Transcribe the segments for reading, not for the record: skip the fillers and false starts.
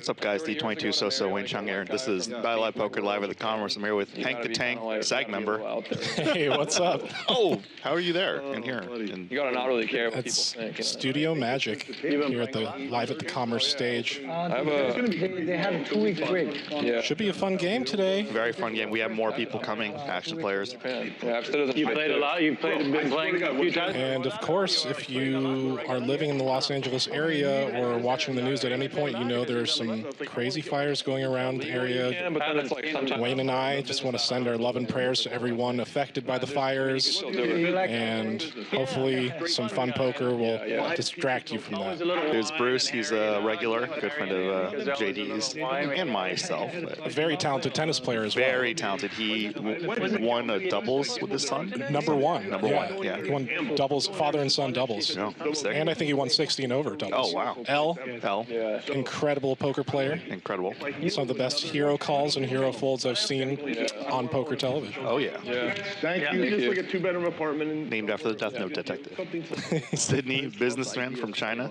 What's up, guys? D22 So Wayne Chiang here. This is Bally Poker Live at the Commerce. I'm here with Hank the Tank, SAG member. Hey, what's up? Oh, how are you there in here? You gotta not really care what people think. Studio Magic here at the Live at the Commerce stage. They had a 2-week break. Yeah. Should be a fun game today. Very fun game. We have more people coming, action players. You played a lot? You've been playing a few times? And of course, if you are living in the Los Angeles area or watching the news at any point, you know there's some crazy fires going around the area. Yeah, but then it's like sometimes Wayne and I just want to send our love and prayers to everyone affected by the fires, and hopefully some fun poker will distract you from that. There's Bruce. He's a regular, good friend of JD's and myself. A very talented tennis player as well. Very talented. He won a doubles with his son. Number one. Number one, yeah. He won doubles, father and son doubles. No, sick. And I think he won 60 and over doubles. Oh, wow. L, incredible poker player. Incredible. Some of the best hero calls and hero folds I've seen on poker television. Oh, yeah. Thank you. Just like a 2-bedroom apartment. Named after the Death Note detective. Sydney, businessman from China.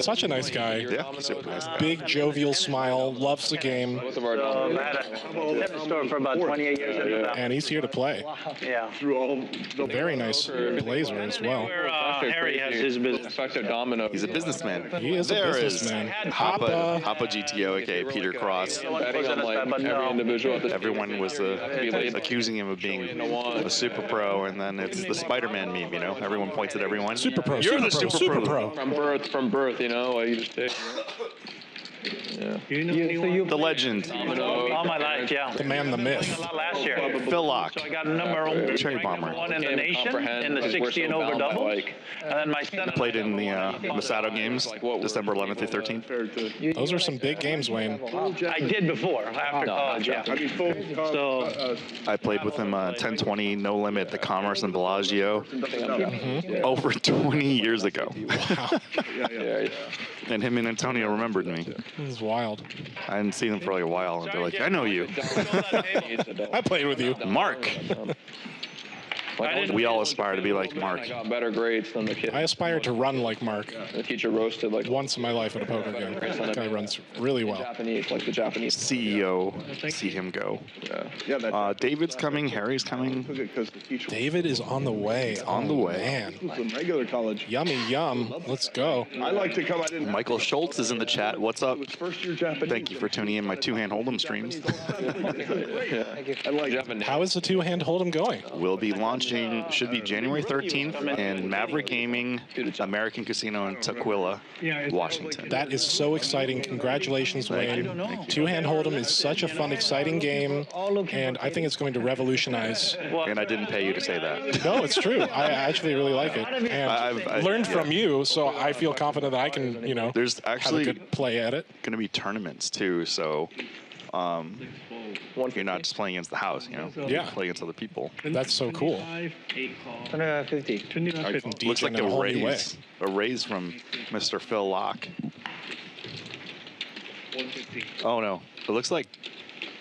Such a nice guy. Yeah, super nice guy. Big jovial smile, loves the game, I had a store for about 28 years. and he's here to play. Yeah. Through all the Very nice blazer as well. Harry has his business. Effective domino. He's a businessman. He is a There businessman. Hoppa GTO, aka Peter Cross. Betting on like every individual at this Everyone was accusing him of being a super pro, and then it's the Spider-Man meme, you know? Everyone points at everyone. Super pro, You're the super super pro. from birth, you know, like you just take. Yeah. The legend, All my life, yeah. The man, the myth. Last year. Phil Laak. So I got number Cherry Bomber. one in the nation in the 60 and over doubles. And then my son Played in the Masato games, December 11th through 13th. Those are some big games, Wayne. I did before, after college, yeah. So I played with him 10-20, no limit, the Commerce and Bellagio, over 20 years ago. Wow, And him and Antonio remembered me. this is wild. I hadn't seen him for like a while, and they're like, I know you. I played with you. Mark. We all aspire to be like Mark. I got better grades than the kid. I aspire to run like Mark. The teacher roasted like Once in my life at a poker game. That guy runs really well. Japanese, like the Japanese. CEO, see him go. David's coming, Harry's coming. David is on the way. On the way. Man. From regular college. Yummy yum. Let's go. I like to come. I didn't. Michael Schultz is in the chat. What's up? First year Japanese. Thank you for tuning in my two-hand hold'em streams. I like Japanese. How is the two-hand hold'em going? We'll be launching, should be January 13th in Maverick Gaming, American Casino in Tukwila, Washington. That is so exciting. Congratulations, Wayne. Two-hand hold'em is such a fun, exciting game, and I think it's going to revolutionize. And I didn't pay you to say that. No, it's true. I actually really like it, and I've learned from you, so I feel confident that I can, you know, There's have a actually good play at it. going to be tournaments too, so you're not just playing against the house, you know? Yeah. Play against other people. That's so cool. 150. Looks like in a a whole new way. raise from Mr. Phil Laak. Oh no, it looks like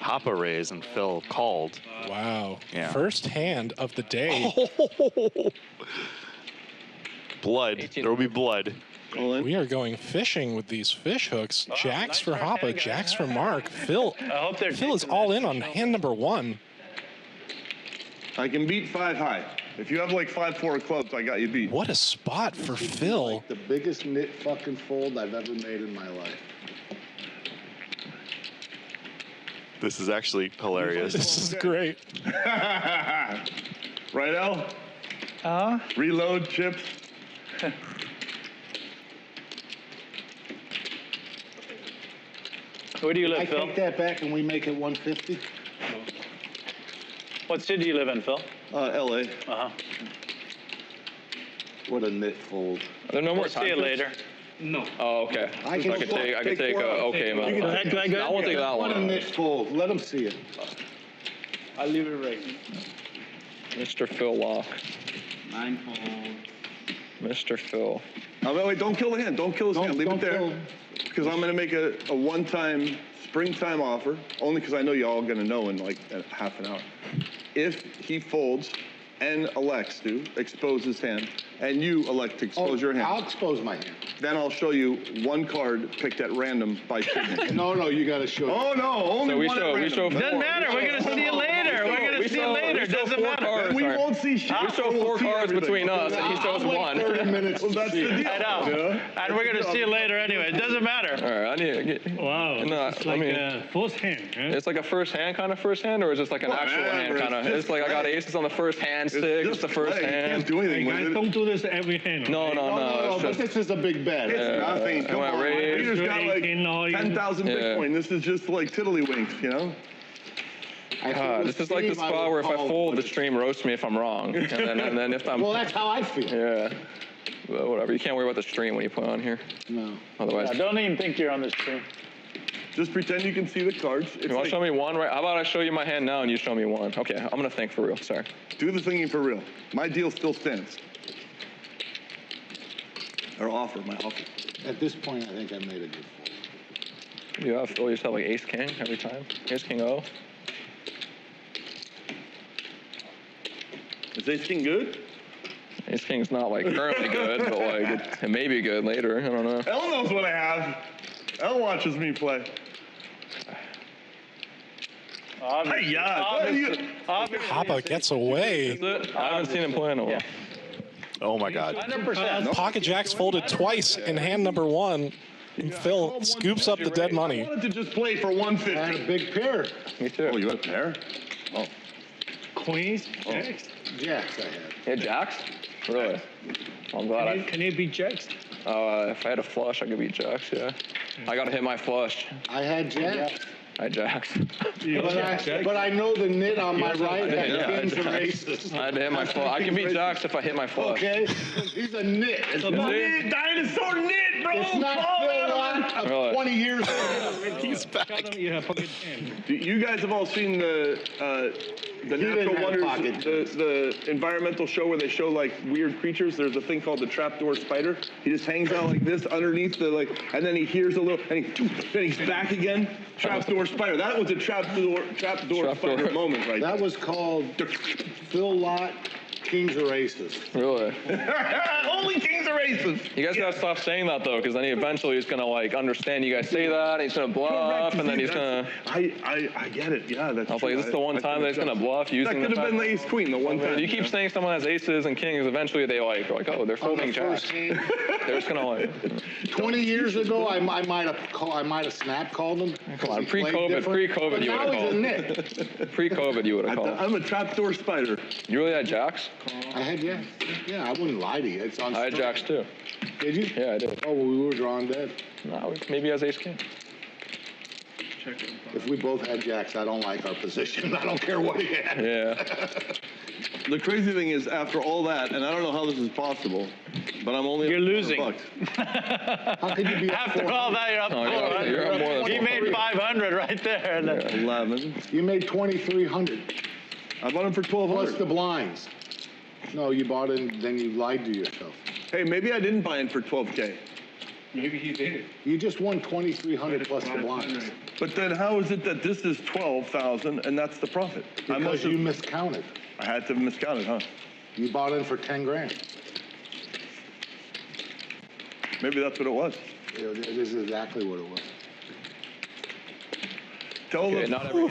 Hoppa raised and Phil called. Wow. Yeah. First hand of the day. Blood. There will be blood. We are going fishing with these fish hooks. Jacks for Hoppa, jacks for Mark. Phil is all in on hand number one. I can beat 5 high. If you have like 5-4 clubs, I got you beat. What a spot for Phil. The biggest knit fucking fold I've ever made in my life. This is actually hilarious. This is great. Right, Al? Reload chips. Where do you I live, Phil? take that back and we make it 150. What city do you live in, Phil? L.A. Uh-huh. What a knit fold. Are there no more See you later. Oh, okay. I can could take a okay amount. Go ahead, go ahead, go I won't take that What a one. knit fold. Let them see it. I leave it right. Mr. Phil Laak. 9 fold. Mr. Phil. Oh, wait, don't kill the hand. Don't kill his hand. Leave it there. kill. Because I'm going to make a one-time springtime offer, only because I know y'all going to know in like half an hour. If he folds and elects to expose his hand, and you elect to expose your hand, I'll expose my hand. then I'll show you one card picked at random by Sidney. No, you got to show. Oh no, only So one at random. Doesn't matter. We're going to see it later. We're going to see it later. Doesn't matter. We won't see shit. We show 4 cards between us, and he shows 1. 30 minutes. Well, that's the deal. I know. And we're going to see it later anyway. It doesn't matter. All right, I need to get. Wow, No, it's I like mean- a first hand, right? It's like a first hand kind of first hand, or is this like an actual hand kind of? It's like I got aces on the first hand, 6. It's the first You can't hand. do Hey, anything guys, with it. don't do this every hand. No, okay? no. It's But just, this is a big bet. It's nothing. Come went on, raised. we just got like 10,000 Yeah. Bitcoin. This is just like tiddlywinks, you know? this is like the spot where if I fold, the stream roasts me if I'm wrong, and then if I'm. Well, that's how I feel. Yeah. Well, whatever. You can't worry about the stream when you put on here. No. Otherwise. I don't even think you're on the stream. Just pretend you can see the cards. It's You want like, to show me 1, right? How about I show you my hand now and you show me 1? Okay, I'm gonna think for real. Sorry. do the thinking for real. My deal still stands. Or offer, my offer. At this point, I think I made a good fold. You have yourself like Ace King every time. Ace King O. Is Ace King good? Ace King's not like currently good, but like it may be good later. I don't know. Elle knows what I have. Elle watches me play. Hey, yeah. Papa gets away. I haven't seen him play in a while. Oh my God. 100%. Pocket jacks folded twice in hand number 1. And Phil scoops up the dead I money. wanted to just play for I had 150. a big pair. Me too. Oh, you had a pair? Oh. Queens, jacks. Jacks I had. Yeah, jacks? Really? Well, I'm glad Can you beat jacks? if I had a flush, I could beat jacks, yeah. I gotta hit my flush. I had jacks. I jacks. But I know the nit on my right had Yeah, kings and jacks. aces. I had to hit my flush. I can beat jacks if I hit my flush. Okay? He's a nit. It's not, See? Dinosaur knit, bro! it's not Phil Laak of Really? 20 years ago. He's back. Tell them you have pocket hand. You guys have all seen the didn't Natural have Wonders, pocket. the environmental show where they show like weird creatures. There's a thing called the trapdoor spider. He just hangs out like this underneath the and then he hears a little, and then he's back again. Trapdoor spider. That was a trapdoor spider moment right That was called Phil Laak, kings or aces. Really? there. Only kings are aces. You guys gotta stop saying that though, because then he eventually is gonna like understand you guys say that, and he's gonna bluff, and then he's gonna. I get it. Yeah, that's. I was like, is this the one time that he's gonna bluff That using could the have been fact? the ace queen the one time. You keep saying someone has aces and kings, eventually they like, oh, they're On folding the jacks. first hand, They're just gonna like. 20 years ago, I might have snap called him. Come on, He played pre-COVID, different. But you now would he's a have called. nit. Pre-COVID, you would have called. I'm a trapdoor spider. You really had jacks? I had, yeah, I wouldn't lie to you. It's on I had stream. jacks too. Did you? Yeah, I did. Oh, well, we were drawing dead. No, maybe he has ace king. If we both had jacks, I don't like our position. I don't care what he had. Yeah. The crazy thing is, after all that, and I don't know how this is possible, but I'm only. You're up losing. $100. How could you be up After all that, you're up Oh, you're up more than He made 500 right there. And then, 11. You made 2,300 I bought him for plus 1,200. the blinds. No, you bought in, then you lied to yourself. Hey, maybe I didn't buy in for 12K. Maybe he did it. You just won 2,300 plus the blinds But then how is it that this is 12,000 and that's the profit? I because must you have. miscounted. I had to have miscounted, huh? You bought in for 10 grand. Maybe that's what it was. This is exactly what it was. Tell Okay, them. not every.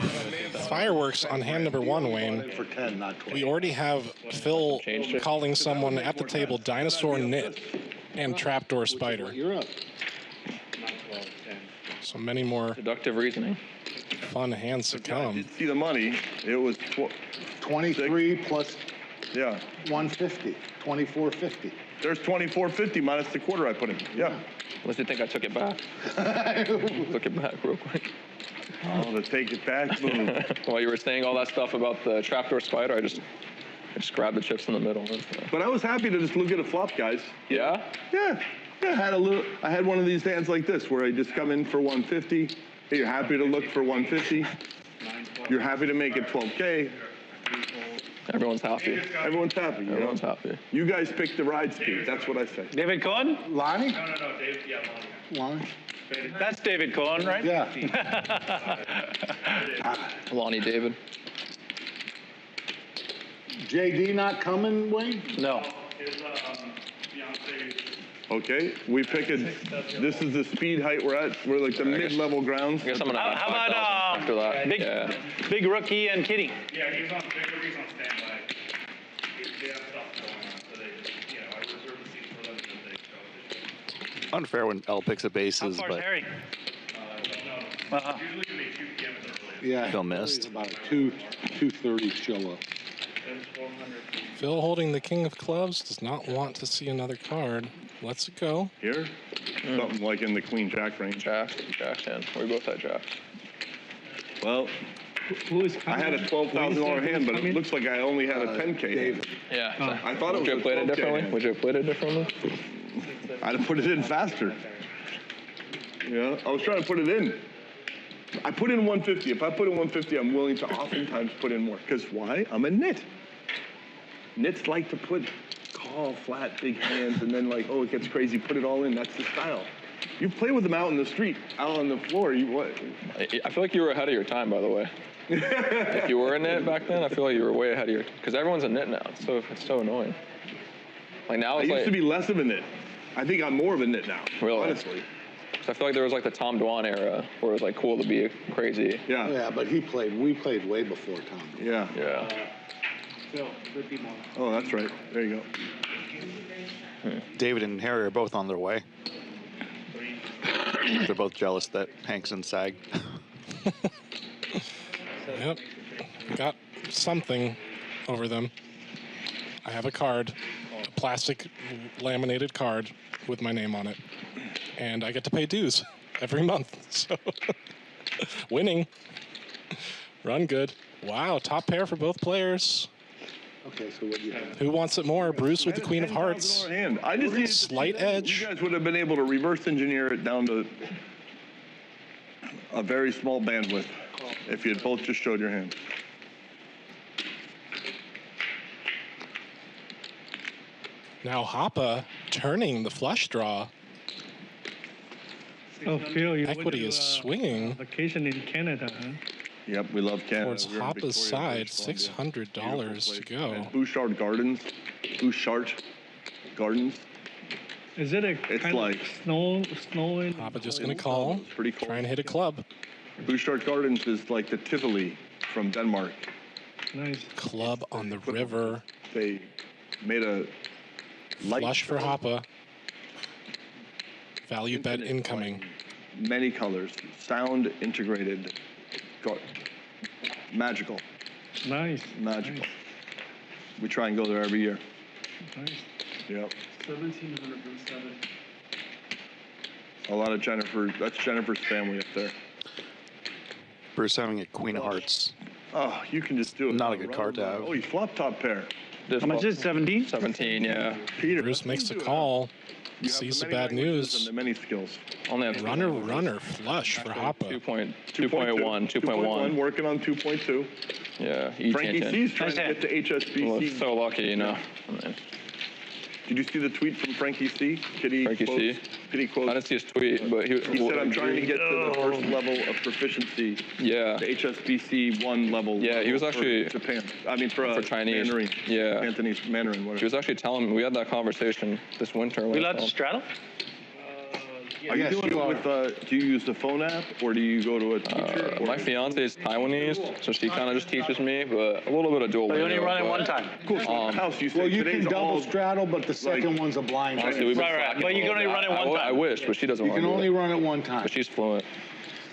Fireworks on hand number 1, Wayne. For 10, not 20. We already have Phil calling someone at the table dinosaur knit and trapdoor spider. You're up. So many more Deductive reasoning. fun hands to I come. did see the money. It was 23 plus yeah. 150, 2450. There's 24.50 minus the quarter I put in. Yeah. Unless you think I took it back. Took it back real quick. Oh, to take it back move. While you were saying all that stuff about the trapdoor spider, I just grabbed the chips in the middle. But I was happy to just look at a flop, guys. Yeah? Yeah. I had one of these hands like this where I just come in for 150. Hey, you're happy to look for 150. You're happy to make it 12K. Everyone's happy. Everyone's happy. You know? Everyone's happy. You guys picked the ride speed. That's what I say. David Cohen? Lonnie? No, Dave. Yeah, Lonnie? That's David Cohen, right? Yeah. Lonnie David. JD not coming, Wayne? No. His fiance. Okay, we pick a. This is the speed height we're at. We're like the mid-level grounds. I guess I'm gonna add How 5,000 about after that. big, Yeah. big rookie and Kitty? Yeah, he's on standby. They have stuff going on, so they, I reserve the seats for them because they show. Unfair when L picks at How bases, far is but Harry? No. Usually they 2 p.m. at the earliest. Yeah. Phil missed. About a 2:30 show up. Then 400. Phil, holding the king of clubs, does not want to see another card. Lets it go. Here, something like in the queen jack range. Jack, 10. We both had Jack. Well, Who is I had a $12,000 hand, but it looks like I only had a 10K. David. Yeah. I thought it Would you was have a played it 12K differently? hand. Would you have played it differently? I'd have put it in faster. Yeah, I was trying to put it in. I put in 150. If I put in 150, I'm willing to oftentimes put in more. Because why? I'm a nit. Nits like to put call flat, big hands, and then like, oh, it gets crazy, put it all in. That's the style. You play with them out in the street, out on the floor. You what? I feel like you were ahead of your time, by the way. If you were a knit back then, I feel like you were way ahead of your. Because everyone's a knit now. It's so annoying. Like now I it's used like. to be less of a nit. I think I'm more of a nit now. Really? Honestly. So I feel like there was like the Tom Dwan era where it was like cool to be crazy. Yeah. Yeah, but we played way before Tom. Yeah. Yeah. Phil, repeat more. Oh, that's right. There you go. David and Harry are both on their way. They're both jealous that Hank's in SAG. Yep. Got something over them. I have a card, a plastic laminated card with my name on it. And I get to pay dues every month. So winning. Run good. Wow, top pair for both players. Okay, so what do you have? Who wants it more? Bruce with the Queen of Hearts. Hand. I just needed Slight edge. You guys would have been able to reverse engineer it down to a very small bandwidth if you had both just showed your hand. Now Hoppa turning the flush draw. Oh, Phil, you Equity went to, is swinging vacation in Canada, huh? Yep, we love Canada. towards We're in Hoppa's Victoria, side. British Columbia. $600 to go. And Bouchard Gardens. Bouchard Gardens. Is it a It's kind like- of snowing? Hoppa just gonna call. It's pretty cool. Try and hit a club. Bouchard Gardens is like the Tivoli from Denmark. Nice. Club on the river. They made a light Flush for Hoppa. Value bet infinite incoming. lighting, many colors, sound integrated, magical, Nice. magical. We try and go there every year. Nice. Yep. 1,707. A lot of Jennifer. That's Jennifer's family up there. Bruce having a Queen of Hearts. Oh, you can just do it. Not a good card to have. Oh, you flop top pair. This How much one- is it, 17? 17, yeah. Peter. Bruce makes the call. You have Sees the the many bad languages news. And the many skills. Only have Runner flush for Hoppa. 2.1, 2.1. 2.1. Working on 2.2. Yeah, Frankie C's trying Nice to hand. get to HSBC. Well, it's so lucky, you know. I mean, Did you see the tweet from Frankie C? Kitty Frankie quotes, C? Kitty I quotes. didn't see his tweet, but He said, "I'm trying to get to the first level of proficiency, Yeah. the HSBC 1 level." Yeah, he was for actually- Japan. I mean, for Chinese. Mandarin. Yeah. Cantonese Mandarin. He Whatever. was actually telling me, we had that conversation this winter. We allowed to straddle? Are you Yes, doing you it are. with? Do you use the phone app or do you go to a teacher? or My fiance is Taiwanese, so she kind of just teaches me, but a little bit of dual. But you only run it one time. Cool. So in the house, you say Well, you today's can double all. straddle, but the second one's a blind. Honestly, we've been Right, slacking but a you can little only bit. run it one I time. wish, but she doesn't You want can to. only run it one time. But she's fluent.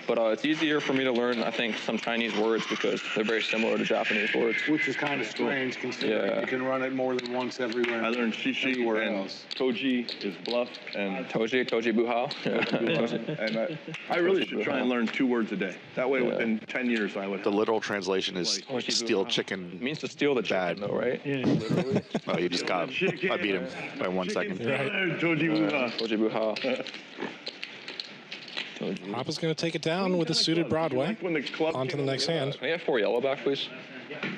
But it's easier for me to learn, I think, some Chinese words because they're very similar to Japanese words. Which is kind of strange considering Yeah. you can run it more than once everywhere. I learned shishi Everywhere and else. toji is bluff and Toji buhao. and I really should try and learn 2 words a day. That way, within 10 years, I would. The literal translation is Toji steal buhao. chicken. It means to steal the Bad. chicken, though, right? Yeah. Literally. Oh, you just got. I beat him by 1 second. Toji wuha. Toji buhao. Hoppa's going to take it down with a suited Broadway. Like when the club On to the came next over, hand. Can I get 4 yellow back, please?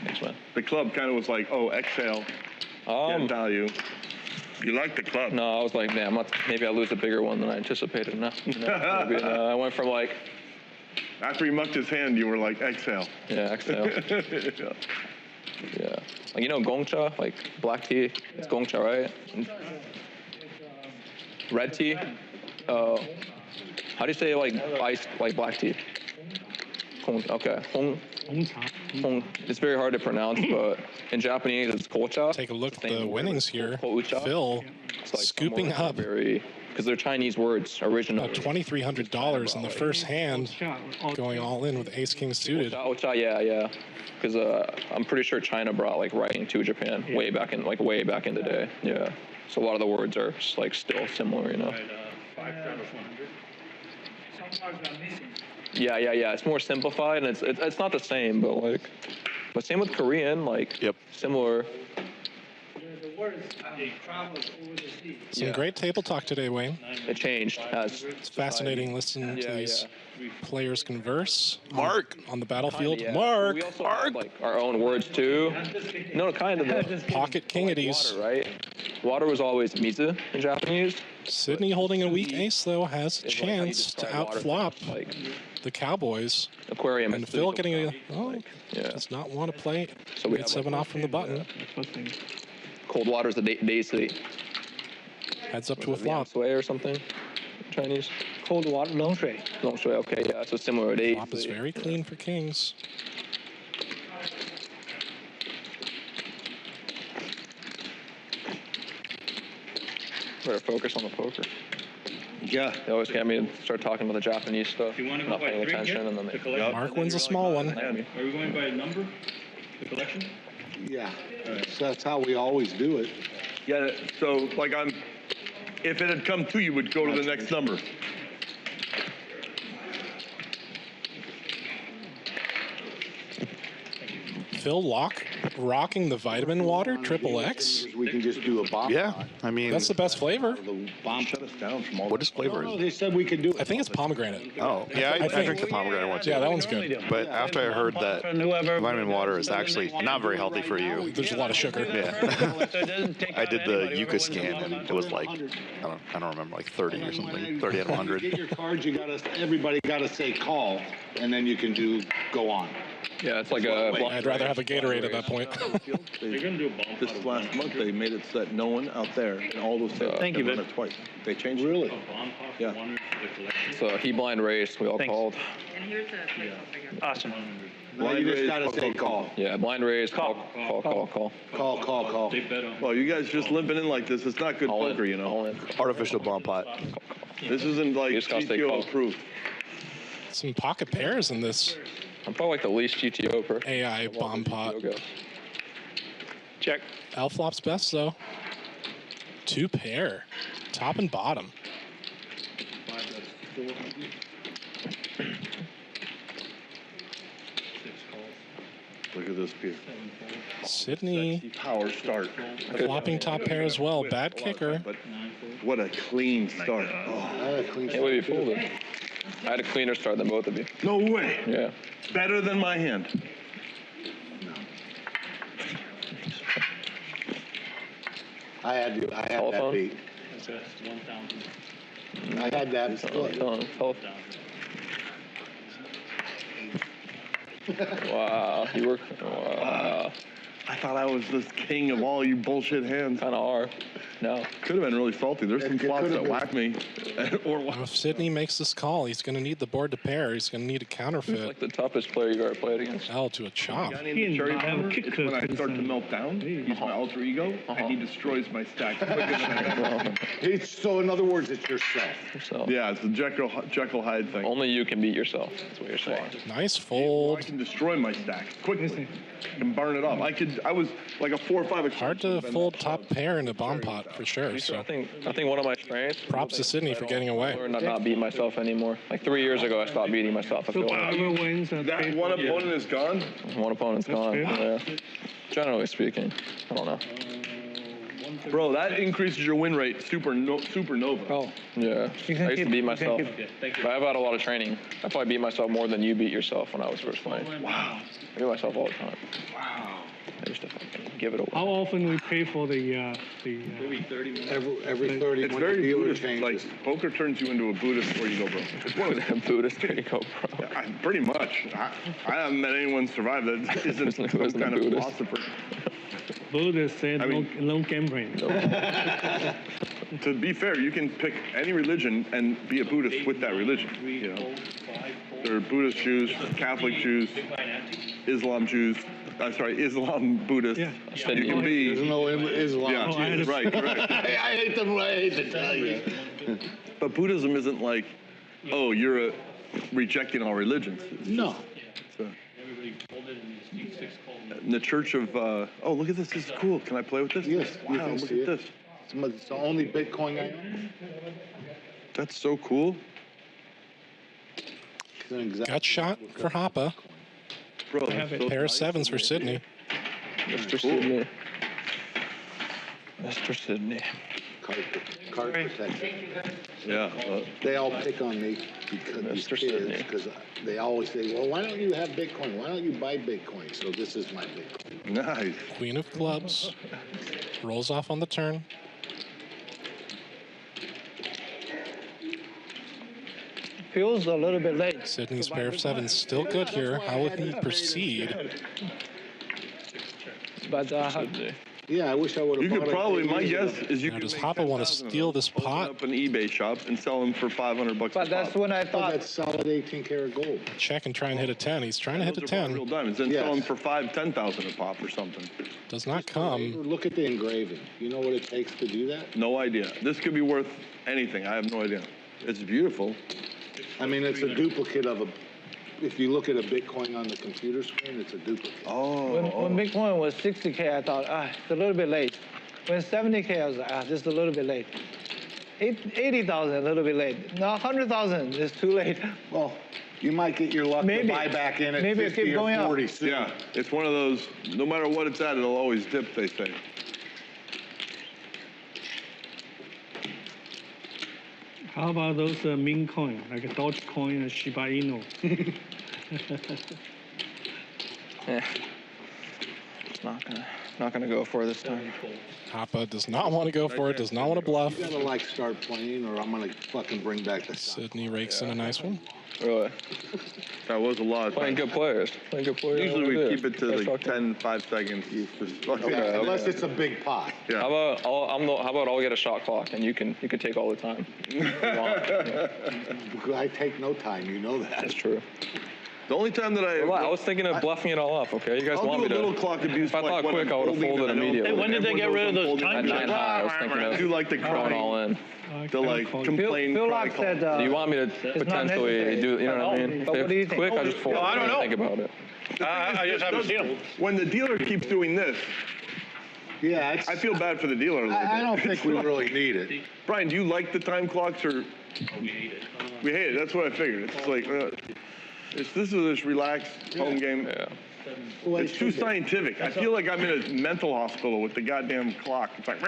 Thanks, man. The club kind of was like, "Oh, exhale, get value." You like the club? No, I was like, man, maybe I lose a bigger one than I anticipated. No, maybe, I went from like, After he mucked his hand, you were like, "Exhale." yeah, exhale. Yeah. Like, you know gongcha, like black tea? It's gongcha, right? Red tea? How do you say like iced, like black tea? Okay. Hong. It's very hard to pronounce, but in Japanese it's kocha. Take a look at the winnings here. Koucha. Phil It's like scooping up because they're Chinese words originally. $2,300 in the first hand, going all in with ace king suited. Ocha, yeah. Because I'm pretty sure China brought like writing to Japan way back in the day. Yeah. So a lot of the words are like still similar, you know. Yeah. It's more simplified, and it's not the same, but same with Korean, like similar. Some great table talk today, Wayne. It changed. It's fascinating listening to these players converse. Mark on the battlefield. Yeah. Mark. We also have, like our own words too. No, kind of. Pocket kingities. Water, right? Water was always mizu in Japanese. Sydney holding a weak ace though has a chance to outflop the Cowboys. Aquarium. And Phil getting a does not want to play. So we get 7 off from the button. Cold water is the daisy. Heads up to a flop. Sway or something. Chinese. Cold water, long shui. Long shui. Okay, yeah. So similar. Flop is very clean for kings. Better focus on the poker. Yeah. They always get me to start talking about the Japanese stuff. You want to go Not by paying three attention, here? and then The they. collection? Mark wins a small one. Are we going by number? The collection? Yeah. So that's how we always do it. Yeah. So like if it had come to you, would go to the next number. Phil Laak rocking the vitamin water, triple X. We can just do a bomb. Yeah, I mean, That's the best flavor. The bomb shut us down from all. what is flavor? No, they said we could do it. I think it's pomegranate. Oh, yeah, I drink the pomegranate one too. Yeah, that one's good. But after I heard that vitamin water is actually not very healthy for you, There's a lot of sugar. yeah, I did the Yuka scan and it was like, I don't remember, like 30 or something, 30 out of 100. Get your cards. Everybody gotta say call, and then you can go on. Yeah, it's like a. I'd rather have a Gatorade at that point. You're going to do a bomb. This last month, they made it so that no one out there in all those things Thank you, can Vic. run it twice. They changed it. Really? A bomb pop, Yeah. one, the collection. So he blind race. We all Thanks. called. And here's a place I got. Awesome. No, you just gotta say call. Yeah, blind race. Call. Call. They bet on. Well, you guys just limping in like this. It's not good All in. poker, you know. All in. Artificial bomb pot. This isn't like You just gotta stay GTO calm. approved. Some pocket pairs in this I'm probably like the least GTO person. AI bomb pot. Check. L flops best though. 2 pair, top and bottom. Look at this piece. Sydney Power start. flopping top pair as well. Bad kicker. But what a clean start. Oh, Can't wait to be folded. I had a cleaner start than both of you. no way. Yeah. Better than my hand. I had that Telephone? beat. It's 1,000. I had that split. Wow. You were. Wow. I thought I was this king of all you bullshit hands. Kind of are. No. Could have been really salty. There's some It flops could've that been. whack me. Or If Sydney makes this call, he's going to need the board to pair. He's going to need a Who's counterfeit. like the toughest player you've ever played against? L to a chop. Johnny and the cherry bomber, it's when I start to melt down, he's my alter ego, and he destroys my stack quicker than I can. So in other words, it's yourself. So Yeah, it's the Jekyll Hyde thing. only you can beat yourself. That's what you're saying. Nice I fold. can destroy my stack quickly. I can burn it off. I was like a 4 or 5. Hard to fold top pair in a bomb pot for sure. I So think one of my strengths. props to Sydney for getting away. Learn to not beat myself anymore. Like 3 years ago, I stopped beating myself. I feel like wins. That one opponent is gone. one opponent's gone. Yeah. Generally speaking, I don't know. Bro, that increases your win rate supernova. Oh, Yeah. You can I used to keep- beat you can myself. keep- But I've had a lot of training. I probably beat myself more than you beat yourself when I was first playing. Wow. I beat myself all the time. Wow. I used to fucking give it away. How often we pay for the Every 30 It's when the very dealer Buddhist. changes. Like, poker turns you into a Buddhist where you go, bro. It's one of the Buddhist, there you go, bro. Pretty much. I haven't met anyone survive that isn't some Isn't a kind of Buddhist. philosopher. Buddha said I mean- no gambling. To be fair, you can pick any religion and be a Buddhist with that religion. You know, there are Buddhist Jews, Catholic Jews, Islam Jews. Islam Buddhists. Yeah. You can be. There's no Islam. Yeah, Oh, I had right, correct. I hate them. I hate to tell you. But Buddhism isn't like, oh, you're rejecting all religions. No. In the Church of, oh, look at this. This is cool. Can I play with this? Yes, you Wow, can look see at it. this. It's the only Bitcoin I own. That's so cool. It's an exact- Gut shot for Hoppa. Bro, have it. so Pair of nice. sevens for Sydney. Mr. Sydney. Mr. Sydney. Card protection. Yeah. They all pick on me because these Mr. kids, Sydney. because they always say, well, why don't you have Bitcoin? Why don't you buy Bitcoin? So this is my Bitcoin. Nice. Queen of clubs. Rolls off on the turn. feels a little bit late. Sydney's pair of sevens still good here. How will he proceed? But Sydney. Yeah, I wish I would have. You could probably, my guess is you Now, could does make Hoppa want to 10,000 of steal those, this open pot? up an eBay shop and sell them for $500 but a that's pop. when I Oh, thought. that's solid 18 karat gold. Check and try and hit a 10. He's trying to hit a Those are probably real 10. diamonds. Then Yes. sell them for $10,000 a pop or something. Does not come. Look at the engraving. You know what it takes to do that? No idea. This could be worth anything. I have no idea. It's beautiful. I mean, it's a duplicate of a. If you look at a Bitcoin on the computer screen, it's a duplicate. When Bitcoin was 60K, I thought, it's a little bit late. When 70K, I was like, just a little bit late. 80,000, a little bit late. Now 100,000 is too late. Well, you might get your luck Maybe. to buy back in at Maybe it 50 keep or going up. 40 soon. Yeah, it's one of those, no matter what it's at, it'll always dip, they say. How about those meme coin, like a Dogecoin and Shiba Inu? Yeah. It's not gonna go for this time. Hoppa does not want to go for it, does not want to bluff. You gotta like start playing, or I'm gonna fucking bring back the. Sydney rakes in a nice one. Really. That was a lot. Playing good players. Playing good players. Usually we Yeah. keep it to That's like fucking- 10, 5 seconds. Just fucking- Yeah, unless it's a big pot. Yeah. How about I'll get a shot clock and you can take all the time. If you want. Yeah, I take no time, you know that. that's true. The only time that Well, I was thinking of bluffing it all up. Okay, you guys I'll want do me a to? little clock abuse. If I like thought when quick, I'm I would have folding, folded I know- immediately. Hey, when did they get rid of those Everyone At knows time I'm folding. 9 high, I was thinking of Do like the going crying, all in. the like Phil complain, Phil cry Laak call. said, Do you want me to not potentially necessary. do? You know what I mean? But what do you If think? quick, I just fold. I don't know. Think about it. I just haven't seen them. When the dealer keeps doing this, Yeah, it's, I feel bad for the dealer a little bit. I don't think we really need it. Brian, do you like the time clocks or? We hate it. We hate it. That's what I figured. It's like, this is this relaxed home game. Yeah. Well, It's too scientific. I feel like I'm in a mental hospital with the goddamn clock. It's like,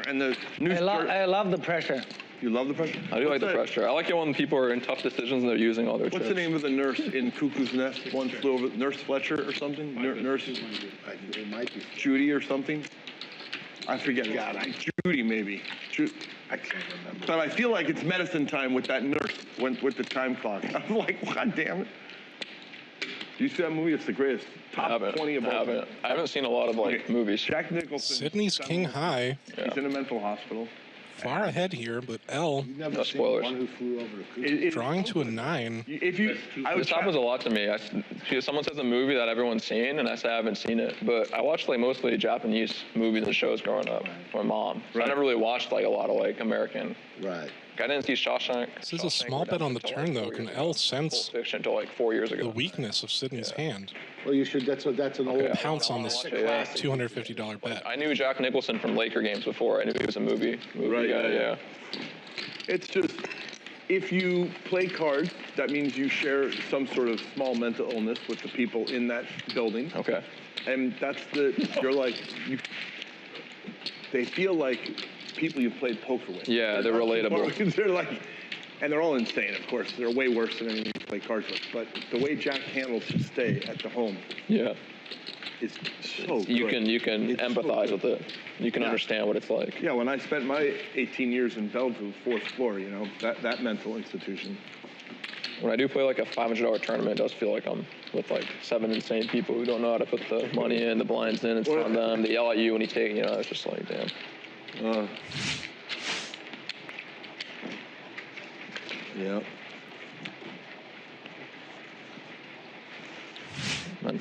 and the news. I love the pressure. You love the pressure? I do like the What's that? pressure. I like it when people are in tough decisions and they're using all their What's chips. the name of the nurse in Cuckoo's Nest? One flew over, Nurse Fletcher or something? Nurse It might be. Judy or something? I forget. God, Judy maybe. I can't remember. But I feel like it's medicine time with that nurse with the time clock. I'm like, God damn it. Do you see that movie? It's the greatest. Top 20 of all time. I haven't seen a lot of like movies. Jack Nicholson. Sydney's king high. He's in a mental hospital. Far ahead here, but L You've never No seen spoilers. one who flew over the coop. drawing to a 9. If you, I would This happens a lot to me. Someone says a movie that everyone's seen, and I say I haven't seen it. But I watched like mostly Japanese movies and shows growing up. with my mom. So I never really watched like a lot of like American. Right. I didn't see Shawshank. This is a Shawshank small bet on the Redemption turn, till, though. like, 4 Can years L ago. sense Pulp Fiction until like 4 years ago. the weakness of Sydney's hand? Well, you should. That's an old. Okay. Pounce on this Yeah. $250 bet. I knew Jack Nicholson from Laker games before. I knew he was a movie Right, guy. yeah. Yeah. It's just, if you play cards, that means you share some sort of small mental illness with the people in that building. Okay. And that's you're like, they feel like people you've played poker with. Yeah, they're relatable. They're like, and they're all insane, of course. They're way worse than anything you play cards with. But the way Jack handles his stay at the home. Yeah. Is so you good. You can It's empathize so with it. You can understand what it's like. Yeah, when I spent my 18 years in Bellevue, 4th floor, you know, that mental institution. When I do play like a $500 tournament, it does feel like I'm with like 7 insane people who don't know how to put the money in, the blinds in, it's on them. They yell at you when you take, you know, it's just like, damn. Yeah. I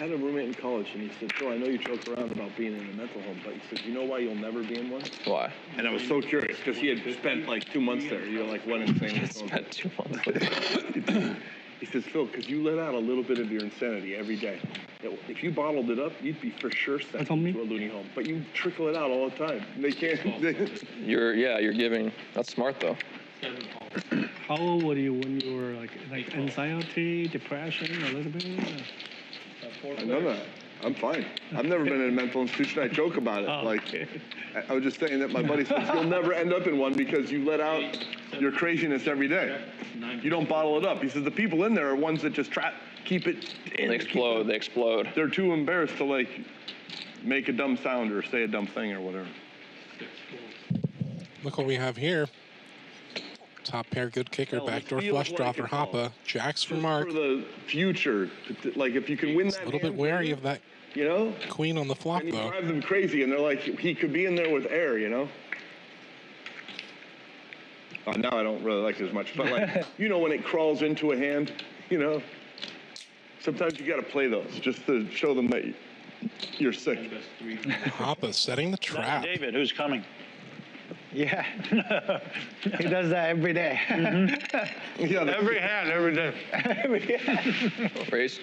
had a roommate in college, and he said, Phil, I know you joke around about being in a mental home, but he said, you know why you'll never be in one? Why? And I was so curious, because he had spent like 2 months there. You're like, what insane was going on? Spent 2 months there. He says, Phil, because you let out a little bit of your insanity every day. If you bottled it up, you'd be for sure sent to a loony home. But you trickle it out all the time. They can't. You're giving. That's smart though. How old were you when you were like anxiety, depression, a little bit? I know that. I'm fine. I've never been in a mental institution. I joke about it. I was just saying that my buddy says you'll never end up in one because you let out your craziness every day. You don't bottle it up. He says the people in there are ones that just keep it in. They explode. They explode. They're too embarrassed to like make a dumb sound or say a dumb thing or whatever. Look what we have here. Top pair, good kicker, backdoor flush draw for Hoppa. Jacks for Mark. For the future, like if you can win that. A little bit wary of that. You know. Queen on the flop and you though. drive them crazy, and they're like, he could be in there with air, you know. Now I don't really like it as much, but like, you know, when it crawls into a hand, you know. Sometimes you got to play those just to show them that you're sick. Hoppa setting the trap. David, who's coming? Yeah. He does that every day. Yeah, Every hand, every day. Every hand. Raise.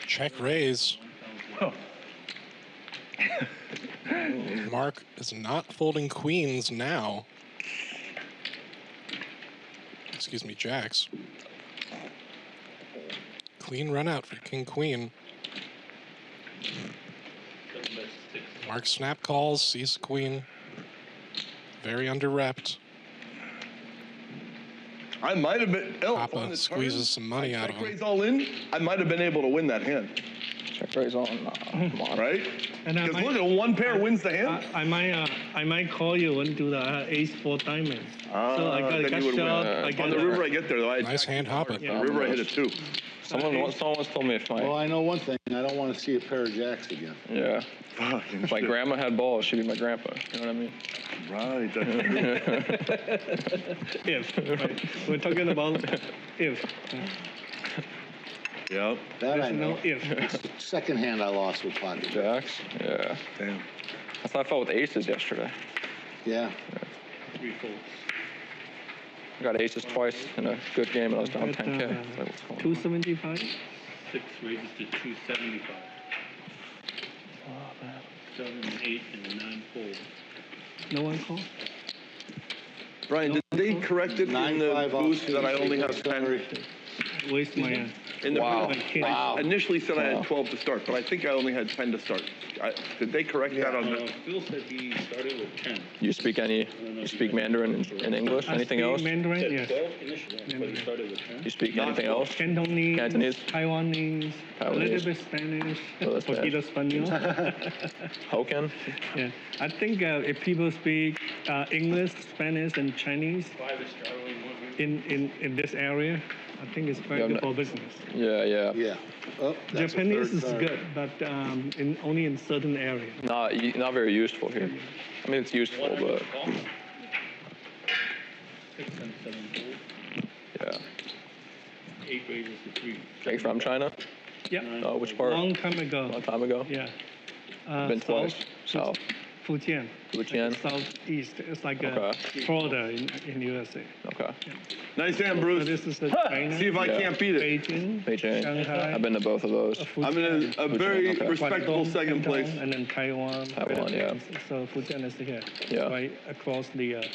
Check raise. Mark is not folding queens now. Excuse me, jacks. Clean run out for king queen. Mark snap calls, sees queen. Very under-repped. I might have been. Papa squeezes some money out of him. Raise all in. I might have been able to win that hand. Check raise on. Come on. Right? And Because look at one pair wins the hand. I might call you and do the ace 4 diamond. So I got then a you would shot. win. On the river I get there though. Nice hand Hoppa. On the river I hit it too. Someone once told me if my. Well, I know one thing. I don't want to see a pair of jacks again. Yeah. If my grandma had balls, she'd be my grandpa. You know what I mean? Right. If. Right? We're talking about if. Yep. That I There's know. no if. Second hand I lost with pocket jacks. Jacks? Yeah. Damn. That's how I felt with aces yesterday. Yeah. 3 folds. I got aces twice in a good game and I was down 10K. It's like, what's going on? 275. 6 raises to 275. 7, 8, and 9 fold. No one call? Brian, did they correct it in the 9-5 booth offsuit, that I only have 10? summary. Waste my In the Wow. booth, Wow. I initially said I had 12 to start, but I think I only had 10 to start. Did they correct that on the? Phil said he started with 10. You speak Mandarin and English? Anything else? Mandarin, yes. 12 initially, but he started with 10. You speak anything else? Cantonese, Cantonese. a little bit Spanish, Oh, that's poquito español. Hokkien? Yeah, I think if people speak English, Spanish, and Chinese 5 is Charlie, 1 in this area, I think it's very good for business. Yeah, yeah. Yeah. Oh, that's a Japanese third is card. good, but only in certain areas. Not very useful here. I mean, it's useful, but 6 and 7 fold. yeah. 8 raises to 3. Are you from China? Yeah. Which part? Long time ago. Long time ago? Yeah. Been twice. South. Fujian. Fujian? Southeast. It's like Okay. Florida in USA. Okay. Nice hand, So Bruce. this is the China. See if I Yeah. can't beat it. Beijing. Beijing. Shanghai. I've been to both of those. I'm in a very Okay. respectable Guangdong, second Canton, place. And then Taiwan. Taiwan, yeah. So Fujian is here. Yeah. Right across the ocean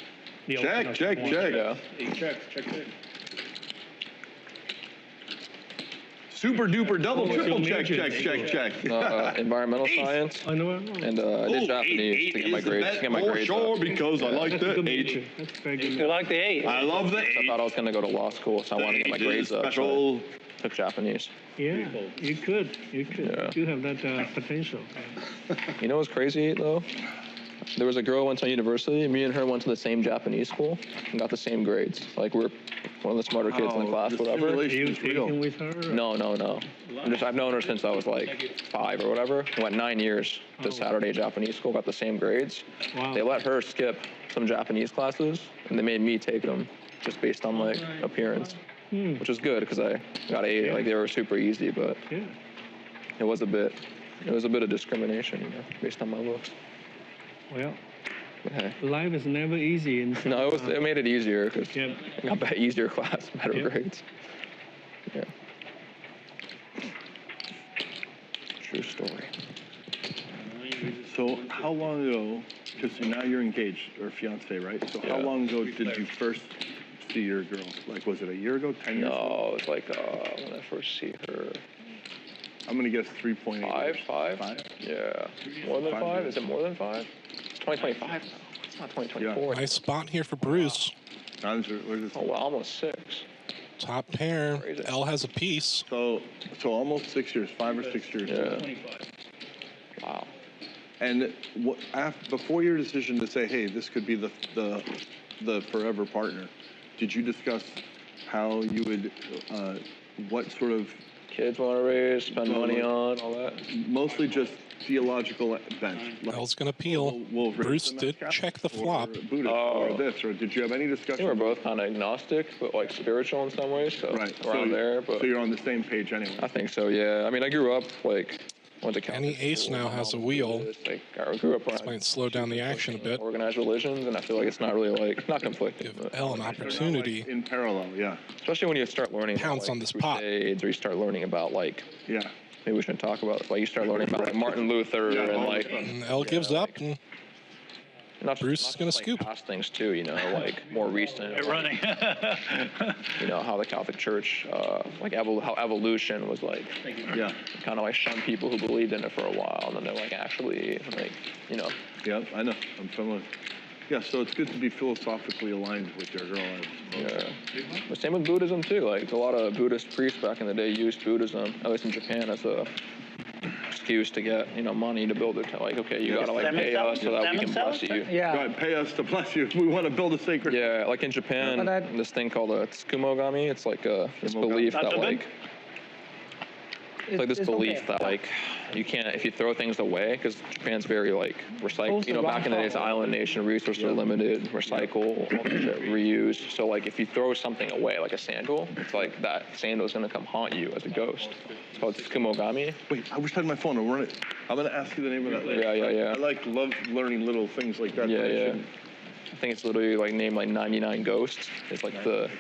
Check, of check, Taiwan. check. Yeah. 8 checks, check it. super duper double What's triple your check major? Environmental science, I know. and I did Japanese to get my grades. Sure, because I like the Good 8. major. That's very good. You like the 8? I love the 8. I thought I was going to go to law school, so I wanted to get my grades up. Special. So I took Japanese. Yeah, you could. You could. Yeah. You have that potential. You know what's crazy though? There was a girl who went to university. Me and her went to the same Japanese school and got the same grades. Like we're one of the smarter kids in the class, whatever. Are you taking with her? Or? No. I've known her since I was like 5 or whatever. Went 9 years to Saturday Japanese school, got the same grades. Wow. They let her skip some Japanese classes, and they made me take them just based on like appearance, which is good because I got 8. Like they were super easy, but it was a bit of discrimination, you know, based on my looks. Well, Hey. life is never easy. No, it made it easier because Yeah. I got better, easier class, better grades. Yeah. True story. So how long ago, because now you're engaged, or fiance, right? So how long ago did you first see your girl? Like, was it a year ago, 10 years ago? No, it was like when I first see her. I'm going to guess 3.8. 5? Yeah. More than 5? Is it more than 5? It's 2025. It's not 2024. Nice spot here for Bruce. Oh, wow, almost 6. Top pair. Crazy. L has a piece. So almost 6 years, 5 or 6 years. Yeah. Wow. And before your decision to say, hey, this could be the forever partner, did you discuss how you would, what sort of kids want to raise, spend money on, all that? Mostly just theological bent. Like, L's gonna peel. we'll Bruce did check the flop. Buddhist, or this, or did you have any I discussion? think we're both kind of agnostic, but like spiritual in some ways, so around there. But so you're on the same page anyway. I think so, yeah. I mean, I grew up like went to Catholic Any ace school, now has a wheel. Like I grew up This around might slow down the action a bit. organized religions, and I feel like it's not really like not conflicting. Give But L an opportunity. In parallel, yeah. especially when you start learning Pounce about, on this pot. crusades, or you start learning about like Yeah. maybe we shouldn't talk about it. Like you start learning about like Martin Luther and like And L gives up. And not Bruce just, is gonna like, scoop. past things too, you know, like more recent. Like, Running. you know how the Catholic Church, like how evolution was like, Yeah. kind of like shunned people who believed in it for a while, and then they're like actually like, you know. Yeah, I know. I'm familiar. Yeah, so it's good to be philosophically aligned with your girl. Yeah. But same with Buddhism too. Like a lot of Buddhist priests back in the day used Buddhism, at least in Japan, as a excuse to get money to build their like okay, you gotta like pay us so that we can bless you. Yeah. Right, pay us to bless you. We want to build a sacred. Yeah, like in Japan, this thing called a tsukumogami. It's like this belief that like. It's like this belief that like you can't, if you throw things away, because Japan's very like recycle. You know, back in the day, it's an island nation, resources are limited, recycle, reuse. So like if you throw something away, like a sandal, it's like that sandal is gonna come haunt you as a ghost. It's called tsukumogami. Wait, I wish I had my phone. I'm gonna ask you the name of that later. Yeah. I love learning little things like that. Yeah. I think it's literally like named like 99 Ghosts. It's like the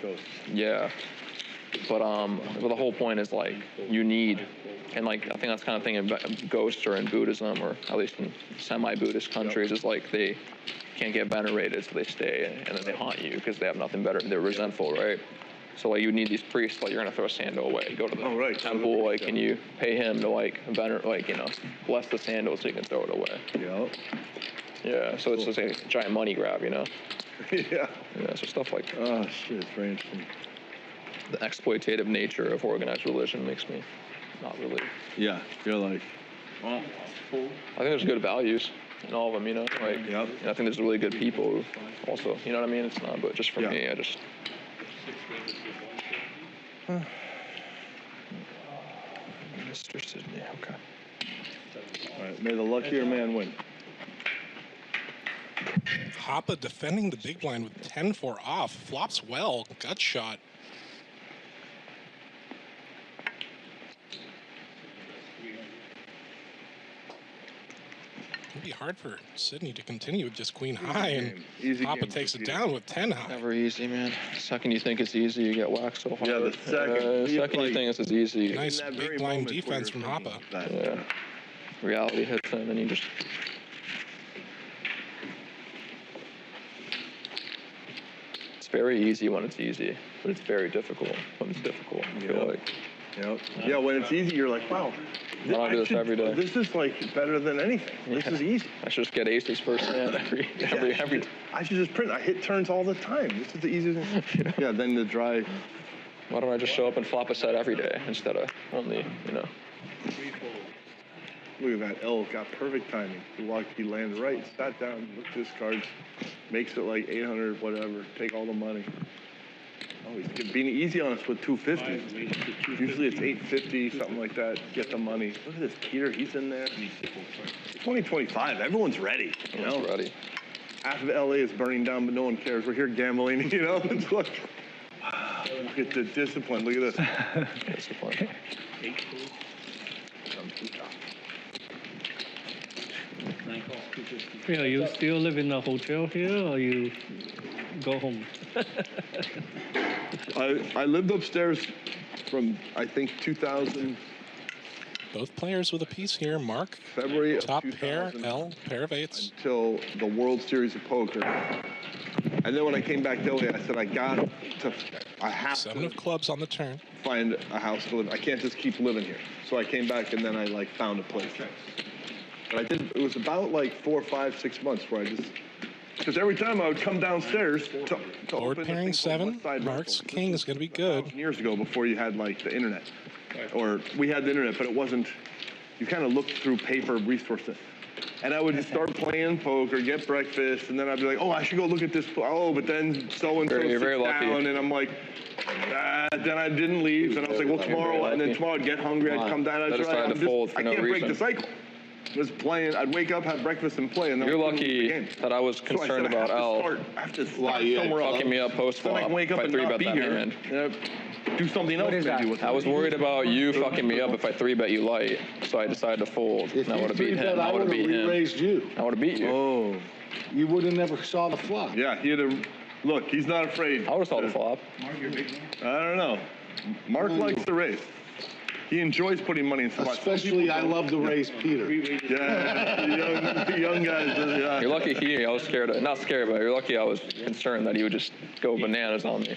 But the whole point is like you need, and like I think that's kind of thing about ghosts or in Buddhism, or at least in semi-Buddhist countries, is like they can't get venerated, so they stay and then they haunt you because they have nothing better. They're resentful, right? So like you need these priests. Like you're gonna throw a sandal away, you go to the temple, like, and you pay him to like like bless the sandal so you can throw it away. Yeah. Yeah. So it's just a giant money grab, Yeah. Yeah. So stuff like that. Oh shit, it's very interesting. The exploitative nature of organized religion makes me not really. Yeah, you're like, well, I think there's good values in all of them, like, and I think there's really good people who also, you know what I mean? It's not, but just for me, I just. Mr. Sydney, okay. All right, may the luckier man win. Hoppa defending the big blind with 10-4 off. Flops well. Gut shot. It'd be hard for Sydney to continue with just queen high, and Hoppa takes it down with 10 high. Never easy, man. The second you think it's easy, you get whacked so hard. Yeah, the second you think it's easy. Nice big blind defense from Hoppa. Yeah. Reality hits him, and you just. It's very easy when it's easy, but it's very difficult when it's difficult. I feel like. Yep. Yeah, when it's easy, you're like, wow. I don't do this every day. This is like better than anything. This is easy. I should just get aces first hand every I should just print. I hit turns all the time. This is the easiest thing. Yeah, then the dry. Why don't I just show up and flop a set every day instead of only, you know? Look at that. L got perfect timing. He landed right, sat down, looked at his cards, makes it like 800, whatever. Take all the money. Oh, he's being easy on us with 250. Usually it's 850, something like that. Get the money. Look at this Peter. He's in there. 2025. Everyone's ready. You know? Ready. Half of LA is burning down, but no one cares. We're here gambling. You know, it's like, wow. Look at the discipline. Look at this. Discipline. Yeah, you still live in a hotel here, or you go home? I lived upstairs from, I think, 2000. Both players with a piece here. Mark, February top pair, L, pair of eights. Until the World Series of Poker. And then when I came back to LA, I said, I have Seven of clubs on the turn. Find a house to live. I can't just keep living here. So I came back and then I like found a place. And it was about like 4, 5, 6 months where I just, because every time I would come downstairs to Lord open pairing 7, Mark's king is going to be good. Years ago, before you had like the internet, or we had the internet, but it wasn't. You kind of looked through paper resources, and I would just start playing poker, get breakfast, and then I'd be like, oh, I should go look at this. Oh, but then so and so sits down, and I'm like. Then I didn't leave, and I was like, well, tomorrow, and then tomorrow I'd get hungry, I'd come down, I can't break the cycle. Just playing, I'd wake up, have breakfast, and play, and then you're lucky that I was concerned about Al fucking me up post flop. Then I wake up and not be here. Do something else. I was worried about you fucking me up if I 3-bet you light, so I decided to fold. And I would have beat him. I would have re-raised you. I would have beat you. Oh. You would have never saw the flop. Yeah, he'd have. Look, he's not afraid. I would have saw the flop. I don't know. Mark likes to raise. He enjoys putting money in spots. Especially, I love to raise Peter. Yeah, the young guys. Yeah. You're lucky I was scared. Not scared, but you're lucky I was concerned that he would just go bananas on me.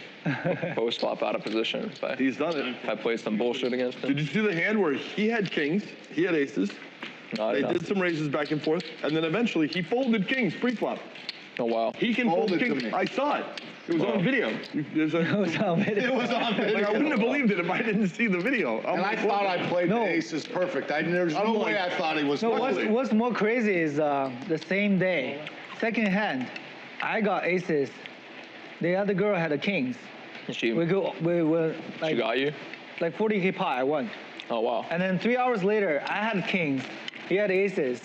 Post flop out of position. He's done it. If I played some bullshit against him. Did you see the hand where he had kings, he had aces? No, they did some raises back and forth, and then eventually he folded kings pre-flop. Oh, wow. He can fold kings. I saw it. It was on video. It was on video. It was on video. Like, I wouldn't have believed it if I didn't see the video. And I thought I played the aces perfect. There's no way I thought he was perfect. What's more crazy is the same day, second hand, I got aces. The other girl had a kings. We were like, she got you? Like 40K pot, I won. Oh, wow. And then 3 hours later, I had kings. He had aces.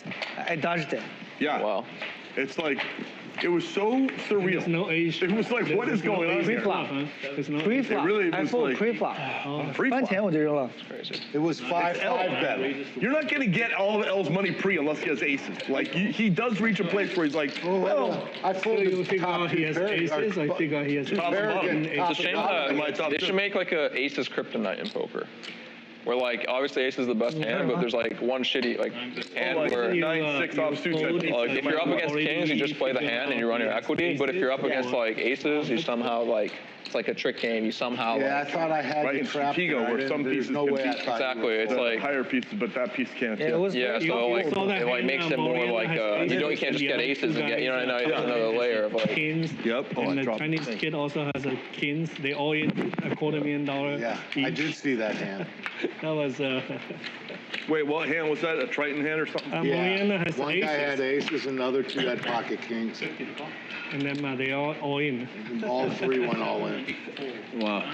I dodged it. Yeah. Wow. It's like, it was so surreal. There's no ace. It was like, what is going on here? Pre-flop. Pre-flop. It really was I fold like, pre-flop. Pre-flop. 翻钱我就扔了。It was 5-5 bet. You're not going to get all of L's money pre unless he has aces. Like, he does reach a place where he's like, well, I folded you figure out he has aces, I figure he has top and bottom. It's a shame that they should make like a aces kryptonite in poker. Where like obviously ace is the best hand, but there's like one shitty like hand where 9-6 offsuit. Like if you're up against kings, you just play the hand and you run your equity. But if you're up against like aces, you somehow like it's like a trick game. You somehow I thought I had right you trapped. Where some pieces no way exactly. It's like higher pieces, but that piece can't. So like it like makes it more like you can't just get aces and get another layer of like kings. Yep. And the Chinese kid also has a kings. They all in $250,000. Yeah, each. I did see that hand. That was. Wait, what hand was that? A Triton hand or something? Mariana has one aces. guy had aces and the other 2 had pocket kings. And then they all in. All 3 went all in. Wow.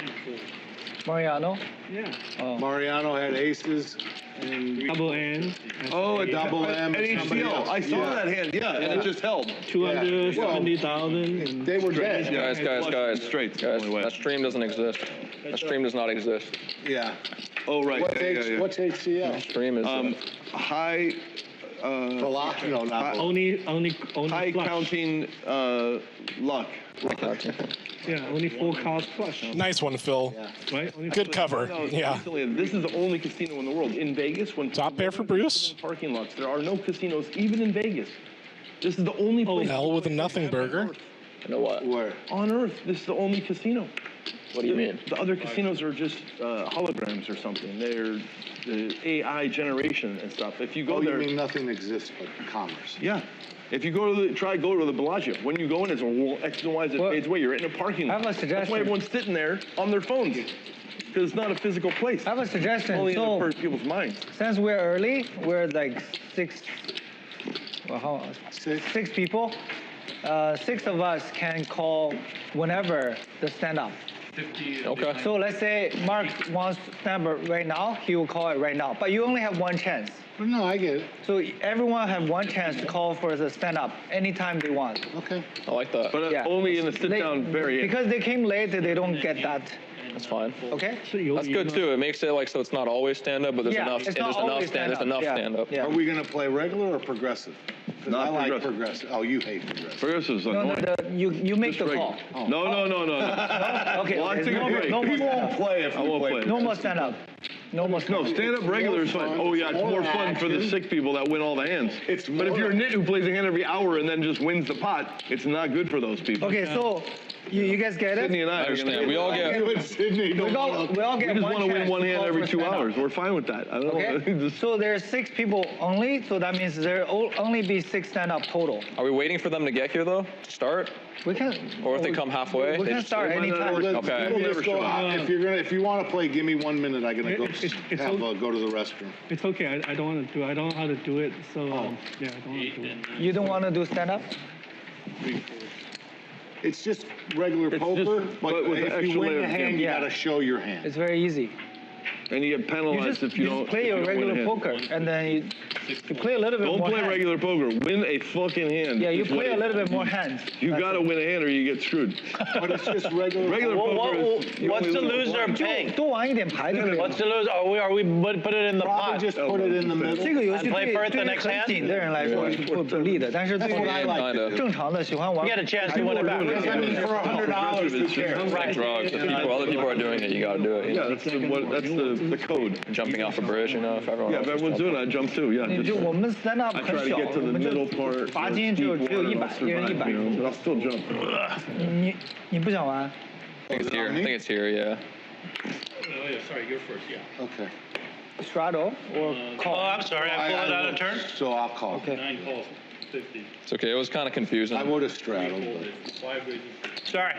Mariano? Yeah. Oh. Mariano had aces and Double N. a double M. And HCL. I saw that hand. Yeah, and it just held. 270,000. They were dead. Guys. Straight. That stream doesn't exist. That stream does not exist. Yeah. Oh, right. What's HCL? Stream is high. Laak? No, not Only high flush. counting luck. Yeah, only 4 cards flush. Nice one, Phil. Yeah. Right? Only Good cover. Yeah. This is the only casino in the world. In Vegas, when Top pair for Bruce. Parking lots. There are no casinos, even in Vegas. This is the only place. L with a nothing burger. You know what? Where? On Earth, this is the only casino. What do you mean? The other casinos are just holograms or something. They're the AI generation and stuff. If you go there, you mean nothing exists but commerce? yeah. If you go to the Bellagio. When you go in, it's a X and Y that fades away. You're in a parking lot. I have a suggestion. That's why everyone's sitting there on their phones. Because it's not a physical place. I have a suggestion. It's only So, in people's minds. since we're early, we're like six people. 6 of us can call whenever the stand-up. Okay. So let's say Mark wants stand-up right now, he will call it right now. But you only have one chance. No, I get it. So everyone have one chance to call for the stand-up anytime they want. Okay. I like that. But Yeah. only in the sit-down very end. Because they came late, they don't get that. That's fine. Okay? That's good too. It makes it like so it's not always stand up, but there's Yeah, enough. it's not always There's stand-up. enough Yeah. stand up. Yeah. Are we gonna play regular or progressive? Because Not I like progressive. progressive. Oh, you hate progressive. Progressive's No, annoying. you make Just the call. regular. No. Okay, Well, I there's take a no, break. no more We won't stand-up. play if I we won't play. play. No more stand-up. No more No, stand-up. stand-up regular is fine. Oh yeah, it's more fun for the action. sick people that win all the hands. But if you're a nit who plays a hand every hour and then just wins the pot, it's not good for those people. Okay, so you guys get it? Sydney and I I are gonna understand. We all get. You and Sydney We don't all wanna- get We just one want to win chance one to hand call every for 2 stand-up. hours. We're fine with that. I don't Okay? know. Just- So there's 6 people only, so that means there will only be 6 stand-up total. Are we waiting for them to get here though to start? We can. Or if they come halfway, we they can just- start they might not anytime. work. Okay. People Never just go show up. out. If you want to play, give me 1 minute. I'm gonna go It's go to the restroom. It's okay. I don't want to do. I don't know how to do it. So yeah, I don't want to do it. You don't want to do stand-up? It's just regular poker, just- but but with if extra you win layer the of hand, you Yeah. gotta show your hand. It's very easy. And you get You penalized just, if you don't. play if your you don't win a regular hand. poker, and then you play a little bit Don't more play hands. regular poker. Win a fucking hand. Yeah, you is what play a it- little bit more hands. You That's gotta it. win a hand or you get screwed. But it's just regular. Regular Well, poker is. you what's only the lose loser one. paying? 多玩一点牌就可以了 What's the loser? Are we put it in the Probably pot? just put it in the middle. 这个游戏 And play 对 first the 对 next 很 hand? 紧的人来说是不利的，但是对于 I like Kinda. 正常的喜欢玩 You get a chance to win it back. I mean, for $100, who cares? Like drugs. If other people are doing it, you gotta do it. You Yeah, know? that's the code. Jumping off a bridge, you know, if everyone Yeah, else if is everyone's jumping. doing it, I jump too. Yeah. 你 just- 就我们 stand up I 很 try to 小， get to 我 the 们 middle 就 part. 罚金只有deep water, 100 I'll 一人 survive, 100 you know, but I'll still jump. 你不想玩 I think it's here. I think it's here, yeah. Oh, yeah, sorry, you're first, yeah. Okay. straddle or Oh, call? I'm sorry. I pulled it out of turn. So I'll call. Okay. 9 calls, 50. It's okay. It was kind of confusing. I would have straddled, but Folded, 5 raises, Sorry.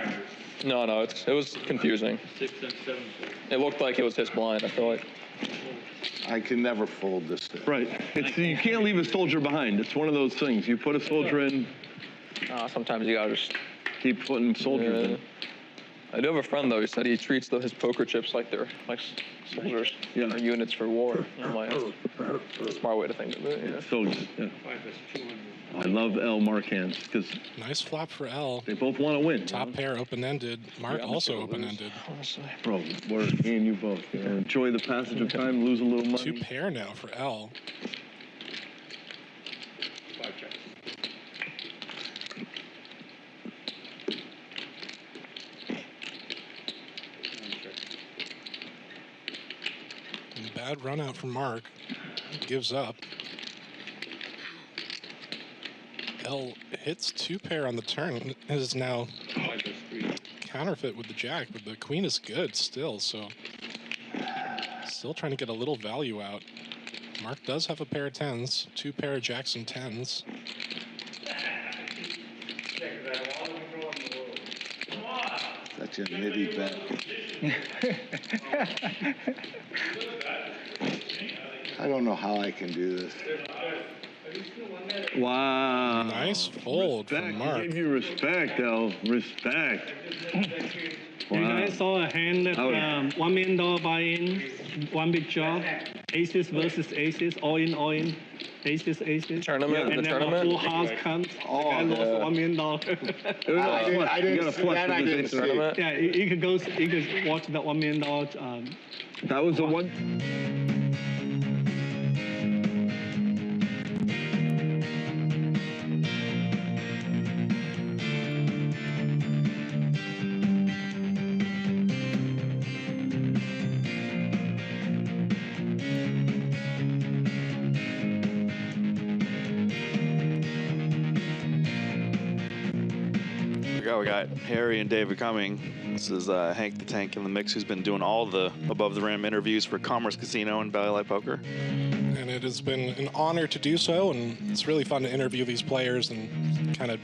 No, it was confusing. 6 and 7 fold. It looked like it was his blind. I feel like. I can never fold this thing. Right. You can't leave a soldier behind. It's one of those things. You put a soldier in, Sometimes you gotta just. keep putting soldiers in. I do have a friend though. He said he treats his poker chips like they're like soldiers Yeah. or units for war. I'm like, that's a smart way to think of it. Yeah. Soldiers. Yeah. 5 is 200. I love L mark hands because Nice flop for L. they both want to win. Top pair open-ended. Mark Yeah, I'm also sure we'll lose. open-ended. Honestly. Bro, we're me and you both. You know, enjoy the passage of time, lose a little money. Two pair now for L. 5 checks. And bad run out from Mark. Gives up. L hits two pair on the turn. Is now 5 is 3. counterfeit with the jack, but the queen is good still, so still trying to get a little value out. Mark does have a pair of tens, two pair of jacks and tens. Such a nitty bet. I don't know how I can do this. Wow. Nice fold Respect. from He Mark. gave you respect, L. Respect. You guys saw a hand that Oh. $1 million buy-in, one big draw, aces versus aces, all in, aces. Tournament. And The then a tournament. full house comes. Oh, I lost yeah. $1 million. I You didn't gotta see flex that. I with this didn't ace. see. Tournament. Yeah, you could watch that $1 million. That was the one. We forgot we got Harry and David coming. This is Hank the Tank in the mix, who's been doing all the above the rim interviews for Commerce Casino and Bally Light Poker. And it has been an honor to do so, and it's really fun to interview these players and kind of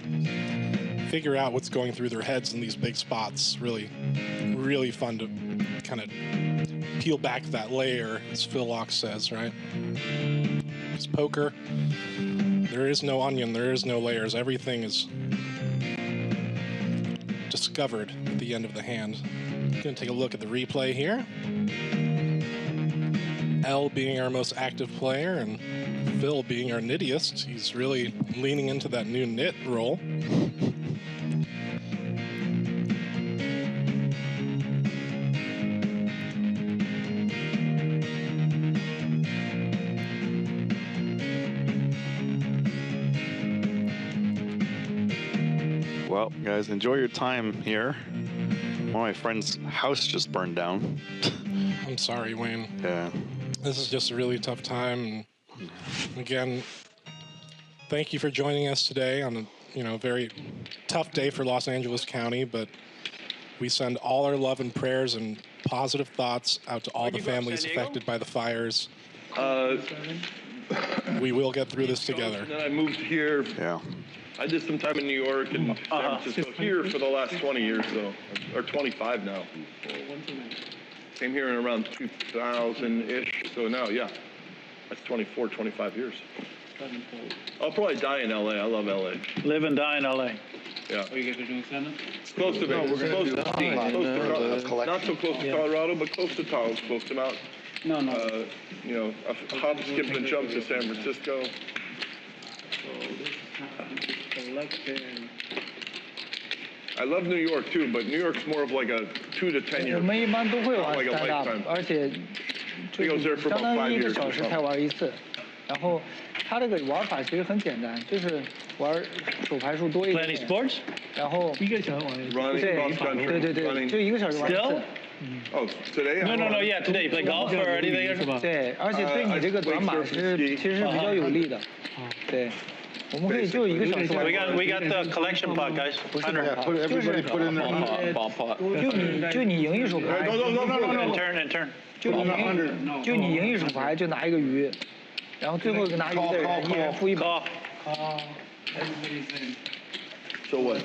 figure out what's going through their heads in these big spots. Really, really fun to kind of peel back that layer, as Phil Laak says, right? It's poker. There is no onion, there is no layers. Everything is discovered at the end of the hand. I'm going to take a look at the replay here. L being our most active player and Phil being our nittiest. He's really leaning into that new nit role. Well, guys, enjoy your time here. One of my friend's house just burned down. I'm sorry, Wayne. Yeah. This is just a really tough time. And again, thank you for joining us today on a very tough day for Los Angeles County, but we send all our love and prayers and positive thoughts out to all the families affected by the fires. We will get through this together. And then I moved here. Yeah. I did some time in New York and San Francisco here for the last 20 years, though, or 25 now. Came here in around 2000-ish, so now, yeah, that's 24, 25 years. I'll probably die in LA. I love LA. Live and die in LA. Yeah. Are you guys doing stand-up? It's close to Vegas. Close to not so close to Colorado, but close to Tahoe, close to Mount. No. A hop, skip, and jump to San Francisco. I love New York too, but New York's more of like a 2 to 10 year. 我们一般都会玩 like a stand up， lifetime. 而且 I think I was there for 相 about 当 5于1个 years 小 or 时才 something. 玩一次。然后它这个玩法其实很简单，就是玩手牌数多一 Play 点 any sports? 然后1个小时玩一次。 Running, 对 cross country, 对， running. 就1个小时玩一 Still? 次。 Oh, today? No, yeah, today. You play golf or anything? 对，而且对你这个短板其实是比较有利的。对，我们可以就1个小时玩。 We got the collection pot, guys. 不是 Yeah, put everybody put in their Ball pot. 就你赢一手牌， And turn. 就你赢一手牌就拿一个鱼，然后最后一个拿鱼的人一人付100。 Call. So what?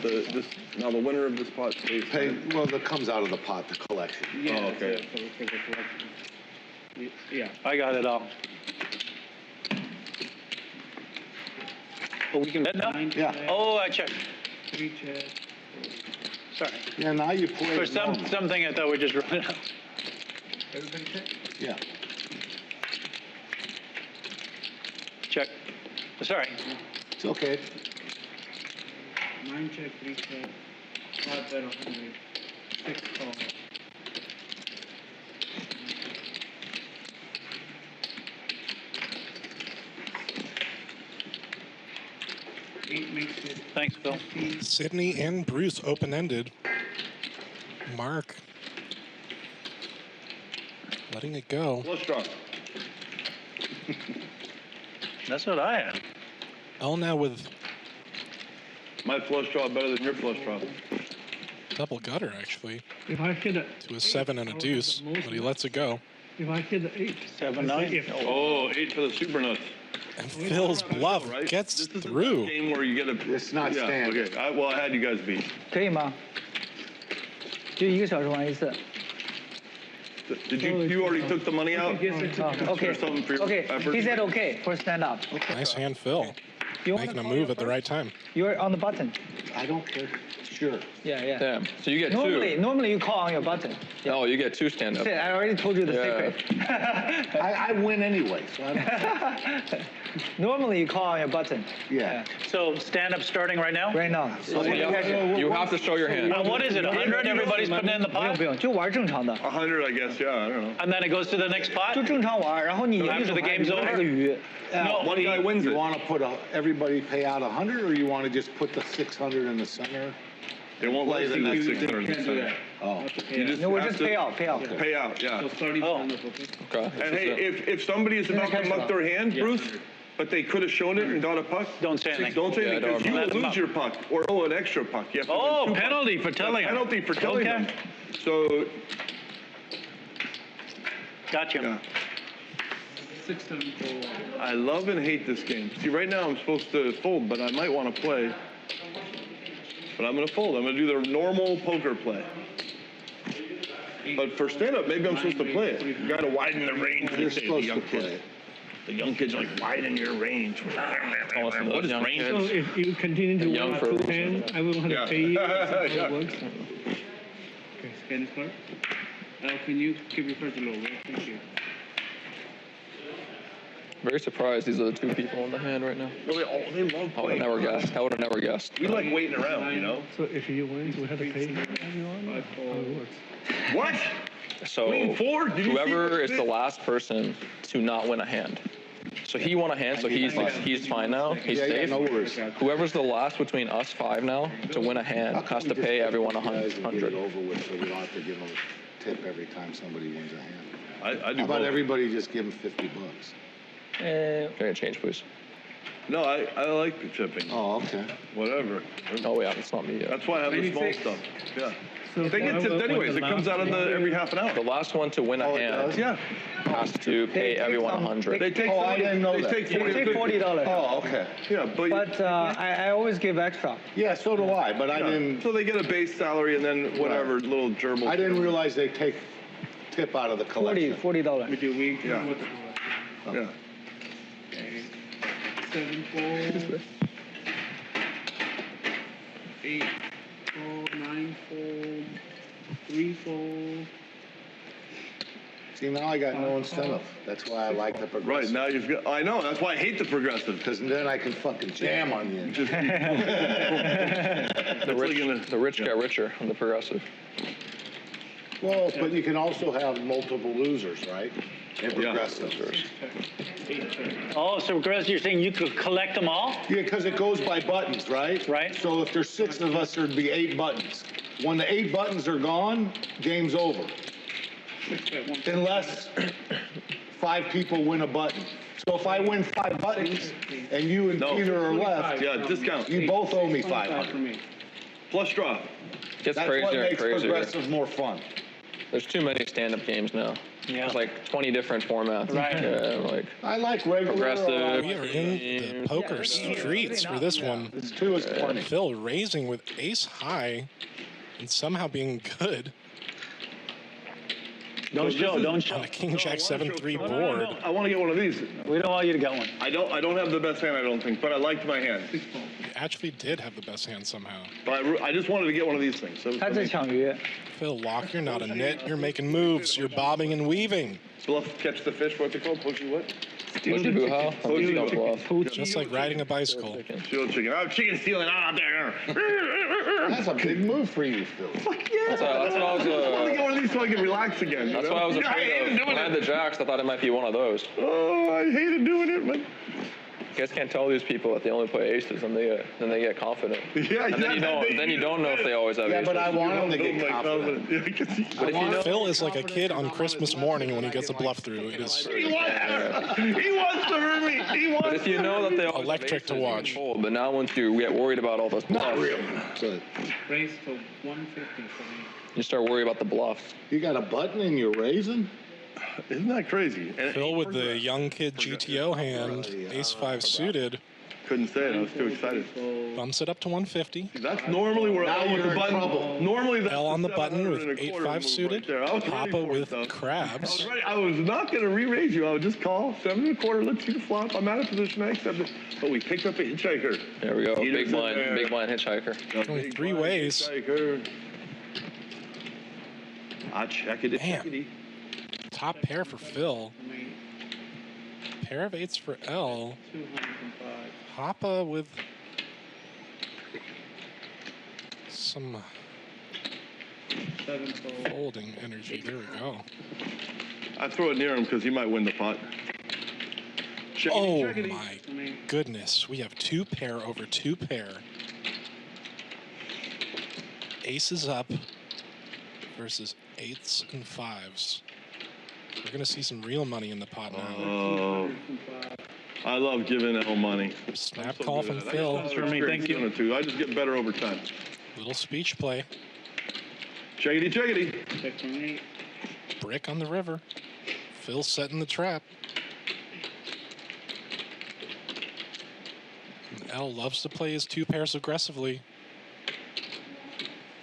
Now the winner of this pot stays. pay, well, that comes out of the pot, the collection. Oh, okay. For the collection. Yeah. I got it all. Oh, we can bet now? Yeah. Oh, I checked. 3 check. Sorry. Yeah, now you play. For it normal. something I thought we just wrote it out. Everybody check? Yeah. Check. Sorry. It's okay. 9 check, 3 check. 5 bet 100. 6 call. Makes it Thanks, Phil. Sydney and Bruce open-ended. Mark letting it go. Flush draw. That's what I had. L now with My flush draw better than your flush draw. double gutter, actually, If I hit a to a 7 and a deuce, but he lets it go. If I hit the 8, 7, 9. Oh, 8 for the super nuts. And Phil's bluff Right? gets This is through. a game where you get a. It's not yeah, standard. Okay. I had you guys beat. 可以吗？就1个小时玩一次。 Did you already took the money out? Okay. Something for your Okay. effort? He said okay for stand up. Nice hand, Phil. You want Making to a call move your at the right time. You're on the button. I don't care. Sure. Yeah. Damn. So you get Normally you call on your button. No, you get 2 stand-up. I already told you the Yeah. secret. I win anyway, so I don't. Normally you call on your button. Yeah. So stand up starting right now? Right now. You have to show your hand. What is it? 100? Everybody's putting in the 不用 pot? 不用，就玩正常的， 100, I guess. Yeah, I don't know. And then it goes to the next pot? 就正常玩，然后你赢一 After 手 the 牌 game's 你就拿 over? 个鱼。 No, One guy wins You it. want to put everybody pay out 100, or you want to just put the 600 in the center? They won't let you do that 600. can't do that. Oh. You just No, we're have just to pay out. Pay out, yeah. So 30 Oh. stand up, okay? Okay. And hey, if somebody is about to muck their hand, Bruce, but they could have shown it and got a puck. Don't say anything. Don't say anything, because you Let will them lose up. your puck or owe an extra puck. You have to win 2 penalty pucks. for telling them. Penalty for telling Okay. them. So, Gotcha. yeah. I love and hate this game. See, right now I'm supposed to fold, but I might want to play. But I'm going to fold. I'm going to do the normal poker play. But for stand-up, maybe I'm supposed to play it. You got to widen the range. You're They say, supposed to play it. The young kids are like, widen your range. What is range? So if you continue to young win for a 2 hand, I will have Yeah. to pay you. That's how Yeah. it works. Okay, scan this card. Can you keep your first low? Thank you. Very surprised these are the 2 people in the hand right now. Well, they love I would have playing. never guessed. I would have never guessed. We like waiting around, you know? So if you win, we have to pay everyone? How it works? What? So Queen 4? Did you whoever see is the last person to not win a hand. So he won a hand, so he's fine now. He's safe. no worries. Whoever's the last between us 5 now to win a hand has to pay everyone Get it 100. over with, so we don't have to give them a tip every time somebody wins a hand. I do How about both. everybody just give them $50? Okay, change, please. No, I like the tipping. Oh, okay. Whatever. Oh yeah, it's not me yet. That's why I have the small 96. stuff. Yeah. So They get tipped anyways. It comes out of the every half an The hour. last one to win a hand Yeah. has to pay everyone 100. They take Oh, I didn't know they that. take They 40. take $40. Oh, okay. Yeah, But I always give extra. Yeah, so do I, but I didn't. So they get a base salary and then whatever little gerbil. I didn't realize they take tip out of the collection. $40. with your week, Yeah. Yeah. 7 4 8 4 9 4 3 4. See, now I got no incentive. That's why I like the Right, progressive. now you've got, I know, that's why I hate the progressive. Because then I can fucking jam on you. Just The rich get richer on the progressive. Well, but you can also have multiple losers, right? In progressive. Oh, so Chris, you're saying you could collect them all? Yeah, because it goes by buttons, right? Right. So if there's 6 of us, there'd be 8 buttons. When the 8 buttons are gone, game's over. Unless 5 people win a button. So if I win 5 buttons and you and Peter are left, yeah, discount. you both owe me 500. For me. Plus draw. Gets That's crazier what and makes crazier. progressive more fun. There's too many stand-up games now. Yeah. There's like 20 different formats. Right. Yeah, like I like regular. progressive. We are in the poker streets for this one. It's 2 is plenty. Phil raising with ace high and somehow being good Don't show, don't on show. a king jack 7-3 board. I want to get one of these. We don't want you to get one. I don't have the best hand, I don't think, but I liked my hand. You actually did have the best hand somehow. But I just wanted to get one of these things. So That's a 抢鱼. Phil Laak, you're not a nit. You're making moves. You're bobbing and weaving. bluff, catch the fish, what's it called? Poachy what? Pushy boo-how? Poachy Don't bluff. Just like riding a bicycle. Steal chicken. Oh, chicken stealing out there. That's a big move for you, Phil. That's what I was. I want to get one of these so I can relax again. you That's know? why I was Yeah, afraid hated of. doing When I had it. the jacks, I thought it might be one of those. Oh, I hated doing it, but You guys can't tell these people that they only play aces, and then they get confident. yeah, And then you don't know if they always have Yeah, aces. but I want him to Oh get my confident. God, yeah, I can see. But if you know, Phil is like a kid on Christmas morning when he gets a bluff through. It is He wants to hurt me. He wants but if you know that they always Electric have to aces, you watch. can fold. But now once you get worried about all those bluffs, So Raise to 150 for me. you start worrying about the bluffs. you got a button and you're raising? Isn't that crazy? And Phil with the young kid GTO hand, ace-5 suited, couldn't say it. I was too excited. bumps it up to 150. That's normally where Now L with you're the in button. trouble. Normally that's L on the button with 700 and a quarter 8-5 move suited. right there. I was ready Papa for it, with though. crabs. Right, I was not going to re-raise you. I would just call 7 and a quarter. Let's see the flop. I'm out of position. I accept it. But we picked up a hitchhiker. There we go. Peter's in there. Big blind hitchhiker. A Going big 3 blind ways. hitchhiker. I check it. Man. Top pair for Phil. Pair of 8s for L. 205. Papa with some 7 4. folding energy. There we go. I throw it near him because he might win the pot. Checkity, Oh checkity. my goodness. We have 2 pair over 2 pair. Aces up versus 8s and 5s. We're going to see some real money in the pot now. Oh. I love giving L money. Snap So call good from at it. Phil. I just For me, thank you. doing it too. I just get better over time. Little speech play. Checkity, checkity. Checkmate. Brick on the river. Phil setting the trap. And L loves to play his two pairs aggressively.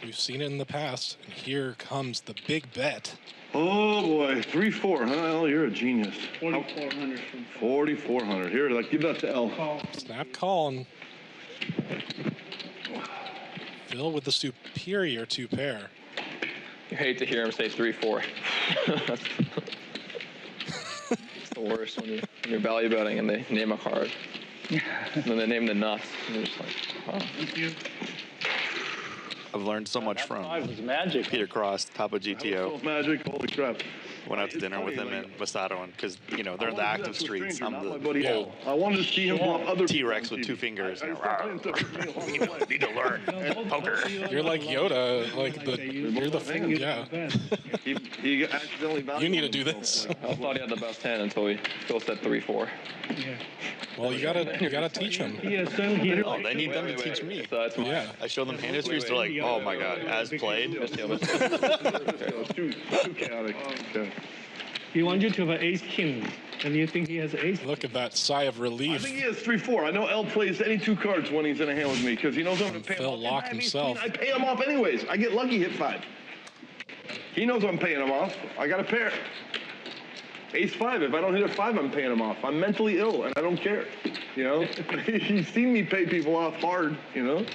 We've seen it in the past, and here comes the big bet. Oh boy, 3-4, huh? L, you're a genius. 4,400 from 4,400. Here, like, give that to L. call. Snap call, and Phil with the superior two pair. You hate to hear him say 3-4. It's the worst when you're value betting and they name a card. And then they name the nuts. And you're just like, oh. I've learned so much from Five was magic. Peter Cross, Papa GTO. Magic, holy crap. Went out to dinner with him and Masato, and because they're in the active streets. I'm My the buddy L. I wanted to see him bluff other T-Rex with two fingers. Need to learn poker. You're like Yoda, like you're the thing. Yeah, He accidentally you need to do this. I thought he had the best hand until he still said 3-4. Well, you gotta teach him. Yes, sir. Here. Oh, they need them to teach me. So that's my Yeah. I show them hand histories. They're like, oh my god, as played. too chaotic. Okay. He wants you to have an ace king, and you think he has ace. Look at that sigh of I relief. think he has 3-4. I know L plays any two cards when he's in a hand with me because he knows I'm going to pay him Phil off. Laak If I have ace himself. queen, I pay him off anyways. I get lucky, hit 5. He knows I'm paying him off. I got a pair. Ace 5. If I don't hit a 5, I'm paying him off. I'm mentally ill and I don't care. You know, he's seen me pay people off hard. You know,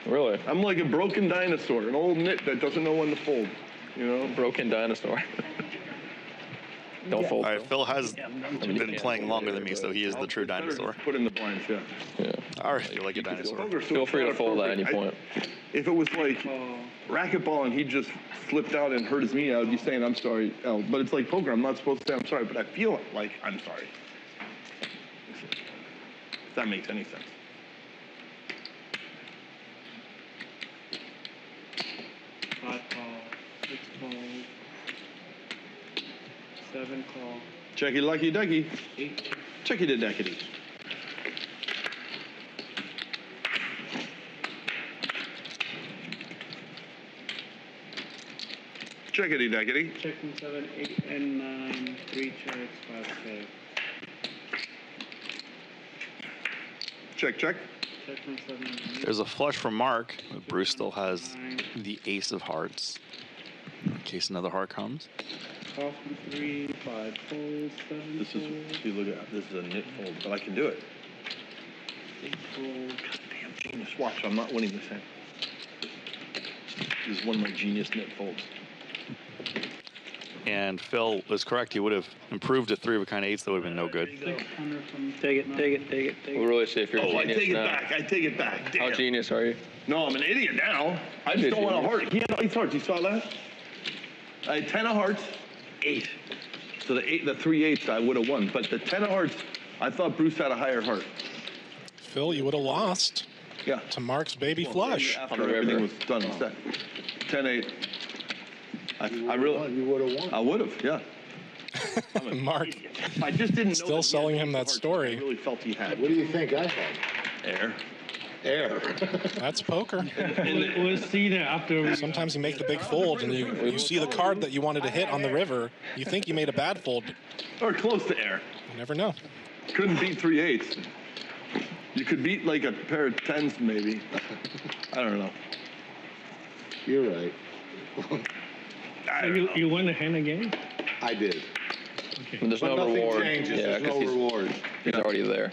Really? I'm like a broken dinosaur, an old knit that doesn't know when to fold. You know, Broken dinosaur. Don't fold. All right, Phil has been playing longer than me, so he is the true dinosaur. Put in the blinds, yeah. Yeah. All right, you're like a dinosaur. Feel free to fold at any point. If it was like racquetball and he just flipped out and hurt his knee, I would be saying I'm sorry, L. But it's like poker. I'm not supposed to say I'm sorry, but I feel like I'm sorry. If that makes any sense. Five call, 6 call, 7 call, Checky lucky ducky. 8. Checky the deckety. Checkity deckety. Check from 7, 8, and 9. 3 checks, 5 save. Check, check. Check from 7, 8. There's a flush from Mark, but Bruce still has the ace of hearts. In case another heart comes. Call from 3, 5 folds, 7 This folds, is, see, look at that. This is a knit fold, but I can do it. 8 folds. Goddamn genius. Watch, I'm not winning this hand. This is one of my genius knit folds. And Phil was correct. He would have improved to 3 of a kind eights. That would have been no good. 600 from Take it, take it, take it, take We'll it. really see if you're a Oh, I genius take it now. back. I take it back. How Damn. genius are you? No, I'm an idiot now. I just You're don't want a genius. heart. He had 8 hearts. You saw that? I had 10 of hearts, 8. So the 3 8s I would have won. But the 10 of hearts, I thought Bruce had a higher heart. Phil, you would have lost Yeah. to Mark's baby flush. After everything was done and said. 10 8. I really. You would have won. I would have, yeah. Mark I just didn't know. Still that he had selling him 8 that hearts. story. I really felt he had What do you think I had? air. Air. That's poker. We'll see that after. Sometimes you make the big fold and you see the card that you wanted to hit on the river. You think you made a bad fold. Or close to air. You never know. Couldn't beat 3 8s. You could beat like a pair of 10s maybe. I don't know. You're right. I don't know. You won the hand again? I did. Okay. And there's But no nothing reward. changes. Yeah, There's no because reward. he's already there.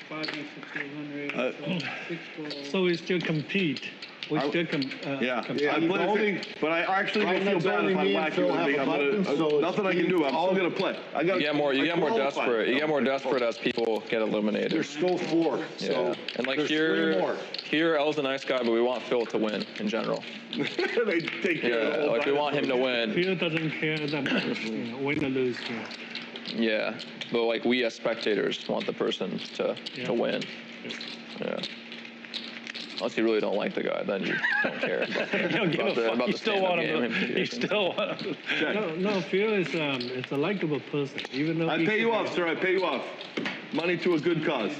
5 and 600. 6 balls. So we still compete. We still compete. Yeah, Yeah, I the play only- but I actually Right, feel that's bad only if I me and whack Phil you with have me. a I'm button, gonna, so nothing I can do. I'm still gonna play. I got. You get more desperate. You get more desperate as people get eliminated. There's still 4. Yeah. So And like there's 3 more. here, L's a nice guy, but we want Phil to win in general. They take care of the Yeah, whole like we want him to win. Phil doesn't care that win or lose. Yeah, but like we as spectators want the person to win. Yeah. Unless you really don't like the guy, then you don't care. You don't give a fuck. You still want him. You still want him. No, Phil is it's a likable person. Even though I pay you off, sir. I pay you off. Money to a good cause.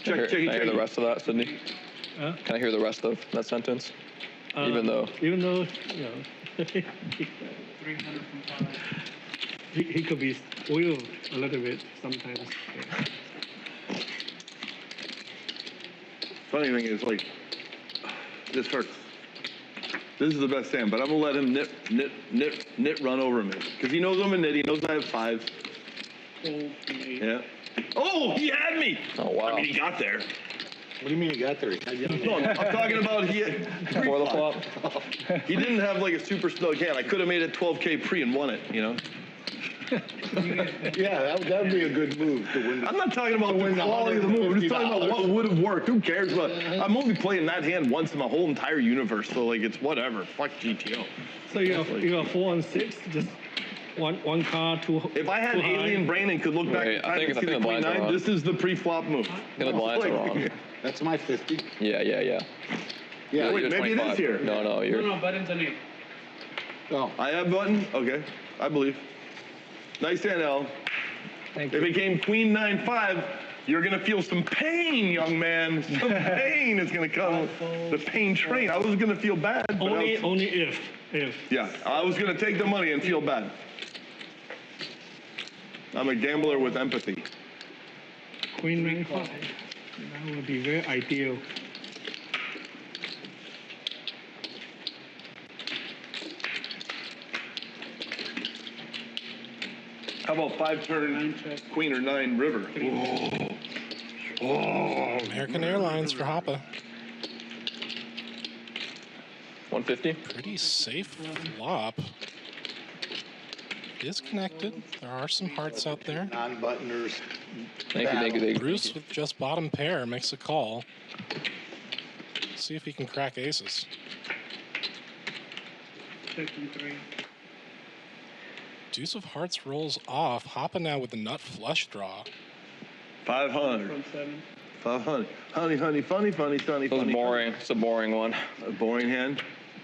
Can I hear the rest of that, Sydney? Huh? Can I hear the rest of that sentence? Even though, you know, he could be spoiled a little bit sometimes. Yeah. Funny thing is, like, this hurts. This is the best hand, but I'm gonna let him nit run over me. Because he knows I'm a nit, he knows I have 5. Yeah. Oh, he had me! oh wow. I mean, he got there. What do you mean you got there? No, I'm talking about Before the flop? He didn't have like a super snug hand. I could have made it 12K pre and won it, you know? Yeah, that would be a good move to win. I'm not talking about the quality of the move. I'm just talking about what would have worked. Who cares? But I'm only playing that hand once in my whole entire universe, so like it's whatever. Fuck GTO. So you are 4 and 6, just one card too. If I had alien brain and could look back in time and see the queen 9, this is the pre-flop move. The blinds are wrong. That's my 50. Yeah. Yeah, wait, maybe it is here. No, you're. No, buttons on it. Oh, I have button? Okay, I believe. Nice hand, Al. Thank If you. it came queen 9-5, you're gonna feel some pain, young man. Some pain is gonna come. The pain train. I was gonna feel bad. But Only if. yeah, I was gonna take the money and feel bad. I'm a gambler with empathy. Queen 9-5. That would be very ideal. How about 5-turn queen or 9 river? Oh, American Airlines for Hoppa. 150? Pretty safe flop. Disconnected. There are some hearts out there. non-buttoners. Thank you. Bruce with just bottom pair makes a call. See if he can crack aces. 53. Deuce of hearts rolls off. Hoppa now with the nut flush draw. 500. From 7. 500. Honey, funny. It was boring. It's a boring one. A boring hand.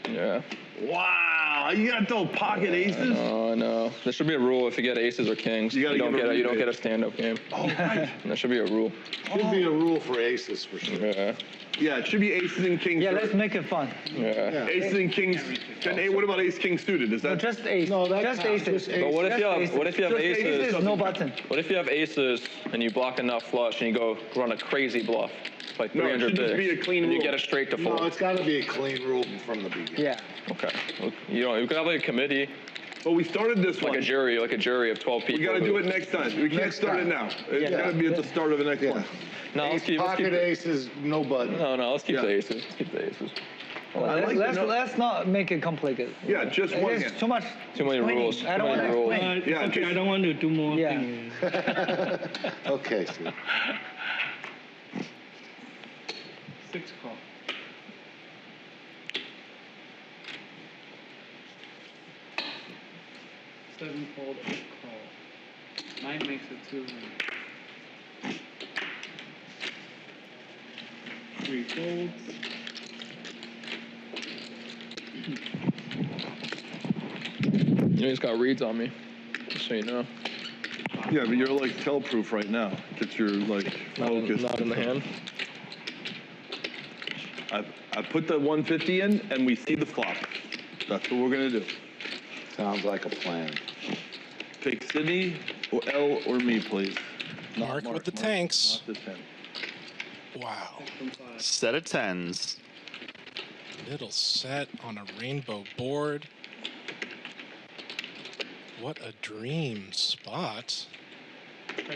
Yeah. Wow, you got those pocket aces? Oh no. There should be a rule if you get aces or kings. You don't rebate. get a stand-up game. Oh, right. There should be a rule. Should be a rule for aces for sure. Yeah. Yeah, it should be aces and kings. Yeah, let's make it fun. Yeah. Aces and kings. Then, hey, what about ace king suited? Is No, that just ace. No, that just counts. aces. Just But what if you have Just aces? aces, no button. What if you have aces and you block enough flush and you go run a crazy bluff, like No, it 300 should just bigs, be a clean and you rule. get a straight to No, fold? it's got to be a clean rule from the beginning. Yeah. Okay. You could have like a committee, But we started this like one. a jury of 12 people. We got to do it next time. We can't Next start it time. now. It's got to be at the start of the next one. No, let's keep Pocket the, aces, no button. no, let's keep Yeah. the aces. Let's keep the aces. Let's not make it complicated. Yeah, just one It's hand. too much. Too many explaining. rules. I don't Too want many to rules. explain. Yeah, Okay, just- I don't want to do more Yeah. things. Okay, Steve. 6 call. Seven fold, 8 call. 9 makes it 2. 3 folds. You know, he's got reads on me, just so you know. Yeah, but you're like tell-proof right now. Get your like focus. Not in the hand. I put the 150 in, and we see the flop. That's what we're gonna do. Sounds like a plan. Pick Sydney or L or me, please. Mark with the tanks. Not this hand. Wow. Set of 10s. Little set on a rainbow board. What a dream spot.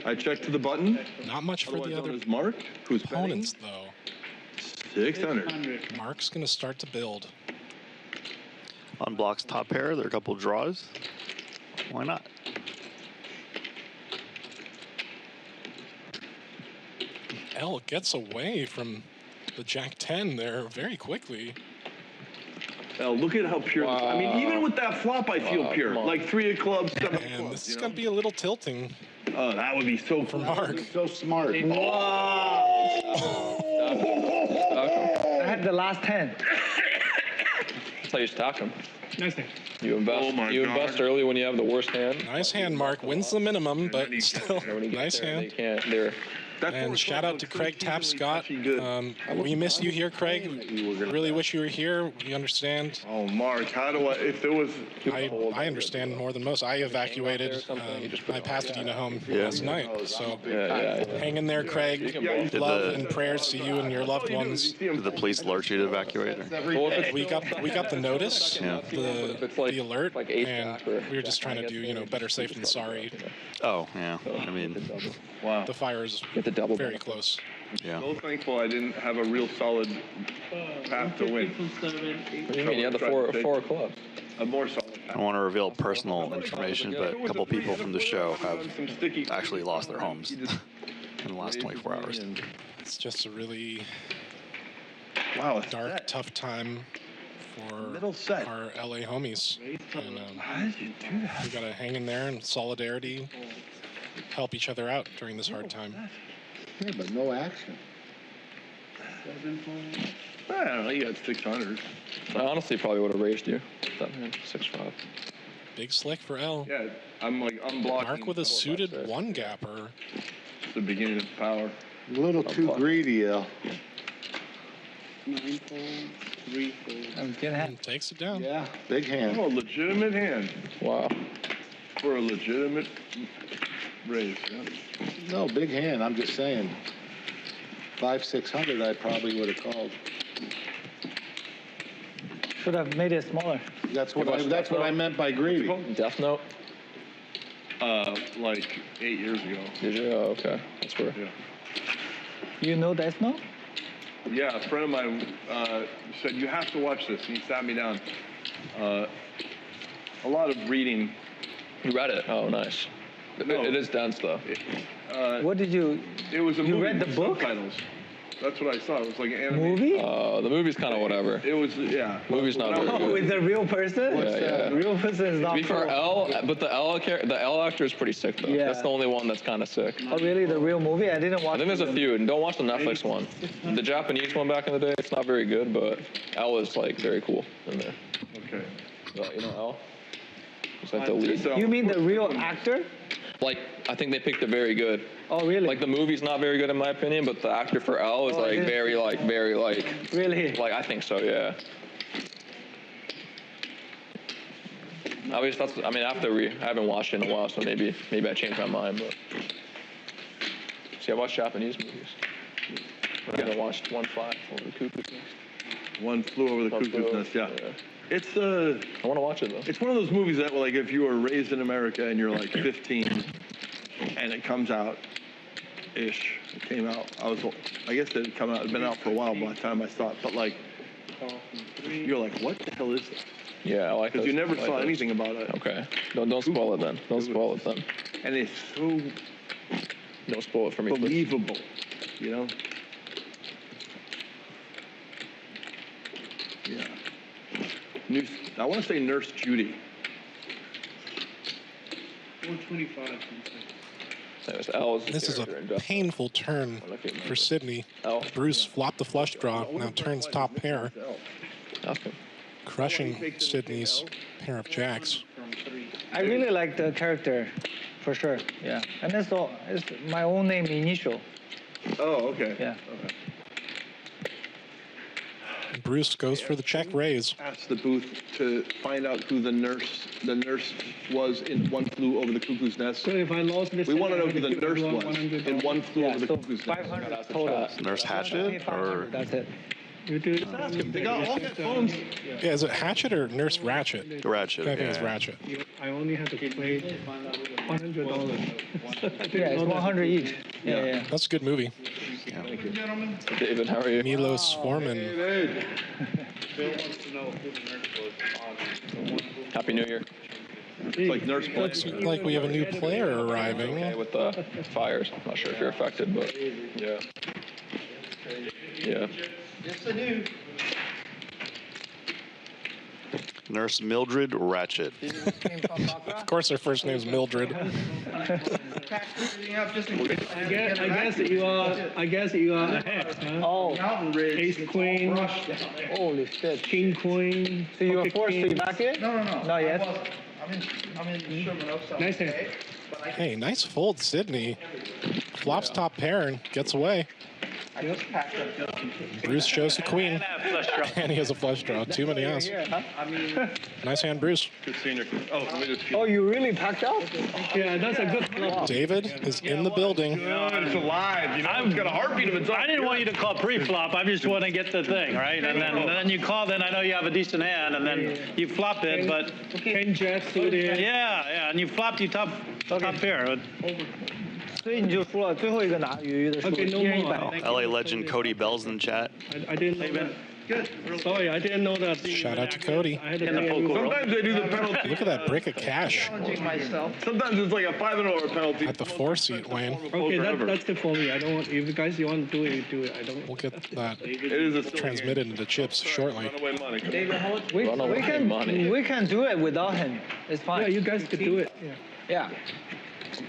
I check to the button. Not much for the Otherwise known other as Mark, who's opponents, though. 600. Mark's going to start to build. Unblocks top pair. There are a couple draws. Why not? L gets away from the Jack 10 there very quickly. L, look at how pure. This, I mean, even with that flop, I feel pure. come on. Like 3 of clubs, 7 of And clubs. this is You know? going to be a little tilting. Oh, that would be so For Mark. So smart. I had the last 10. That's how you stack them. Nice thing. You invest. Oh my you God. invest early when you have the worst hand. Nice hand, Mark. Wins the minimum, but still, nice They hand. can't. They're. And shout out to Craig Tapscott. We miss you here, Craig. Really wish you were here. We understand. Oh, Mark, how do I, if there was... I understand more than most. I evacuated my Pasadena home last night. So hang in there, Craig. Love and prayers to you and your loved ones. Did the police alert you to evacuate? Or? We got the notice, the alert, and we were just trying to do, better safe than sorry. Oh, yeah. I mean, Wow. The fire is very close. yeah. So thankful I didn't have a real solid path to win. What do you mean? You had the four clubs. A more solid I path. don't want to reveal personal information, but a couple people from the show have actually lost their homes in the last 24 hours. It's just a really Wow, dark, tough time for our LA homies. And, how did you do that? we got to hang in there in solidarity, help each other out during this hard time. Yeah, but no action. I don't know, you got 600. I honestly probably would have raised you. That man, 6'5". Big slick for L. Yeah, I'm blocking. Mark with a suited one gapper. It's the beginning of power. A little too greedy, Al. 9 4, 3 4. I'm gonna have. And takes it down. Yeah, big hand. Oh, a legitimate hand Wow. for a legitimate raise. Yeah. No, big hand. I'm just saying. 500-600, I probably would have called. Should have made it smaller. That's what I meant by greedy. Death Note. Like 8 years ago. Did you? Oh, okay. That's where. Yeah. You know Death Note? Yeah, a friend of mine said, you have to watch this, and he sat me down. A lot of reading. You read it? Oh, nice. No. It is dense, though. What did you? It was a You movie read the with book? subtitles. That's what I saw. It was like an anime. Movie? The movie's kind of whatever. It was, yeah. Movie's not very Oh, good. with a real person? Yeah. The real person is To not be fair, cool. but the L actor is pretty sick, though. Yeah. That's the only one that's kind of sick. Oh, really? The real movie? I didn't watch. I think there's a few, and don't watch the Netflix one. The Japanese one back in the day, it's not very good, but L is like very cool in there. Okay. You know L? It's like the lead. You mean the real actor? Like, I think they picked it very good. Oh, really? Like, the movie's not very good in my opinion, but the actor for L is like very Really? like, I think so, yeah. Obviously, I haven't watched it in a while, so maybe I changed my mind, but. See, I watch Japanese movies. I haven't watched 1-5 over the Cuckoo's Nest. One Flew Over the Cuckoo's Nest, yeah. It's I want to watch it, though. It's one of those movies that, like, if you were raised in America and you're like 15 and it comes out-ish, it came out, I guess it had come out, it had been out for a while by the time I saw it, but like, you're like, what the hell is this? Yeah, I like Because those. you never I like saw those. anything about it. Okay. Don't spoil it then. Don't spoil it then. And it's so Don't spoil it for me, please. believable, you know? Yeah. I want to say Nurse Judy. 425. Anyways, L is the This is a character in Death Note. painful turn for Sydney. Bruce flopped the flush draw, now turns top pair, Ask him. crushing Sydney's pair of jacks. I really like the character, for sure. Yeah. And it's my own name initial. Oh, okay. Yeah. Okay. Bruce goes for the check raise. Asked the booth to find out who the nurse was in One Flew Over the Cuckoo's Nest. So if I lost this, We want to know I who the have to nurse give was $100. in One Flew Yeah, Over the so Cuckoo's Nest. 500 total. Nurse Hatchet or That's it. You do. They got all their phones. Yeah, is it Hatchet or Nurse Ratchet? Ratchet? I think it's Yeah. Ratchet. I only have to pay $100. Yeah, it's 100 each. Yeah. That's a good movie. David, how are you? Milos Forman. Bill wants to know who the nurse was on. Happy New Year. It's like Nurse Looks Blank. like we have a new player Okay, arriving. with the fires. I'm not sure if you're affected, but yeah. Yeah. Nurse Mildred Ratchet. Of course, her first name's Mildred. I guess you are ahead. Huh? Oh, Ace queen, holy shit. king queen. So you were pocket forced to king. evacuate? No. Not yet. I'm in Sherman Oaks. Nice hand. Hey, nice fold, Sydney. Flops top pair and gets away. Bruce shows the queen, and he has a flush draw. Too many outs. Nice hand, Bruce. Good senior. Oh, you really packed out? Yeah, that's a good flop. David is in the building. It's alive. You know, it's got a heartbeat of its own. I didn't want you to call pre-flop. I just want to get the thing, right? And then you call, then I know you have a decent hand, and then you flop it, but King jack suited. yeah, and you flopped you top pair. 所以你就输了最后一个拿鱼的输， Okay, 一 no 人 more. 100。 LA legend Cody Bell's in chat. I didn't know that. Sorry, I didn't know that. Shout out to Cody. I had to pay you. Sometimes they do the penalty. Look at that brick of cash Sometimes it's like a $5 penalty. at the 4-seat, Wayne. Okay, that's good for me. I don't want. If you guys want to do it, you do it. I don't. We'll get that It is a transmitted into chips shortly. runaway money. We can do it without him. It's fine. Yeah, you guys could do it. Yeah.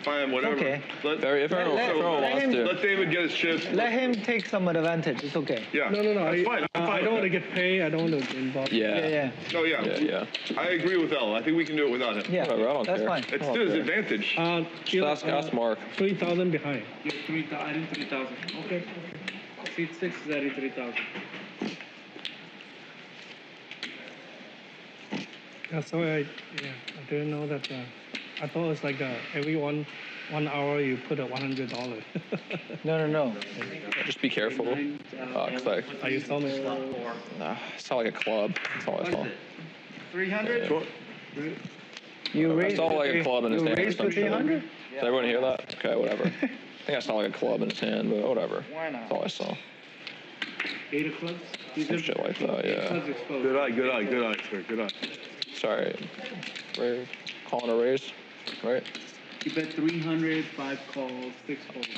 Fine, whatever. Okay. Let, If everyone wants to. let David get his chips. Let him take some advantage. It's okay. Yeah. No. That's fine. I'm fine I don't want to with get paid. I don't want to involve. Yeah, yeah. Oh, yeah. Yeah. I agree with Elle. I think we can do it without him. Yeah, Whatever, I don't that's care. fine. It's to his advantage. Just ask Mark. 3,000 behind. You're 3,000. I did 3,000. Okay. Seat 6 is at 3,000. Yeah, sorry. I didn't know that. I thought it was like every 1 hour you put a $100. No. Just be careful. Are you saw me? I saw like a club. That's all I saw. 300? You I raised saw like a to club in his hand. or 300? Did everyone hear that? Okay, whatever. I think I saw like a club in his hand, but whatever. Why not? That's all I saw. 8 of clubs? Some shit like that, yeah. Clubs exposed. Good eye, sir. Good eye. Sorry. We're calling a raise, right? You bet 300, 5 calls, 6 folds.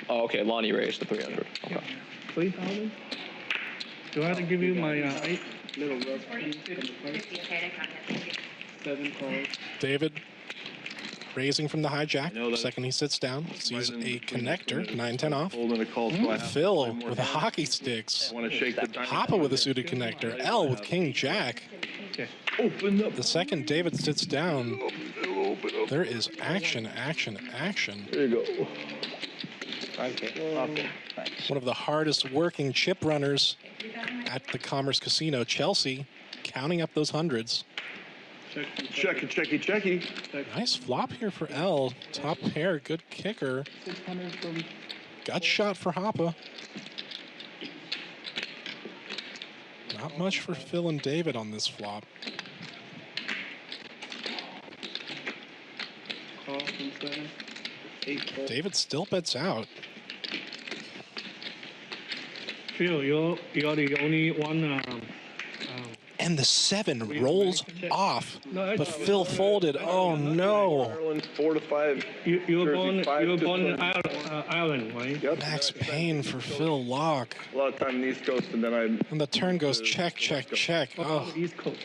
Oh, okay. Lonnie raised the 300. Okay. 3,000? Do I have to give you my Little rough. 7 calls. David raising from the hijack. Second he sits down, sees a connector, 9-10 off. Holding a call, so I have Phil with the hockey sticks. I want to shake the Hoppa with a suited connector. L with king jack. Open up. The second David sits down, there is action. There you go. Okay. One of the hardest working chip runners at the Commerce Casino, Chelsea, counting up those hundreds. Checky. Nice flop here for L. Top pair, good kicker. 600 from Gut shot for Hoppa. Not much for Phil and David on this flop. call from 7. 8 calls. David still bets out. Phil, you're the only one. And the 7 rolls off. But Phil folded. Oh no. Ireland 4 to 5. You were Jersey, born in 5 to Ireland, right? Yep. Max Payne for Phil Laak. A lot of time in the East Coast, and then I. And the turn goes check. Oh, East Coast.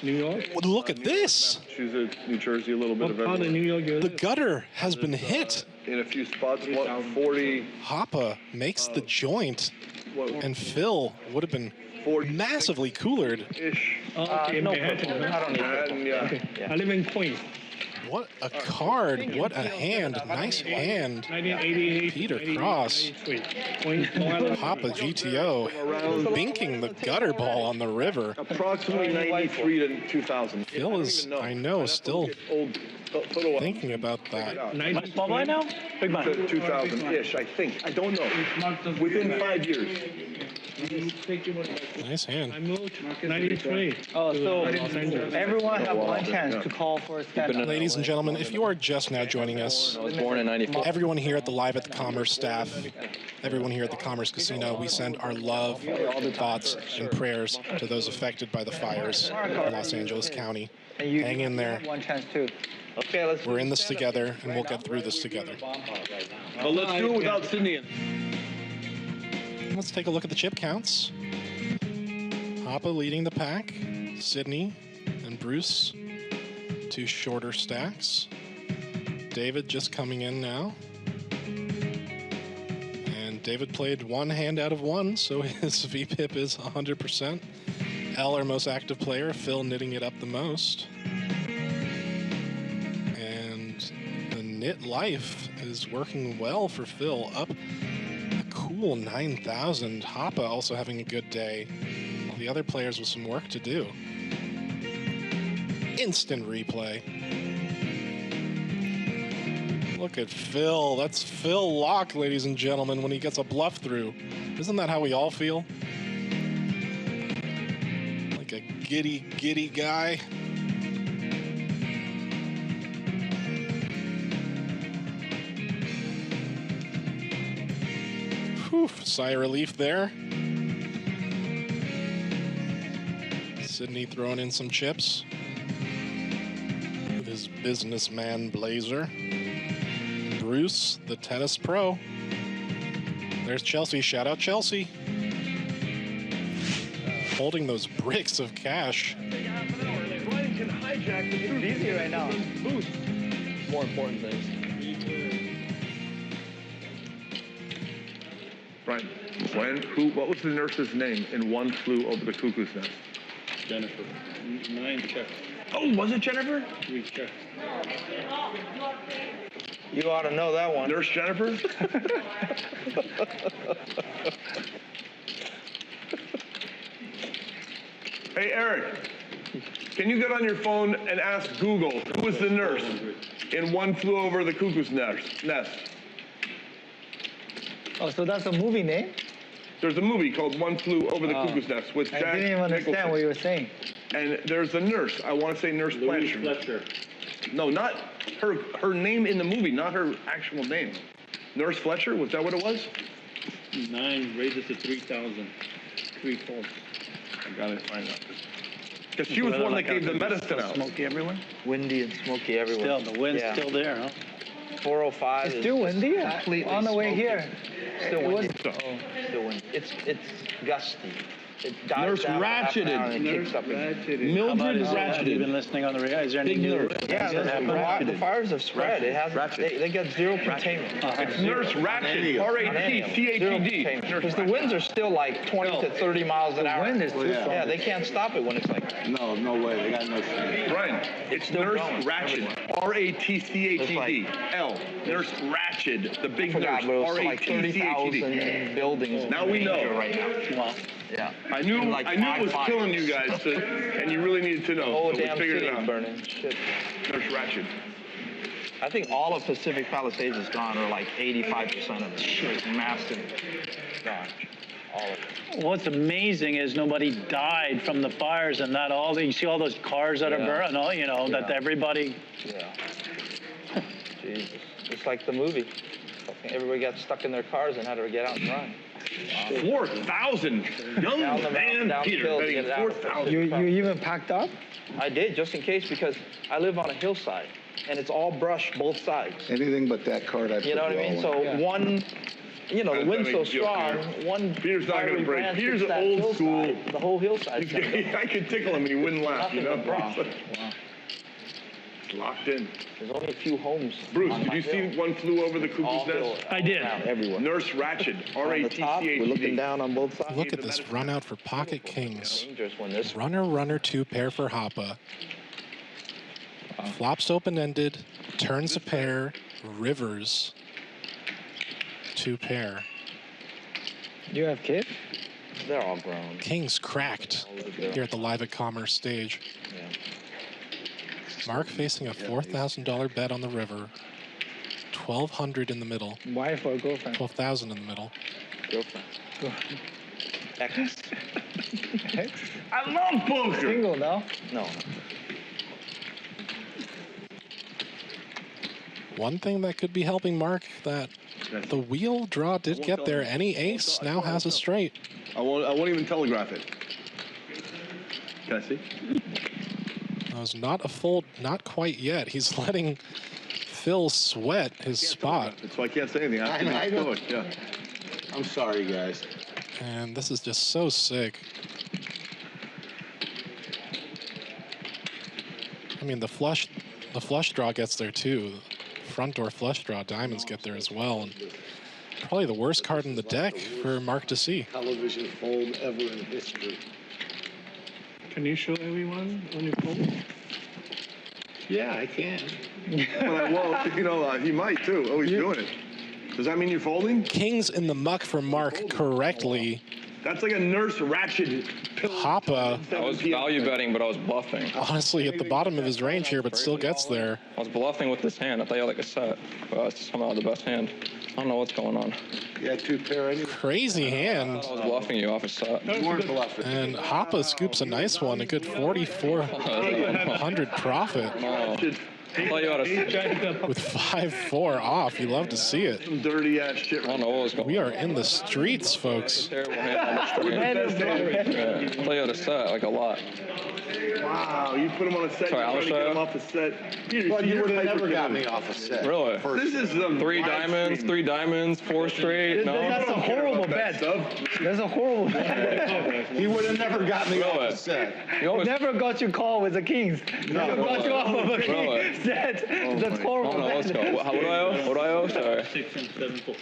New York? well, look at this. Choose New Jersey, a little bit What of part of everywhere. New York you The live? gutter has been hit. In a few spots, 40. Hoppa makes the joint. And Phil would have been 40 massively coolered. ish. Oh, okay, No Manhattan, problem. huh? I don't need that. And yeah. Okay. I live in Queens. What a card. What a hand. Nice hand. 1988. Peter Cross. 83. Queens, Long Island. Hoppa GTO. Binking the gutter ball on the river. Approximately 93 to 2000. Phil is, I know, still Old photo up. thinking about that. Small blind now? Big blind. 2000-ish, I think. I don't know. Within 5 years. Nice hand. I moved 93. Oh, so Los Angeles. everyone have one chance to call for a stand-up. Ladies and gentlemen, if you are just now joining us, I was born in 94. everyone here at the Live at the Commerce staff, everyone here at the Commerce Casino, we send our love, thoughts, and prayers to those affected by the fires in Los Angeles County. And you Hang in there. have one chance too. Okay, let's. We're in this together, and we'll get through this together. But let's do it without Sydney. Let's take a look at the chip counts. Hoppa leading the pack. Sydney and Bruce, 2 shorter stacks. David just coming in now. And David played 1 hand out of 1, so his VPIP is 100%. L, our most active player, Phil knitting it up the most. And the knit life is working well for Phil, up a cool 9,000. Hoppa also having a good day. All the other players with some work to do. Instant replay. Look at Phil. That's Phil Laak, ladies and gentlemen, when he gets a bluff through. Isn't that how we all feel? Like a giddy guy. Whew, sigh of relief there. Sydney throwing in some chips with his businessman blazer. Bruce, the tennis pro. There's Chelsea. Shout out Chelsea. Holding those bricks of cash. It's easy right now. More important things. Brian, what was the nurse's name in One Flew Over the Cuckoo's Nest? Jennifer. 9 checks. Oh, was it Jennifer? 3 checks. You ought to know that one. Nurse Jennifer? Hey, Eric, can you get on your phone and ask Google who was the nurse in One Flew Over the Cuckoo's Nest? Oh, so that's a movie name? There's a movie called One Flew Over the Cuckoo's Nest with Jack I didn't even understand Nicholson. what you were saying. And there's a nurse. I want to say Nurse Fletcher. No, not her name in the movie, not her actual name. Nurse Fletcher, was that what it was? 9 raises to 3,000. 3 falls. I gotta find out. Because she was one that gave the medicine out. Smoky everywhere? Windy and smoky everywhere. Still, the wind's Yeah. still there, huh? 405 It's is still windy completely on the way smoky. here. Still It was- windy. Still windy. It's gusty. It dies Nurse down for half an hour Ratcheted. and it kicks up again. Mildred Have you Ratcheted. been listening on the radio? Is there any Big new nurse. things Yeah, that happen? the fires have spread. It hasn't. They get zero containment. It's Nurse Ratched, R-A-T-C-H-E-D. Because the winds are still like 20 to 30 miles an hour. wind is too strong. Yeah, they can't stop it when it's like that. No way. They got no chance. Brian, it's still Nurse going Ratched, R-A-T-C-H-E-D. L, Nurse Ratched, the big Forgot, nurse, but it was like R-A-T-C-H-E-D. 30,000 buildings. Now we know. Right now. Wow. Yeah. I knew Like it was 5 killing fires. you guys, and you really needed to know. The whole so we damn figured city it out. burning. Shit. Nurse Ratched. I think all of Pacific Palisades is gone, or like 85% of it. It's massive. Gone. All of it. What's amazing is nobody died from the fires and not all. You see all those cars that are Yeah. burning, that Yeah. everybody. Yeah. Jesus. It's like the movie. Everybody got stuck in their cars and had to get out and run. 4,000. Young Down the man mountain, Peter down the betting hill to get out. 4,000. You even packed up? I did, just in case, because I live on a hillside, and it's all brush both sides. Anything but that card I put You know what I you all mean? in. So one, the That wind's so makes you feel strong, better. one Peter's not gonna fiery break. branch Peter's hits that old hillside, school. The whole hillside's gonna go. I could tickle him and he wouldn't laugh, you know? Nothing but brown. Wow. Locked in. There's only a few homes. Bruce, on did my you hill. see One Flew Over the All Cuckoo's hill, Nest? I did. around, everywhere. Nurse Ratched, On the top, we're looking R-A-T-C-H-E-D. down on both sides. Look at this run out for Pocket Kings. Dangerous when this. Runner, 2 pair for Hoppa. Flops open-ended, turns a pair, rivers, 2 pair. You have kids? They're all grown. Kings cracked here at the Live at Commerce stage. Yeah. Mark facing a $4,000 bet on the river. 1,200 in the middle. Wife or girlfriend? 12,000 in the middle. Girlfriend. Ex. Ex? I love poker. Single now? No. One thing that could be helping Mark, that the wheel draw did get there. Any ace now has a straight. I won't even telegraph it. Can I see? That was not a fold, not quite yet. He's letting Phil sweat his spot. So I can't say anything. I know. Yeah. I'm sorry, guys. And this is just so sick. I mean, the flush draw gets there too. Front door flush draw diamonds get there as well. And probably the worst card in the deck for Mark to see. Television fold ever in history. Can you show everyone on your phone? Yeah, I can. But I won't. You know, he might too. Oh, he's doing it. Does that mean you're folding? Kings in the muck for Mark correctly. That's like a Nurse Ratched. Hoppa. I was value betting, but I was bluffing. Honestly, at the bottom of his range here, but still gets there. I was bluffing with this hand. I thought you had like a set, but it's somehow the best hand. I don't know what's going on. You had 2 pair anyway. Crazy hand. I was bluffing you off a set. You weren't bluffing. And Hoppa scoops a nice one, a good 4,400 profit. Oh. I thought you had a With 5-4 off. You love to see it. Some dirty ass shit. I don't know what was going on. We are in the streets, folks. Terrible hand on the street. Yeah. I thought you had a set, like a lot. Wow, you put him on a set. Sorry, you're trying to get I'll him off a set. Well, you would have never got me off a set. Really? This is some 3 live diamonds, stream. 3 diamonds, 4 straight. No. That's a horrible bet. That's a horrible bet. He would have never got me off a set. You always Never got you call with the kings. Never got you off of a king Really? set. That's I horrible. don't know what's going on. What do I owe? What do I owe? Sorry. 6 and 7 4.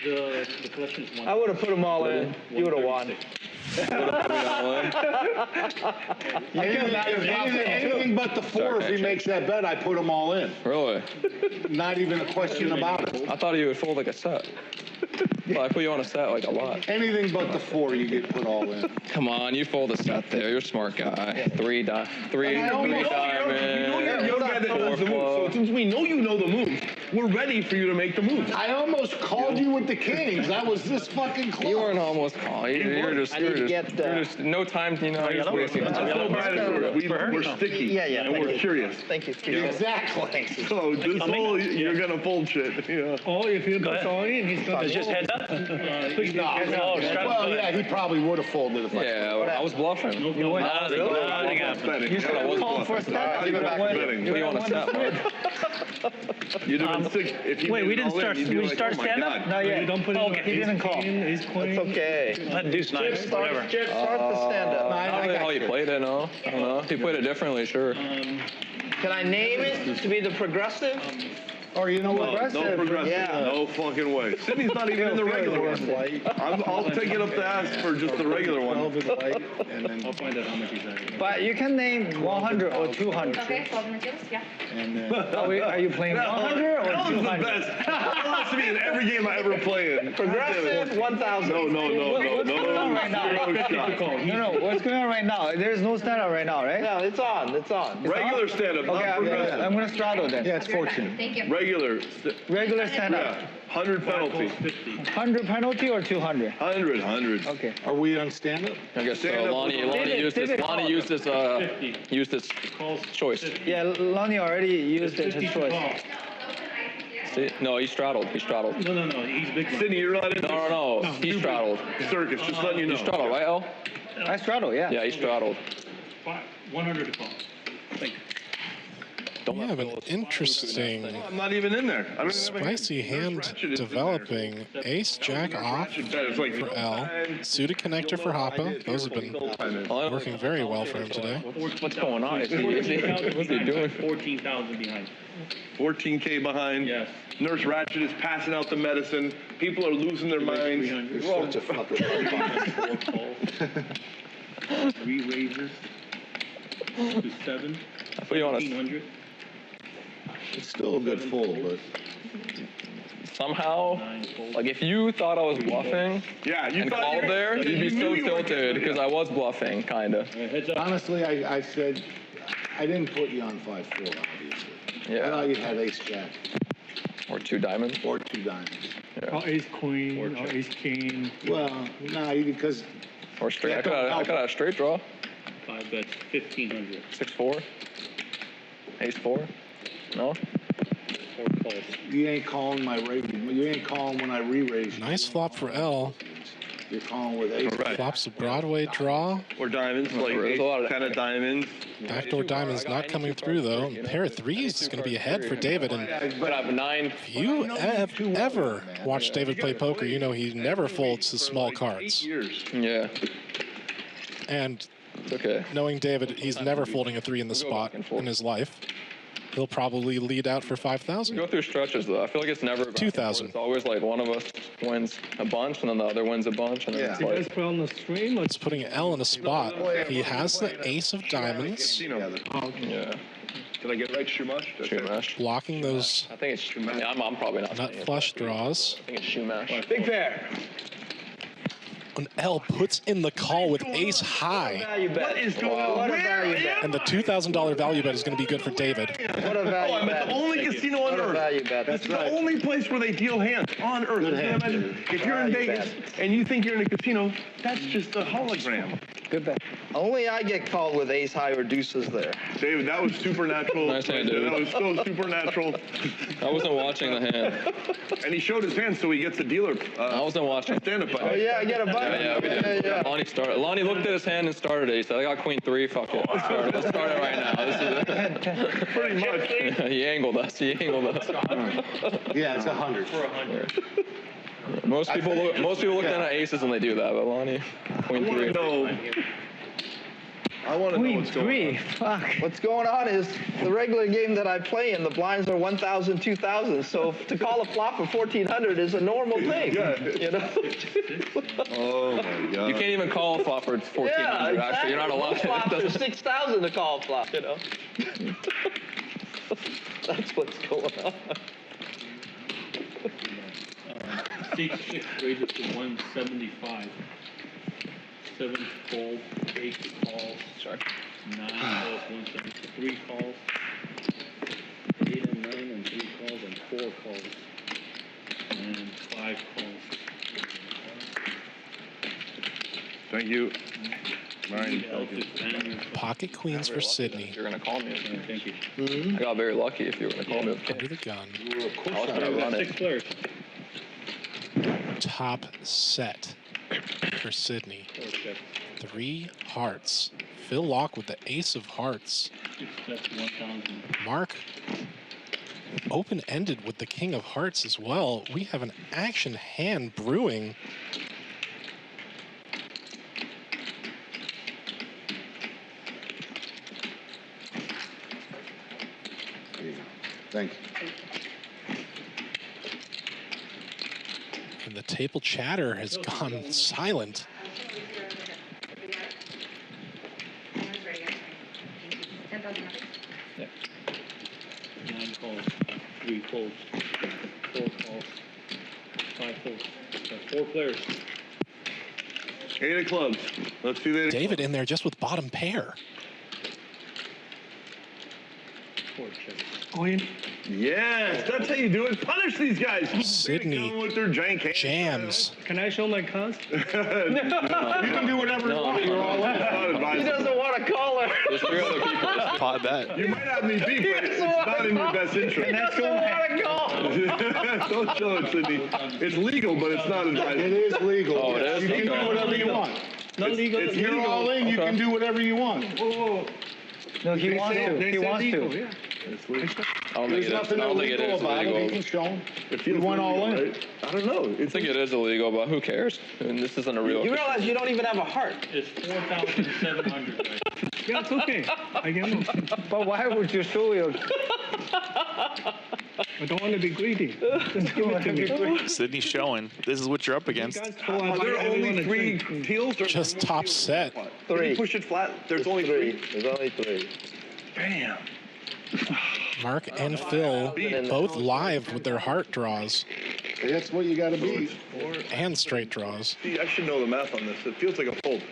The collection is 1. I would have put them all in. You would have won. Anything but the 4, if he makes that bet, I put them all in. Really? Not even a question about it. I thought you would fold like a set. Well, I put you on a set like a lot. Anything but the 4, you get put all in. Come on, you fold a set there. You're a smart guy. 3 diamonds. You know you're a young guy that knows the moves. So since we know you know the moves, we're ready for you to make the moves. I almost called you with the kings. I was this fucking close. You weren't almost calling. You're just no time. You know, you're just wasting That's time. no matter. We're sticky. Yeah, yeah, And thank we're you. curious. Thank you. Exactly. So this whole, you're gonna fold shit. Yeah. Or if you go all in, he's going It's to just heads up. Well, yeah, he probably would have folded if I. Yeah, I was bluffing. You went out. Betting. You should have called for a step. You back betting. Put you on a set, Mark. You'd have been sick if you Wait, we didn't all in, start. you'd be We like, start oh my stand God. up. Not yet. You don't put it Okay. in. He didn't call. Ace queen. It's okay. Let deuce nine. Whatever. Just start the stand-up. I don't know how you played it, no. I don't know. If you played it differently, sure. Can I name it to be the progressive? Or you know what? No progressive. Yeah. No fucking way. Sydney's not even in the regular one. I'll take it up to ask for just the regular one. And then, I'll find out how much he's at. But you can name 100 or 200. Okay, 12 minutes, yeah. and then. Are you playing 100 or That was the 200? best. That has to be in every game I ever play in. Progressive 1,000. No. What's going on right now? No, what's going on right now? There's no stand-up right now, right? No, it's on. It's on. Regular stand-up, not Okay, progressive. I'm gonna straddle then. Yeah, it's 14. Thank you. Regular. Regular stand-up. Yeah. 100 penalty. 100 penalty or 200? 100. Okay. Are we on stand-up? I guess Stand up Lonnie with used this. David, Lonnie used this. Used this choice. Yeah, Lonnie already used it, his choice. See? No, he straddled. He straddled. No. He's big. Sydney, you're not in No. He straddled. circus. Just letting you know. You straddled, right, El? I straddle, yeah. Yeah, he straddled. 100 to call. Thank you. We have an interesting, I'm not even in there. I don't even have a spicy hand developing. Ace Jack off for L. Suited connector for Hoppa. Those have been working very well for him today. What's going on? What's he doing? 14,000 behind. 14K behind. Yes. Nurse Ratched is passing out the medicine. People are losing their minds. You're such a fucking. 3 raises to 7. I put you on a 1,500. It's still a good fold, but. somehow. Like if you thought I was bluffing and called there, you'd be so tilted because I was bluffing, kind of. Honestly, I said I didn't put you on 5-4, obviously. Yeah. I thought you had ace jack. Or 2 diamonds. Or 2 diamonds. Yeah. Or ace queen, or ace king. Well, no, because. Or straight. I could have a straight draw. 5 bets, 1,500. 6-4. Ace 4. No. 4 calls. You ain't calling my rating. You ain't calling when I re-raise. Nice flop for L. You're calling with ace. Flops a Broadway draw. Or diamonds, like There's a lot of 10 of diamonds. Backdoor diamonds not coming through though. Pair of threes is going to be ahead for David. And But I have 9. if you ever watch David play poker, you know he never folds the small cards. Yeah. And It's okay. Knowing David, he's never folding a 3 in the spot in his life. He'll probably lead out for 5,000. We go through stretches though. I feel like it's never back and forth. 2,000. It's always like one of us wins a bunch and then the other wins a bunch, and then it's You guys like put on the stream? Or? It's putting L in a spot. He has the ace of diamonds, yeah. Did I get it right? Shumash? Shumash. blocking those I think it's Shumash. Yeah, I'm probably not. nut saying it. flush draws. I think it's Shumash. Big pair. And L puts in the call with ace high. Value bet. What is going on? What a value bet. And the $2,000 value bet is going to be good for David. What a value I'm bet. at the only casino on What a earth. value bet. This is the only place where they deal hands on earth. You can imagine, if you're in Value Vegas and you think you're in a casino, that's just a hologram. Good bet. Only I get called with ace high or deuces there. David, that was supernatural. Nice hand, David. That was so supernatural. I wasn't watching the hand. And he showed his hand so he gets a dealer. I wasn't watching. Stand-up. Oh yeah, I get a buy. Yeah, we did. Yeah. Lonnie started. Lonnie looked at his hand and started it. He said, "I got queen 3. Fuck it. Let's start it right now." This is Pretty much. he angled us. Yeah, it's 100. For 100. Most people look down at aces and they do that, but Lonnie, queen 3. I want to know what's going on. Fuck. What's going on is the regular game that I play in, the blinds are 1,000, 2,000. So to call a flop for 1,400 is a normal thing. Yeah. You know? Oh my God. You can't even call a flop for 1,400. Yeah, exactly. Actually, you're not allowed. Flop for 6,000 to call a flop. You know. That's what's going on. 6 rated to 175. 7 fold, 8 calls. Sorry. 9 calls, 173 calls. 8 and 9 and 3 calls and 4 calls. And 5 calls. Thank you. Ryan. Pocket queens for Sydney. You're gonna call me. Thank you. I got very lucky if you were gonna call me. Under the gun. I was gonna run 6 it. players. Top set for Sydney. 3 hearts. Phil Laak with the ace of hearts. 6 sets, 1,000. Mark open-ended with the king of hearts as well. We have an action hand brewing. Thank you. And the table chatter has gone silent. Yep. 9 calls, 3 folds, 4 calls, 5 folds. 4 players. 8 of clubs. Let's see that. David in there just with bottom pair. 4 checks. Queen. Yes, that's how you do it. Punish these guys. Sydney with their jank hands. jams. Can I show my cards? You can do whatever you want. You're all in. He doesn't want to call her. There's 3 other people. Pot bet. You might have me beat, but it's not in your best interest. He doesn't want to call. Don't show it, Sydney. It's legal, but it's not advised. It is legal. Oh, it is? You can Okay. do whatever you want. Not legal. It's You're legal. all in. You can do whatever you want. No, he wants to. He wants to. Yeah. I don't think There's it is. I nothing don't think it illegal is about it. You illegal. can show them. It You feels went all illegal, in. right? I don't know. I think it is illegal, but who cares? I mean, this isn't a real. You realize you don't even have a heart. It's 4,700 right now. Yeah, it's okay. I get it. But why would you show your... I don't want to be greedy. Just give it to me. Sydney's showing. This is what you're up against. Guys, so I Are buy there everyone only a 3 drink. teals? Or Just top set. Did Three. you push it flat? There's only 3. There's only 3. Bam. Mark and Phil both live with their heart draws That's what you got to be. and straight draws. See, I should know the math on this. It feels like a fold.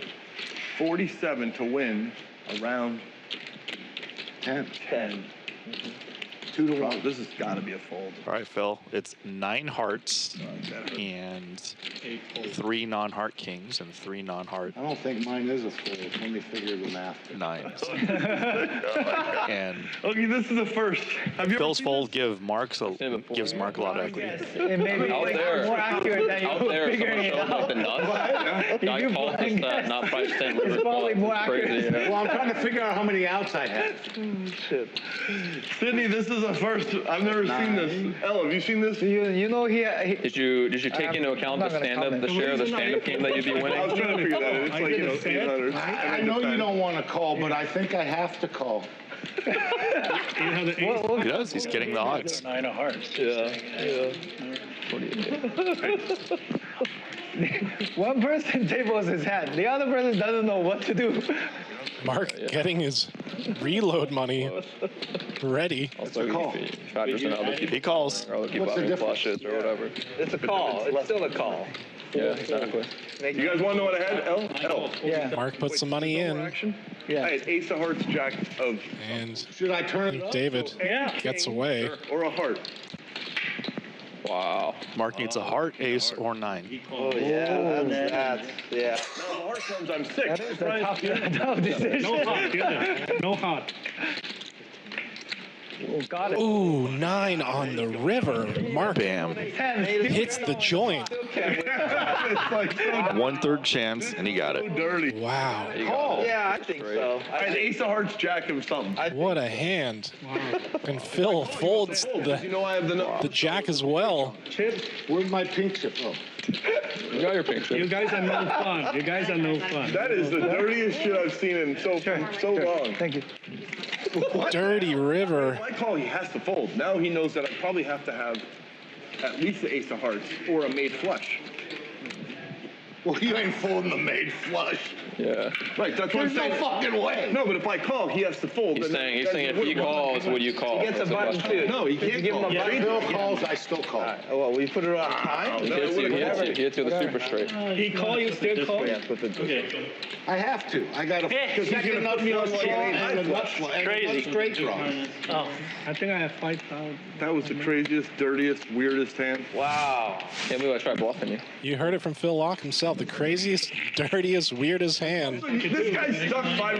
47 to win a round 10. 10. 2 to Wow, 1. this has got to be a fold. All right, Phil. It's 9 hearts and 3 non-heart kings and 3 non-heart I don't think mine is a fold. Let me figure the math. 9s. And Okay, this is the first. Have you Phil's ever fold gives Mark a lot of equity. It may be Out there. more accurate than Out you there, figuring someone it showed up in out. nuts. Guy called us that, not price 10. It's probably more Crazy, accurate. you know? Well, I'm trying to figure out how many outs I have. Sydney, this is the first. I've never seen this. Ella, have you seen this? You know he Did you take into account the stand-up, the share of the stand-up game that you'd be winning? I was trying to figure that out. It's like, 800. I know you don't want to call, but I think I have to call. He does. He's getting the odds. 9 of hearts. Yeah. one person tables his hand, the other person doesn't know what to do. Mark getting his reload money ready. Also, He calls. Or keep having flushes or whatever. It's a call. It's still a call. Yeah, exactly. You guys want to know what I had? L? Yeah. Mark puts some money in, I had ace of hearts, jack of, and Should I turn it up? David gets away. or a heart. Wow. Mark needs a heart, ace, or 9. Oh, yeah. That's yeah. Now the heart comes, I'm 6. That is a tough decision. No heart, yeah. No heart. Oh, got it. Ooh, 9 on the river. Mark Bam. hits the joint. It's like so 1/3 chance, and he got it. dirty. Wow. Yeah, I think so. I had ace of hearts, jack of something. What a hand. And Phil folds You the know I have the jack as well. Where's my pink chip? Oh. You got your pink You chip. guys are no fun. You guys are no fun. That is the dirtiest shit I've seen in so long. Thank you. Dirty river. If I call, he has to fold. Now he knows that I probably have to have at least the ace of hearts or a made flush. Well, you ain't folding the made flush. Yeah. Right, that's what I'm There's no saying. fucking way. No, but if I call, he has to fold. He's and saying that's if what he calls, would you call? He gets a That's the button question. too. No, he Did you can't give him call. a If button? Bill calls, I still call. Oh, well, we put it on time. He hits you with the super straight. He call, you still call? Okay. I have to. I got to. Second nut flush draw and a nut straight draw. Oh, I think I have 5,000. That was the craziest, dirtiest, weirdest hand. Wow. Can't believe I tried bluffing you. You heard it from Phil Laak himself. The craziest, dirtiest, weirdest hand. This guy's stuck 5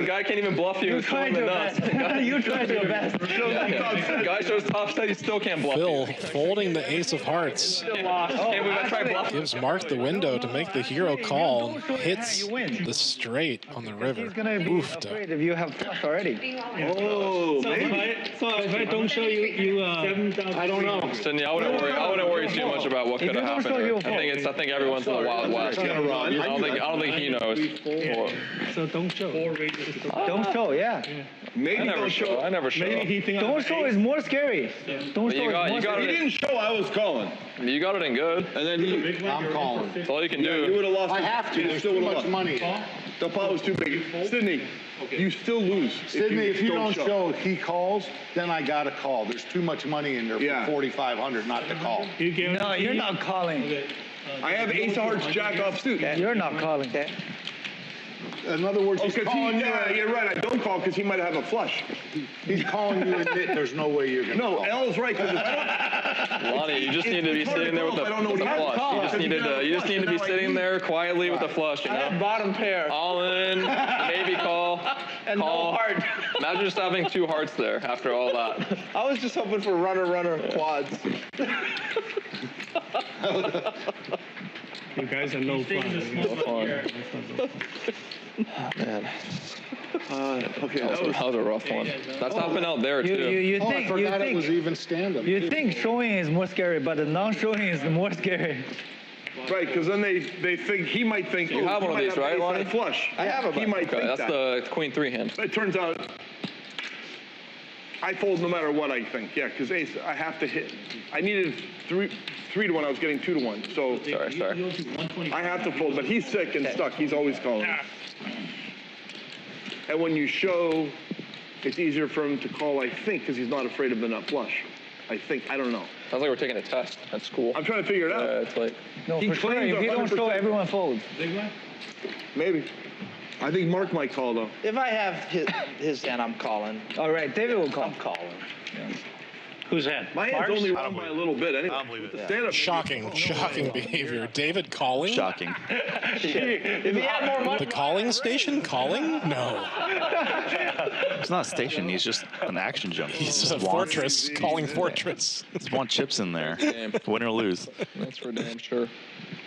Guy can't even bluff you. You It's throwing tried the your nuts. best. You tried your best. Guy shows top set, he still can't bluff Phil you. folding the ace of hearts. Can't believe I tried bluffing. Gives Mark the window to make the hero call and hits the straight on the river. He's gonna be afraid if you have flush already. Oh, So maybe. if I don't show you, I don't know. Sydney, I wouldn't worry too much about what could have you don't happened. show, you'll I think everyone's in the Wild West. I don't think he knows. so don't show. Don't show, yeah. Maybe I never don't show. show. I never show. Maybe he think I'm Don't show is more scary. Don't show You got is more If he it. didn't show, I was calling. You got it in good. And then I'm calling. That's all you can you do. would have lost. I have to. There's too much money. The pot was too big. Sydney, you still lose. Sydney, if you don't show, he calls, then I got to call. There's too much money in there Yeah. for 4,500 not to call. You guarantee? No, you're not calling. I have ace of hearts, jack off suit. You're not calling. In other words, he's Okay, calling you. yeah, you're right. I don't call because he might have a flush. He's calling you admit there's no way you're going to No, call. L's right. Lonnie, you just need to be sitting there with the flush. You just need to be sitting there quietly with the flush, you I had know? bottom pair. All in, maybe call. And call. no heart. Imagine just having 2 hearts there after all that. I was just hoping for runner quads. You guys are no fun. Man, Okay, that was a rough one. That's happened out there too. You Oh, I think forgot it was even stand-up. you think showing is more scary, but the non-showing is more scary. right, because then they think he might think. You have he one of might these, have right, ace Lonnie? high flush. I have a He might Okay, think that's that. the Queen 3 hand. But it turns out I fold no matter what I think. Yeah, because ace, I have to hit. I needed 3 to 1. I was getting 2 to 1. So Sorry. I have to fold. But he's sick and stuck. He's always calling. And when you show, it's easier for him to call, I think, because he's not afraid of the nut flush. I think. I don't know. Sounds like we're taking a test. That's cool. I'm trying to figure it out. It's like, No, He for sure. claims If you don't show, 100%. everyone folds. Maybe. I think Mark might call, though. If I have his hand, I'm calling. All right, David will call. I'm calling. Whose hand? My hand's only wrong by a little bit anyway. I don't believe it. Stand-up. Shocking behavior. David calling? Shocking. If he had more money. The calling station calling? No. It's not a station. He's just an action junkie. He's just a fortress, calling fortress. Just want chips in there, win or lose. That's for damn sure.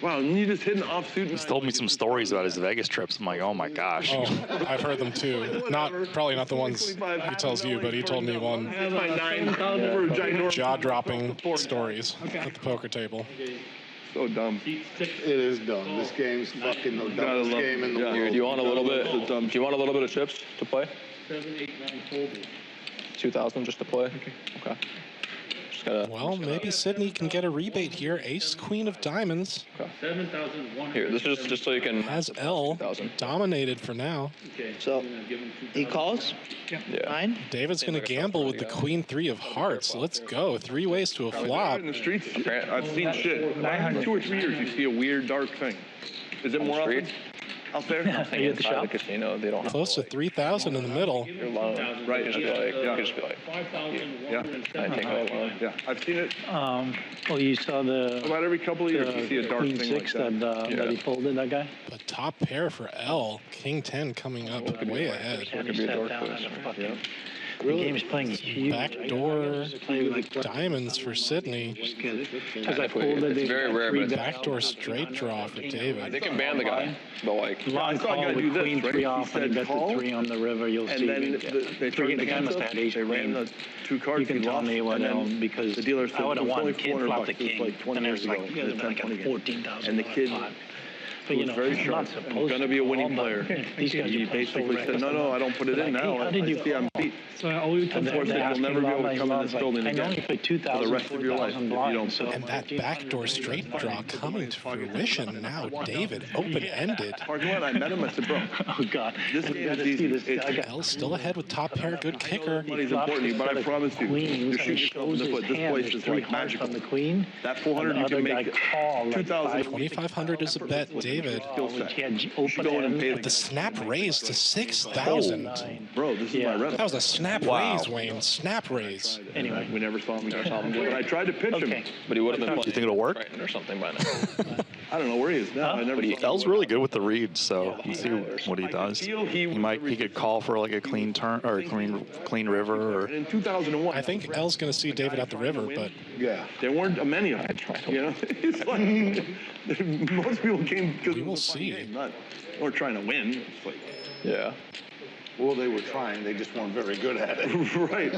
Wow, and you just hit an offsuit. He's told me some stories about his Vegas trips. I'm like, oh my gosh. Oh, I've heard them too. Probably not the ones he tells you, but he told me one. Jaw-dropping stories at the poker table. So dumb. It is dumb. This game's fucking the dumbest game in the world. Do you want a little bit? Do you want a little bit of chips to play? 7, 8, 9 folded. 2,000 just to play. Okay. Just gotta. Well, maybe Sydney can get a rebate here. Ace, queen of diamonds. 7,100. Here, this is just so you can. Has L 2,000. dominated for now. Okay. So he calls. Yeah. 9. David's going to gamble with the queen 3 of hearts. Let's go. 3 ways to a flop. In the streets, I've seen shit. 2 or 3 years, you see a weird dark thing. Is it more often out there? Nothing inside the casino. They don't have Close to 3,000 in the middle. your loan. Right. You can just be like, Yeah. I take my loan. Yeah, I've seen it Oh, you saw the about every couple of years. You see a dark Queen thing 6 like that, that he folded, that guy? The top pair for L. King 10 coming up way ahead. Could be a dark place. The game's playing huge. Backdoor diamonds for Sydney. Because I folded It's very rare, but Backdoor straight draw for they David. can ban the guy. But like, Long saw a guy call do with this, queen right? 3 He off and he said bet call, the 3 on the river, you'll and see. then they turned The guy must hands have up, had ace they ran queen. the 2 cards. You can he tell lost, me what and then because the dealer said I would it have was won. only Kid $400 flopped the bucks. It was king. like 20 And it years was like, ago. you guys It was like 10, 20 $14,000. And the kid But you was know, very I'm sharp not and supposed was going to be a winning call, player. but These guys He are playing so basically said, no, I don't put it in Like, now. hey, how did you I see I'm call? beat. So I owe you And Unfortunately, they're you'll never be able to come in this building I again only played for 2,000, the rest of your life 4,000 if you blinds. don't. And that backdoor straight draw coming to fruition now. David open-ended. Parking lot, I met him. I said, bro, Oh, God. this You game gotta is see easy. this guy. L still ahead with top pair. Good kicker. Money's important, but I promise you, Queens, you're shooting yourself in the foot. This place is like magical. On the queen. That 400 you can make 2,000. 2,500 is a bet, David. Skill set. He You should go in and pay But the snap raise to 6,000. Bro, this is my revenue. That was a snap raise, Wayne. Snap raise. Anyway. We never saw him do it. But I tried to pitch him. but he would have been playing. You think it'll work? Triton or something by now. I don't know where he is now. I never saw him. L's really good with the reads, so we'll see what he does. He could call for like a clean turn or a clean river, or In 2001, I think L's going to see David at the river, but yeah, there weren't many of them. You know, it's like most people came because We it will was a fun see. game, not or trying to win. It's like, Yeah. Well, they were trying. They just weren't very good at it. right.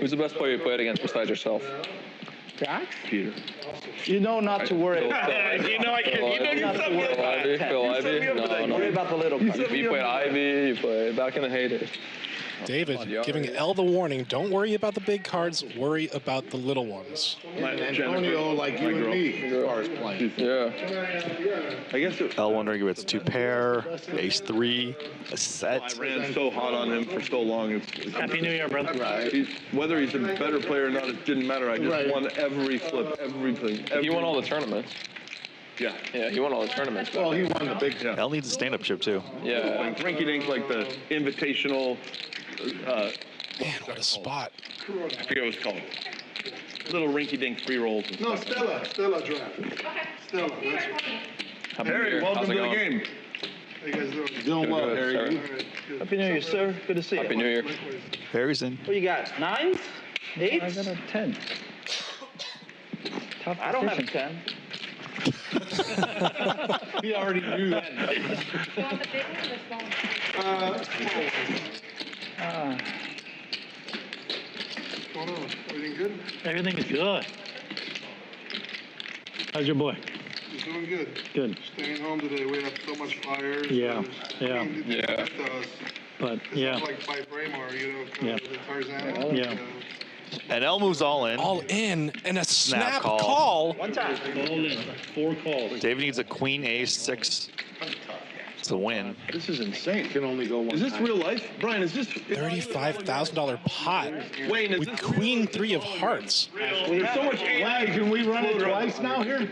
Who's the best player you played against besides yourself? Peter. You know not to worry. You know I can't. You know you set me up for Ivy? that. Phil You set Ivy? me up for that. No, Worry no. about the little cards. You played Ivy, you played back in the heyday. David giving L the warning. Don't worry about the big cards. Worry about the little ones. Antonio, like you and me, as far as playing. Yeah. I guess it, L wondering if it's 2 pair, ace 3, a I set. ran so hot on him for so long. It's Happy New Year, brother. whether he's a better player or not, it didn't matter. I just won every flip, everything. He won all the tournaments. Yeah. Yeah, he won all the tournaments. Well, he won the big. Yeah. L needs a stand-up chip too. Yeah. Like rinky dink, like the invitational. Man, what a spot. I forget what it's called. Little rinky dink free rolls. And No, stuff. Stella draft. Stella, that's Happy New Harry, Year. welcome How's to it the going? game. how you guys doing? Doing well, Good, Harry. sir. You? Happy New Year, sir. Good to see you. Happy New Year. Harry's in. What you got? 9s? 8s? I got a 10. Tough I don't have a decision. 10. He already knew that. What's going on? Everything good? Everything is good. How's your boy? He's doing good. Good. Staying home today. We have so much fires. Yeah, yeah. Yeah. But, yeah, Like by Braemar, you know, Yeah. the Tarzan. yeah. And L moves all in. All in and a snap call. call. One time. All in. 4 calls. David needs a queen ace 6 to win. This is insane. Can only go one Is this time. real life? Brian, is this $35,000 pot Wayne, is with this queen 3 of hearts. There's so much Why, can we run it twice now here?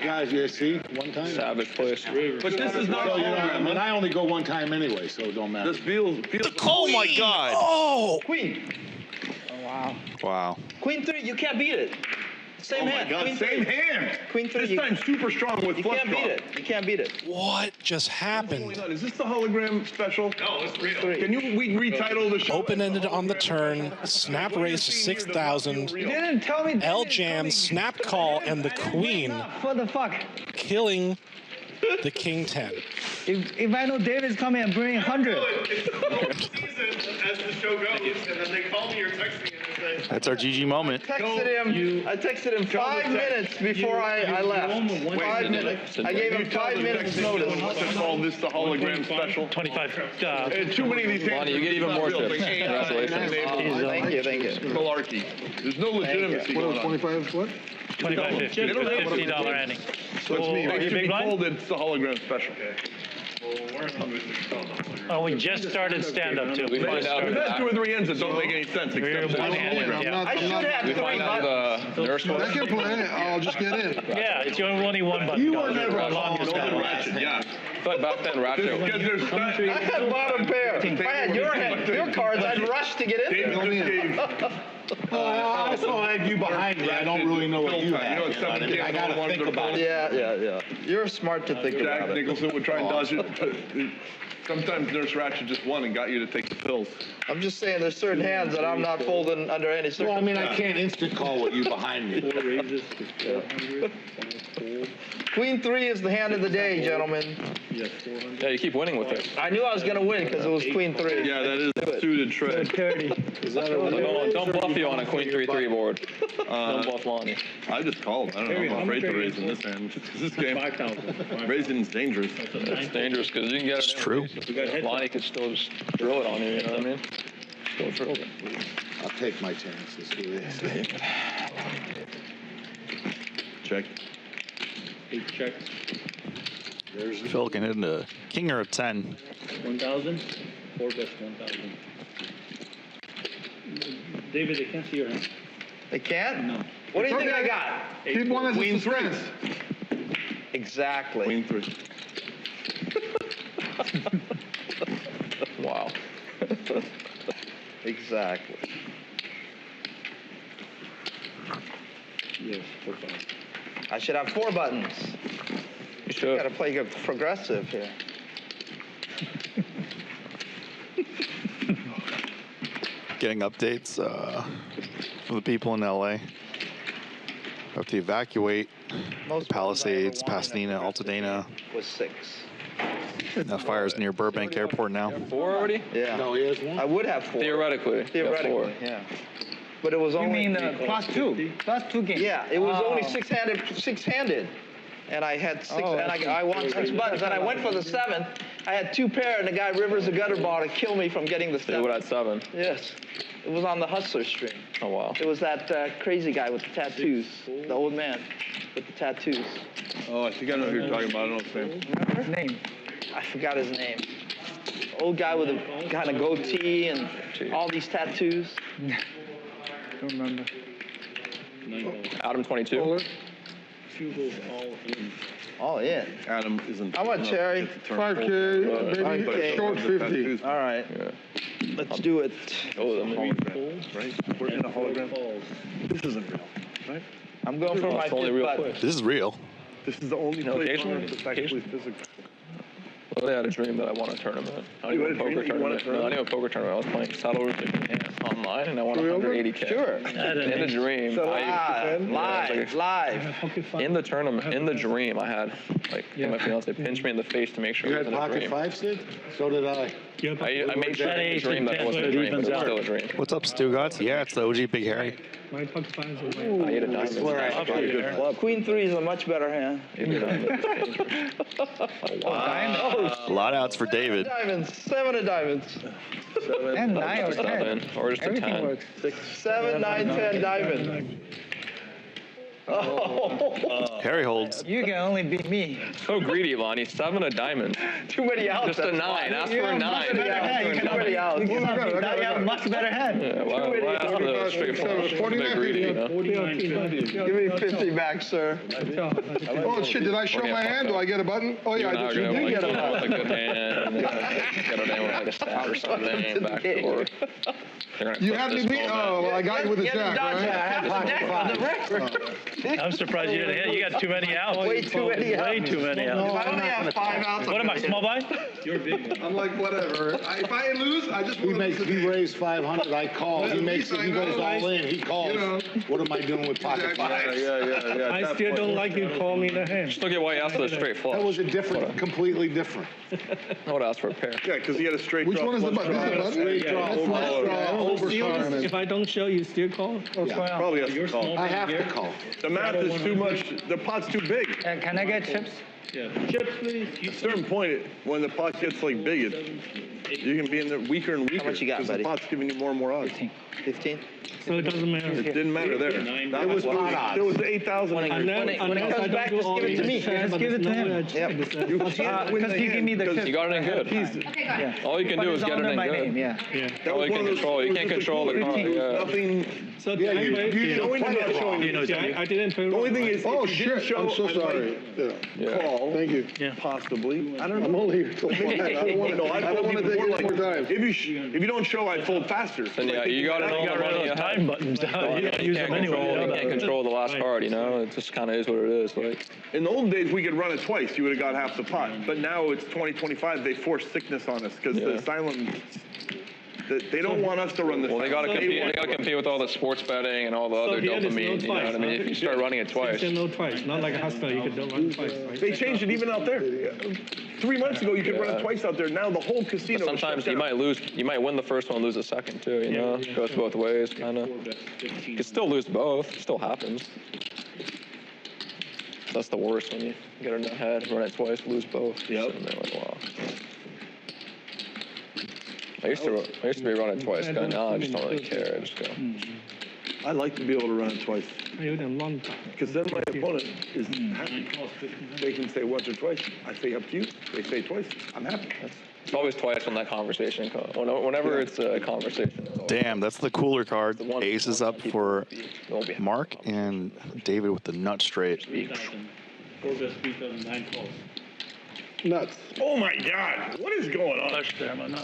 Guys, you see, one time. Savage place. But this is not So, a you know, I hologram. mean, I only go one time anyway, so it don't matter. This feels Oh my God! Oh! Queen. Wow. Queen 3, you can't beat it. Same Oh hand. my God, Queen same three. hand. Queen three. This time super strong with You flush can't draw. beat it. You can't beat it. What just happened? Is this the hologram special? No, it's real. Can you retitle the show? Open-ended on the turn, snap raise to 6,000, You didn't tell me. L David's jam, coming. snap call, and the queen What the fuck? killing the king 10. If I know David's coming and bring 100. It's the whole season as the show goes, and then they call me or text me and they say, That's our GG moment. I texted him 5 minutes before I left. 5 minutes. I gave him 5 minutes notice. What's it called? This the hologram special? 25. Too many of these hands. Lonnie, you get even more tips. Congratulations. Thank you, thank you. Malarkey. There's no legitimacy going on. 25 what? 25.50. $50 ending. So it's me. Are you To be big blind? told it's the hologram special. Oh, we just started stand-up too. We find out. We've had 2 or 3 ends that don't make any sense You're except one-handed, yeah. I should have We 3 find out buttons. the nurse was. I can play. I'll just get in. Yeah, it's only one button. You were never As long as Golden that. Ratchet, yeah. But back then, Ratchet. Because there's I had bottom pair. If I had your cards, I'd rush to get in there. David just gave. I still have you behind me. I don't really know what you have. You know, I mean, I gotta think about it. Yeah. You're smart to think Jack about it. Nicholson would try and dodge it. But sometimes Nurse Ratchet just won and got you to take the pills. I'm just saying there's certain hands that I'm not folding under any Well, I mean, circumstances. I can't instant call with you behind me. 4 raises to 400, 5 fold. Queen 3 is the hand of the day, gentlemen. Yeah, 400. Yeah, you keep winning with it. I knew I was going to win because it was Queen 3. Yeah, that is a suited trade. 30. Don't bluff you on a queen 3-3 board. Don't bluff Lonnie. I just called. I don't know. I'm How much afraid to are you raise in this hand. This game, 5,000. raising is dangerous. It's dangerous because you can get it. It's true. Lonnie could still just drill it on you. You know what I mean? Still drill it. I'll take my chances. Do this. Check. 8 checks. Phil can hit a king or a 10. 1,000. 4 bets 1,000. David, they can't see your hand. They can't? No. What do you think I got? Keep one as a Queen 3. suspense. Exactly. Queen 3. Wow. Exactly. Yes, 4,000. I should have 4 buttons. You should. Got to play good progressive here. Getting updates for the people in LA. Have to evacuate Most Palisades, buttons I ever Pasadena, wanted Altadena. was 6. Fires near Burbank Airport now. 4 already? Yeah. No, he has one. I would have 4. Theoretically. Theoretically, yeah. But it was You only. mean +2? +2 games? Yeah, it was only Oh. six-handed. And I had 6, Oh, and I won 6 buttons, and I went for the 7th. I had 2 pair, and the guy Rivers the Gutter Ball to kill me from getting the They would 7th. have 7. Yes. It was on the Hustler stream. Oh, wow. It was that crazy guy with the tattoos, the old man with the tattoos. Oh, I think I know who you're talking about. I don't know his name. His name? I forgot his name. Old guy with a kind of goatee and all these tattoos. Don't remember. 9,000. Adam 22. Few goes all in. Oh, yeah. Adam isn't. How much, Cherry? 5K, baby. 5K. Short 50. All right. Yeah. Let's do it. Oh, them Folds. Right? We're in a hologram. Calls. This isn't real, right? I'm going for my It's only 5th real button. quick. This is real. This is the only No, place on occasionally- earth that's actually physical. Well, I had a dream that I won a tournament. I didn't win a poker tournament. No, I didn't win a poker tournament. I was playing Saddle Roofing online, and I won 180K. Sure. In the dream, Live. in the tournament, in the dream, I had my fiance pinch me in the face to make sure You it had wasn't a pocket dream. 5, Sid? So did I. I made sure in the dream that it wasn't a dream, but it was still a dream. What's up, Stugatz? Yeah, it's the OG Big Harry. My pocket fives are I ate a diamond. Swear I That's a good club. Queen 3 is a much better hand. Ate a diamond. A lot of outs for David. Diamonds. 7 of diamonds. 7, And 9 or 10. or just a Everything 10. works. 7, 9, 10 diamond. Oh, Harry holds. You can only beat me. So greedy, Lonnie. 7 of diamonds. too many outs. Just a that's 9. why. Ask You for a have a much 9. better hand. You Too many cannot outs. beat. You cannot beat that. You have a much better hand. Yeah, why ask for the straightforward? Just a bit greedy, you know? 49.50. Give me 50 back, sir. Oh, shit, did I show my hand? Do I get a button? Oh, yeah, You and I I are did. gonna do like get a come out button. with a good hand, and then get a name with like a stab or something, backdoor. You had me beat. Oh, well, I got you with a Get the jack, dodge. I right? have the deck on the record. I'm surprised you didn't hit. You got too many outs. Way too many outs. Way too many outs. If I only have 5 outs, What am I, small blind? You're a big one. I'm like, whatever. If I lose, I just He makes, he raised 500, I call. He makes it, he goes all in, he calls. You know. What am I doing with pocket fives? Yeah. I still don't like you call me the hand. Still get why you asked for the straight flush. That was a different, completely different. I would ask for a pair. Yeah, because he had a straight Which draw. one is the flush button? draw. Straight draw, overcard. If I don't show, you still call? Probably has to call. I have to call. The math is too much. The pot's too big. Can I get chips? Chips, please. At a certain point, when the pot gets like big, you can be in there weaker and weaker. How much you got, 'cause buddy? The pot's giving you more and more odds. 15? So it doesn't matter. It didn't matter there. It was pot odds. There was 8,000. When it comes back, just give it to me. Just give it to him. You can't win Because the he gave me the hand, chip. You got it in good. All you can But do is it's get it under in my name, good. yeah. That All was you one can of those- control. You it was can't just a control the cooler. car. Yeah. Nothing. So Yeah, you showing and not showing. I didn't put it The only on. thing is, Oh, if you didn't shit, show, I'm so I sorry. might call. Thank you. Possibly. I don't know. I'm only here till 1. I don't want to, No, I don't want to take more any more time. If you don't show, I fold faster. Then yeah, you got it all the money. Those time buttons. You don't use them anyway. You can't control the last card, you know? It just kind of is what it is. Like, In the old days, we could run it twice. You would have got half the pot. But now it's 2025. They force sickness on us because the silent. They don't want us to run this. well, they got to compete. They got to compete with all the sports betting and all the other here there's no dopamine. You know twice, what I mean? huh? If you start running it twice. Still no twice. Not like a hospital, you could run twice, right? They changed it even out there. 3 months ago, you could run it twice out there. Now the whole casino. is Sometimes shut you down. might lose. You might win the first one, lose the second too. You know, goes both ways, kind of. You could still lose both. It still happens. That's the worst when you get it in the head, run it twice, lose both. Yep. And they're like, wow. I used to be running twice, but now I just don't really care. I just go. I like to be able to run it twice. 有点乱打。 Because then my opponent is happy. They can say once or twice. I say up to you. They say twice. I'm happy. It's always twice when that conversation comes. Whenever it's a conversation. It's always Damn, that's the cooler card. the one- Ace is up for it won't be Mark and David with the nut straight. 3,000. 4 best 3,009 calls. Nuts. Oh my God! What is going on?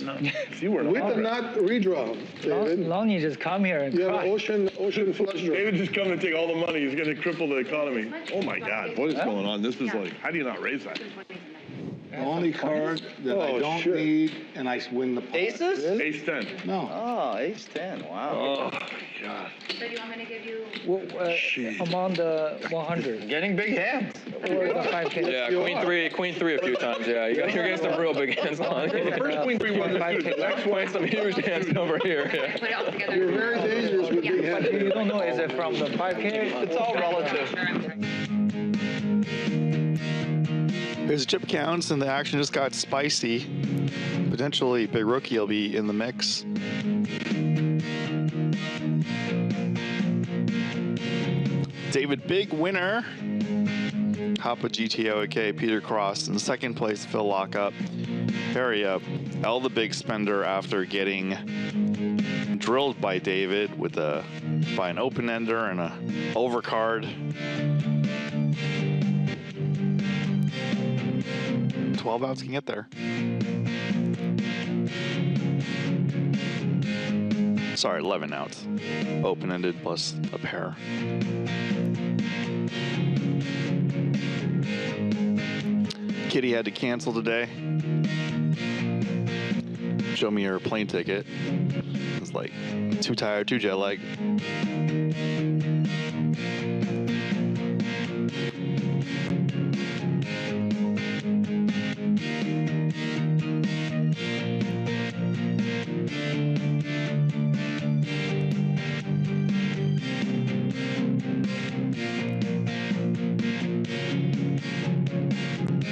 No. See, we're With the nut redraw, David. Long you just come here and You have cry. an ocean flush draw. David just coming to take all the money. He's going to cripple the economy. Oh my God! What is going on? This is like, how do you not raise that? The only card that I Oh, don't shit. need, and I win the pot. Aces? Ace 10. No. Oh, ace 10. Wow. Oh God. So do you want me to give you? Among the 100 Getting big hands. or the 5K. Yeah, queen three a few times. Yeah, you're getting some real big hands on. The first queen 3 was good. The next one, Some huge hands over here. Yeah. Put it all together. You're very dangerous with big Yeah. hands. You don't know, is it from the 5K? It's all relative. Here's the chip counts, and the action just got spicy. Potentially, Big Rookie will be in the mix. David, big winner. Hoppa GTOK, Peter Cross. In second place, Phil Lockup. Harry up. L the big spender after getting drilled by David by an open ender and a overcard. 12 outs can get there. Sorry, 11 outs. Open-ended plus a pair. Kitty had to cancel today. Show me her plane ticket. It's like, too tired, too jet lag.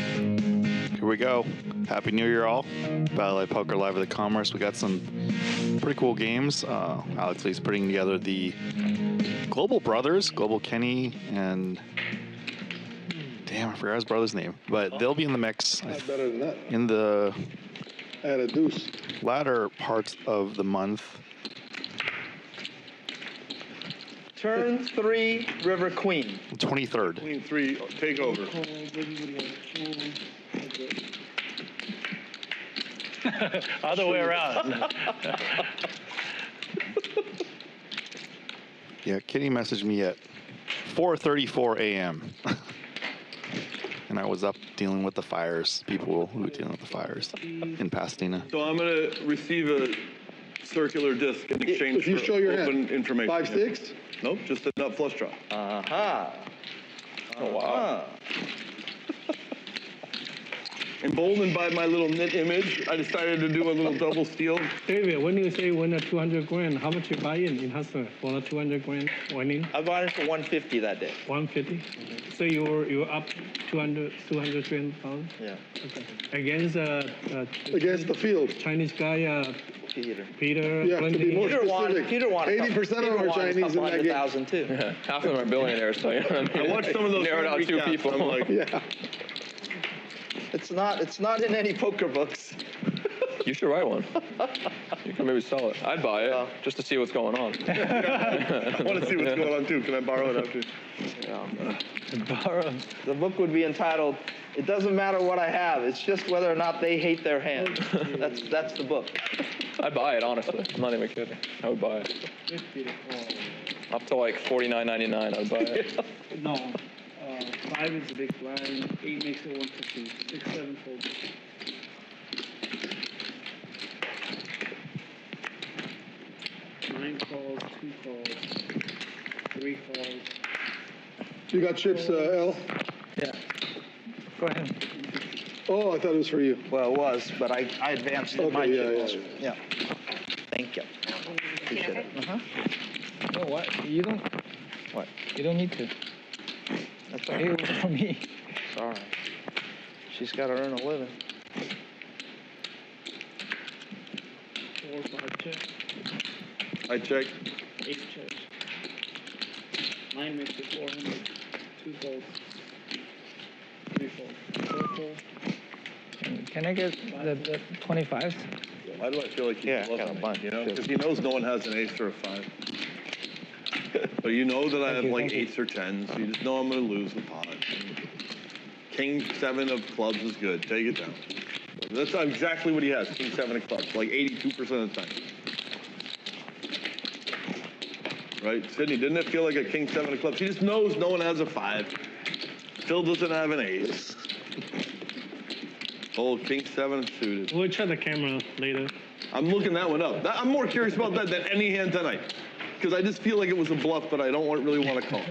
Here we go. Happy New Year, all. Bally Poker Live at the Commerce. We got some pretty cool games. Alex Lee's putting together the Global Brothers, Global Kenny, and damn, I forgot his brother's name. But they'll be in the mix Not better than that. in the I had a deuce. latter parts of the month. Turn 3, River Queen. 23rd. queen 3 takeover. Other way around. Yeah, Kitty messaged me at 4:34 a.m. And I was up dealing with the fires, people who were dealing with the fires in Pasadena. So I'm going to receive a circular disc in exchange If you for show your open hand. information. 5-6? Nope, just a nut flush draw. Aha. Oh, wow. Emboldened by my little knit image, I decided to do a little double steal. David, when you say win a 200 grand, how much you buy in Hustler for a 200 grand winning? I bought it for 150 that day. 150. So you're up 200, 300,000. Yeah. Okay. Against Against the field. Chinese guy, Peter. You have to be more Peter won. specific. Peter won. 80% of them are Chinese in that game. 100,000 too. Yeah, half of them are billionaires, so you know what I mean? I watched some of those narrowed out two recaps, people. I'm like, Yeah. It's not in any poker books. You should write one. You can maybe sell it. I'd buy it just to see what's going on. I want to see what's going on too. Can I borrow it after? Borrow. The book would be entitled, "It Doesn't Matter What I Have, It's Just Whether or Not They Hate Their Hand." That's the book. I'd buy it, honestly. I'm not even kidding. I would buy it. Up to like $49.99, I'd buy it. No. 5 is a big blind. 8 makes it 150. 6, 7 folds. 9 calls, 2 calls, 3 calls. You got chips, L? Yeah. Go ahead. Oh, I thought it was for you. Well, it was, but I advanced in Okay, my yeah, chips. yeah. Thank you. Appreciate it. Oh, what? You don't. What? You don't need to. That's all It right. was for me. It's all right. She's got to earn a living. 4, 5 check. I check. 8 checks. 9 makes it 400. 2 folds. 3 folds. 4 folds. Can I get the 25s? Why do I feel like he's Yeah, I got a bluffing bunch, me, you know? too. Because he knows no one has an ace or a 5. But you know that I have you, like thank you. 8s or 10s. So you just know I'm going to lose the pot. King 7 of clubs is good. Take it down. That's exactly what he has. King 7 of clubs, like 82% of the time. Right, Sydney? Didn't it feel like a King 7 of clubs? He just knows no one has a 5. Phil doesn't have an ace. Oh, King 7 suited. We'll check the camera later. I'm looking that one up. I'm more curious about that than any hand tonight. Because I just feel like it was a bluff, but I don't really want to call.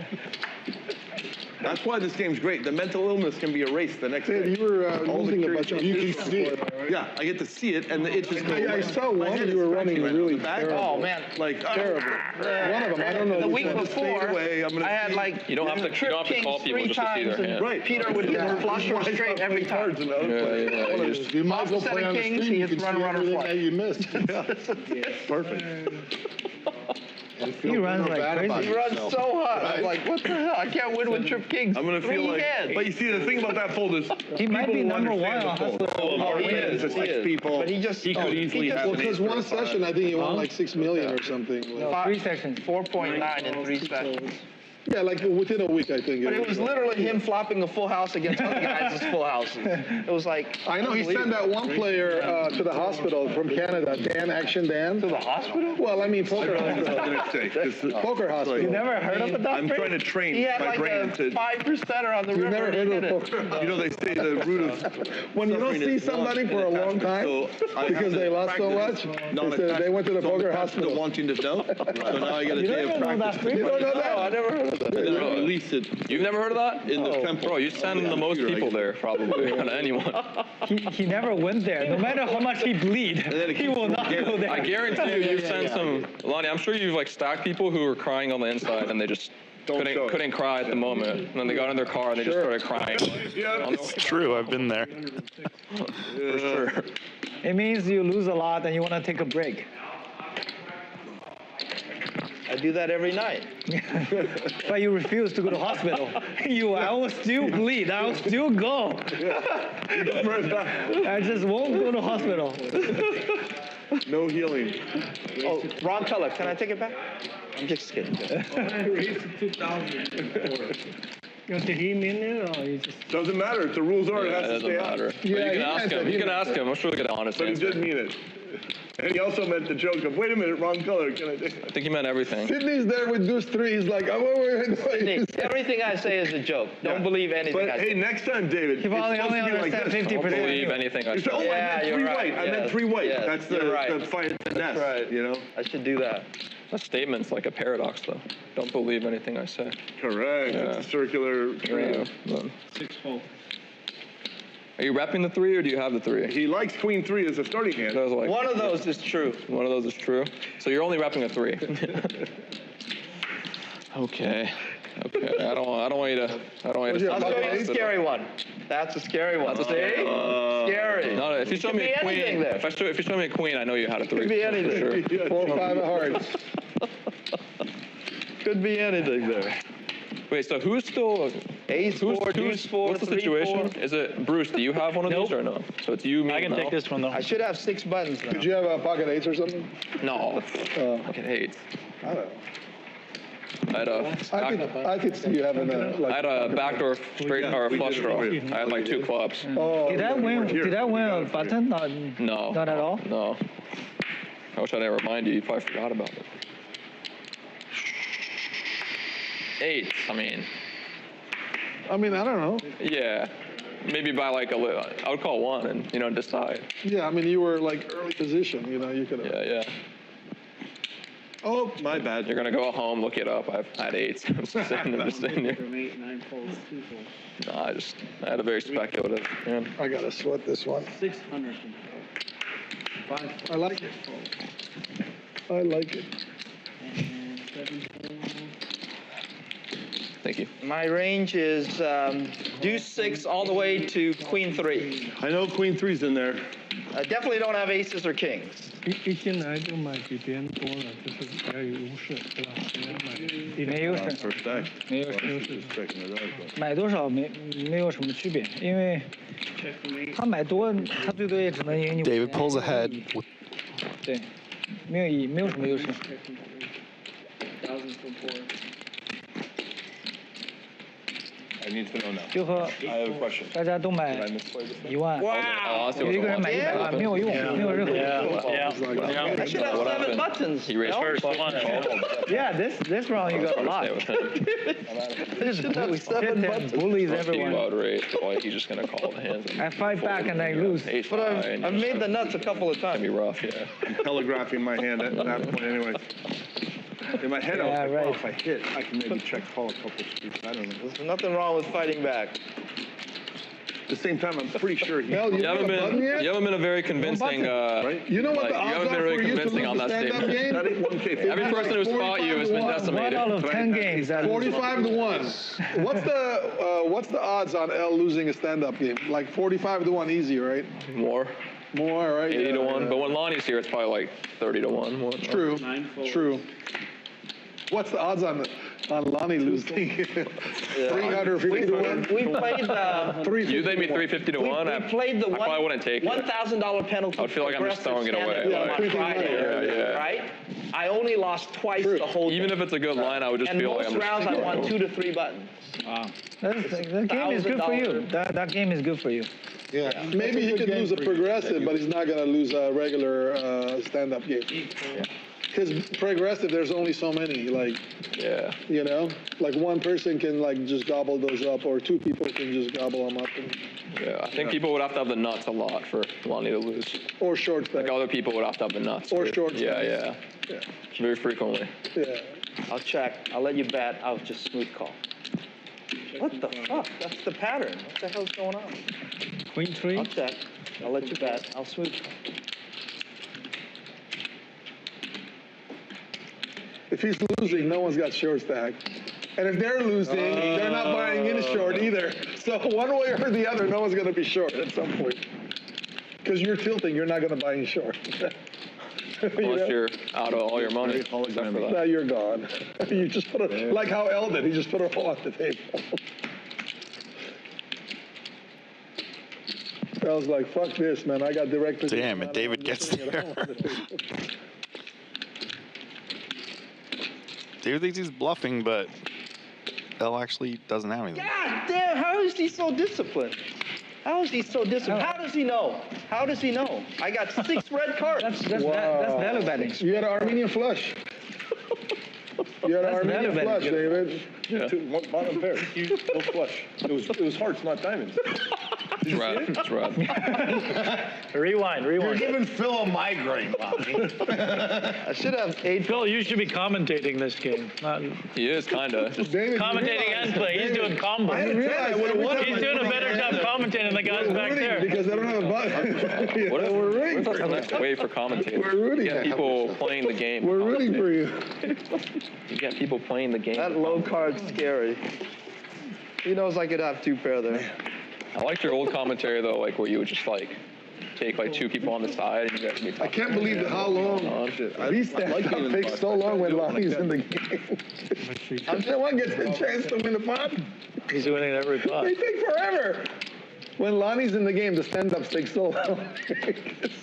That's why this game's great. The mental illness can be erased the next day. You were All the losing a bunch of. curious- You can see it. Yeah, I get to see it, and it just goes I away. saw My one head you is were running scratching right now. really The back- terrible. Oh man. Like, Terrible. One of them, I don't know. The which week one. before, Fade away, I'm gonna I had see- like You don't have to trip call kings people 3 just to see their times, and hand. Right. Peter would hit flush or straight every time. Cards and I would play. Yeah, you just- You might as well Opposite play of on the kings, screen. he You hits can see run, everything flush. that you missed. Perfect. He runs like crazy. He runs so hot. I'm like, what the hell? I can't win with trip kings. I'm gonna feel 3 like. hands. But you see, the thing about that fold is He might people be will number one understand on the fold. Oh, he It's is. a 6 people. But he just He could easily have Well, an because ace or one a 5. session, I think he won like 6 million or something. No, 3 sections. 4.9 in 3 sessions. Yeah, like within a week, I think. But it was literally him flopping a full house against other guys' full houses. It was like, I know he sent that one player to the hospital from Canada, Dan Action Dan. to the hospital? Well, I mean poker I was hospital. gonna say, 'cause Poker hospital. You never heard of it, Doc? I'm trying to train He had my like brain a to. 5%er on the You've river. never and he heard hit of it. poker? You know, they say the root of When you don't suffering see is somebody want for a and long time attachment. So I have because to they lost so practice much, they went to the so I'm poker attached to hospital. wanting to know. So now I got a You day don't of even know practice. that You don't know that? No, I never heard of that. And then I release it You've never heard of that? in the temple. Bro, you send the most people there, probably, out of anyone. He never went there. No matter how much he bleed, then it he keeps will not getting- go there. I guarantee you, you've sent some. Lonnie, I'm sure you've like stacked people who were crying on the inside and they just Don't show it. couldn't cry at the moment. And then they got in their car and they just started crying. Yeah. It's true. I've been there. For sure. It means you lose a lot and you want to take a break. I do that every night. But you refuse to go to hospital. I will still bleed. I will still go. I just won't go to hospital. No healing. Oh, wrong color. Can I take it back? I'm just kidding. Raised to 2004. Did he mean it or you just? Doesn't matter. If the rules are, it Yeah, has it to doesn't stay out. matter. But Yeah, you he can ask meant him. it, You he can meant ask him. I'm sure they'll get an honest But he answer. did mean it. And he also meant the joke of, wait a minute, wrong color. Can I do? I think he meant everything. Sydney's there with deuce three. He's like, oh, wait. Sydney, everything I say is a joke. Don't believe anything But I hey, say. next time, David, He probably it's supposed only to be like understand this. 50%. Don't believe anything I You say, oh, say. I meant you're three right. white. I meant Yes. three white. Yes, That's you're right. the fine finesse, right. you know? I should do that. That statement's like a paradox, though. Don't believe anything I say. Correct. Yeah. It's a circular dream. Yeah. 6 hole. Are you repping the 3 or do you have the 3? He likes queen 3 as a starting hand. I was like, One of those is true. one of those is true. So you're only repping a 3. Okay. I don't want you to. I don't want you to. I'll show you a scary one. That's a scary one. That's a See? Scary. No, if you show me a queen, if you show me a queen, I know you had a 3. Could be for anything. sure. 4 or 5 of hearts. Could be anything there. Wait, so who's still? Ace four, deuce four, What's the three, situation? four. Is it Bruce? Do you have one of these or no? So it's you, me, I can Mel? take this one though. I should have 6 buttons now. Did you have a pocket 8s or something? No. Fucking hates. I don't know. I could see you having a I had a backdoor straight or a flush draw. I had like 2 clubs. Oh, Did I win a button? No. Not at all? No. I wish I didn't remind you. You probably forgot about it. 8. I mean, I don't know. Yeah. Maybe by like I would call 1 and decide. Yeah, I mean, you were like early position, you could have. Yeah. Oh, my bad. You're gonna go home, look it up. I've had 8s. I'm just sitting here. From 8, 9 holes, 2 holes. No, I had a very speculative hand. I gotta sweat this one. 600. 5. I like it. I like it. And 7 holes. Thank you. My range is deuce 6 all the way to queen 3. I know queen 3's in there. I definitely don't have aces or kings. 一进来就买比别人多了，就是比较有优势，对吧？别人买没优势， First stack. 没优势， Just checking it out, but- 买多少没有什么区别，因为他买多，他最多也只能赢你。 David pulls ahead. 对，没有什么优势。 1,000 from 4. I need to know now. 就和 I have a question. 大家都买 Did I misplay this? 1万， Wow. 有一个人买100万，没有用，没有任何用。 I should have 7 buttons. He raised first. Yeah, this round you got a lot. This is 7 buttons. bullies Most people everyone. would raise, but he's just gonna call the hands. I fight back and I lose. But I've made the nuts a couple of That'd be times. rough, yeah. I'm telegraphing my hand at that point anyway. In my head, I was Yeah, like, right. well, if I hit, I can maybe check call a couple streets. I don't know. There's nothing wrong with fighting back. At the same time, I'm pretty sure he. Mel, You haven't been a very convincing. You know what like, the you odds haven't been are really for you to convincing lose on the that stand-up statement. game? That ain't 1K. Every person who's fought you has been 1 decimated. out of 10 games. That 45 to 1. What's the odds on L losing a stand-up game? Like 45 to 1 easy, right? More. More, right? 80 to Yeah, 1. yeah. But when Lonnie's here, it's probably like 30 to 1. More. True. 9 folds. True. What's the odds on Lonnie losing? 350 to 1. We played the. You think me 350 to 1? We played the I probably wouldn't take it. $1,000 penalty. I would feel like I'm just throwing it away. stand-up game on Like, Friday, yeah. right? I only lost twice the whole Even thing. if it's a good line, I would just And feel like most I'm just. rounds I won 2 to 3 buttons. that game is good for you. That game is good for you. Yeah. Maybe he could lose a progressive, but he's not going to lose a regular stand-up game. Because progressive, there's only so many. Like, Yeah. like one person can like just gobble those up, or 2 people can just gobble them up, Yeah. I think people would have to have the nuts a lot for Lonnie to lose. or short stack. Like other people would have to have the nuts. Or for- short Yeah. Yeah. Very frequently. Yeah. I'll check. I'll let you bet. I'll just smooth call. What the fuck? That's the pattern. What the hell's going on? Queen 3. I'll check. I'll let you bet. I'll smooth call. If he's losing, no one's got short stack. And if they're losing, they're not buying in short either. So one way or the other, no one's going to be short at some point. Because you're tilting, you're not going to buy in short. Unless you're out of all your money. Except for Now that. you're gone. You just put it, like how El did, he just put it all on the table. I was like, fuck this, man, I got direct position. Damn it, David gets there. David thinks he's bluffing, but L actually doesn't have anything. God damn, how is he so disciplined? How is he so disciplined? How does he know? How does he know? I got 6 red cards. That's value betting. You had an Armenian flush. You had an Armenian flush, David. Yeah. Bottom pair. No flush. It was hearts, not diamonds. That's right. Rewind. You're giving Phil a migraine, Bobby. I should have 8. Phil, you should be commentating this game. Not He is kind of. commentating and play. He's doing combos. He's doing a better job commentating than the guys back there. Because they don't have a button. What We're rooting what's for the you. next way for commentators? We're rooting. You get people playing the game. We're rooting for you. You get people playing the game. That low card's scary. He knows I could have 2 pair there. I liked your old commentary though, like where you would just like take like 2 people on the side and you guys would be talking. I can't believe how long these stand-up takes so long when Lonnie's in the game. I'm sure one gets a chance to win the pot. He's winning every pot. They take forever. When Lonnie's in the game, the stand-ups take so long.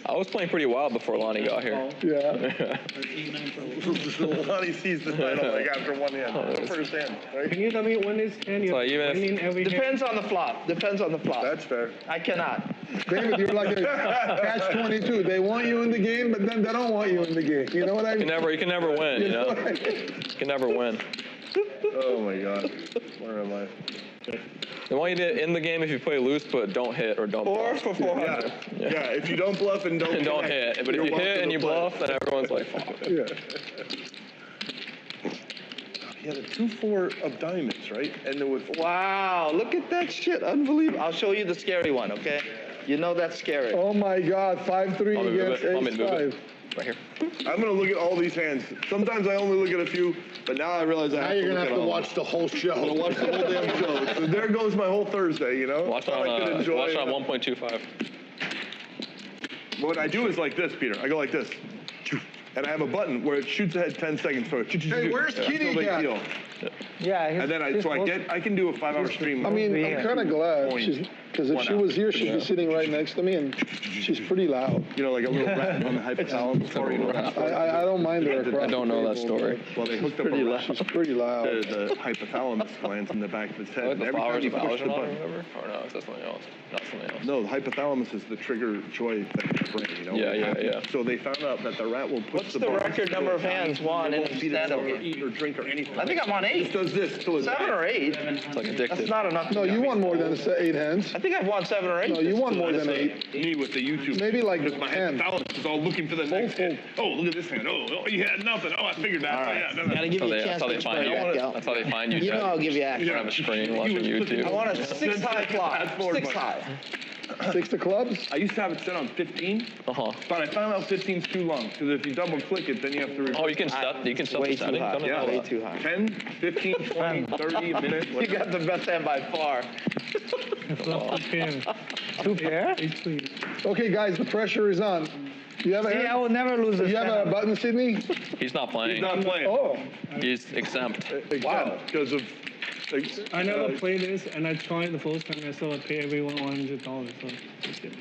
I was playing pretty wild before Lonnie got here. Yeah. Lonnie sees the title like after one hand. First hand, right? Can you tell me when is hand? So even if- winning every hand? Depends on the flop. Depends on the flop. That's fair. I cannot. David, you're like a catch-22. They want you in the game, but then they don't want you in the game. You know what I mean? You can never win, you know? You can never win. Oh my God. Where am I? They want you to in the game if you play loose, but don't hit or don't 4 bluff. for 400. Yeah. If you don't bluff and don't And don't connect, hit. But if you're you hit welcome and to you play. bluff, then everyone's like, fuck it. Yeah. He had a 2-4 of diamonds, right? And there was Wow, look at that shit. Unbelievable. I'll show you the scary one, okay? You know that's scary. Oh my God, 5-3 Want me to move against it? Want me to move it? Ace-5. Right here. I'm gonna look at all these hands. Sometimes I only look at a few, but now I realize I Now have you're to gonna look have at to all. watch the whole I'm show. gonna watch the whole damn show. So there goes my whole Thursday, you know? Watch it All I could on, enjoy. watch it on 1.25. What I do is like this, Peter. I go like this. And I have a button where it shoots ahead 10 seconds. So Hey, where's Kitty no big Cat? deal. Yeah. And then I can do a 5-hour stream. I mean, Yeah. I'm kind of glad because if she was here, she'd be sitting right next to me, and she's pretty loud. You know, like a little rat on the hypothalamus. I don't mind her. I don't know that story. Well, they hooked up a rat She's pretty loud. to the hypothalamus glands in the back of his head. Like And the every flowers time you of push the Algernon, button. remember? Or no, is that something else? Not something else. No, the hypothalamus is the trigger joy thing in the brain, you know? Yeah. So they found out that the rat will push What's the the button. record number of hands won in a stand-up Or game? eat or drink or anything. I think I'm on It 8. does this till it's 7 or 8. It's like That's addictive. not enough. No, you won more than 8 hands. I think I've won 7 or 8. No, you won more than 8. Me with the YouTube. Maybe like Because my 10. hypothalamus is all looking for the next hand. Oh, look at this hand. Oh, you had nothing. Oh, I figured that. All right. Yeah, no. Gotta give you a That's chance how to they spread find you. back out. That's how they find you. You know I'll give you You action. don't have a screen watching YouTube. I want a 6 high flop. 6 high. 6 of clubs. I used to have it set on 15, Uh-huh. but I found out 15 is too long. Because if you double click it, then you have to reverse. Oh, you can set the Way too settings high. on it? Yeah. Way too high. 10, 15, 20, 30, a minute. You got the best hand by far. Flop 2 pair. 2 pair? 8 please. Okay, guys, the pressure is on. You have a See, I hand? will never lose a You have a stand-up. button, Sydney? He's not playing. He's not playing. Oh, He's exempt. Wow. Because of. I never played this, and I tried the first time. I saw I pay everyone $100. So just get it.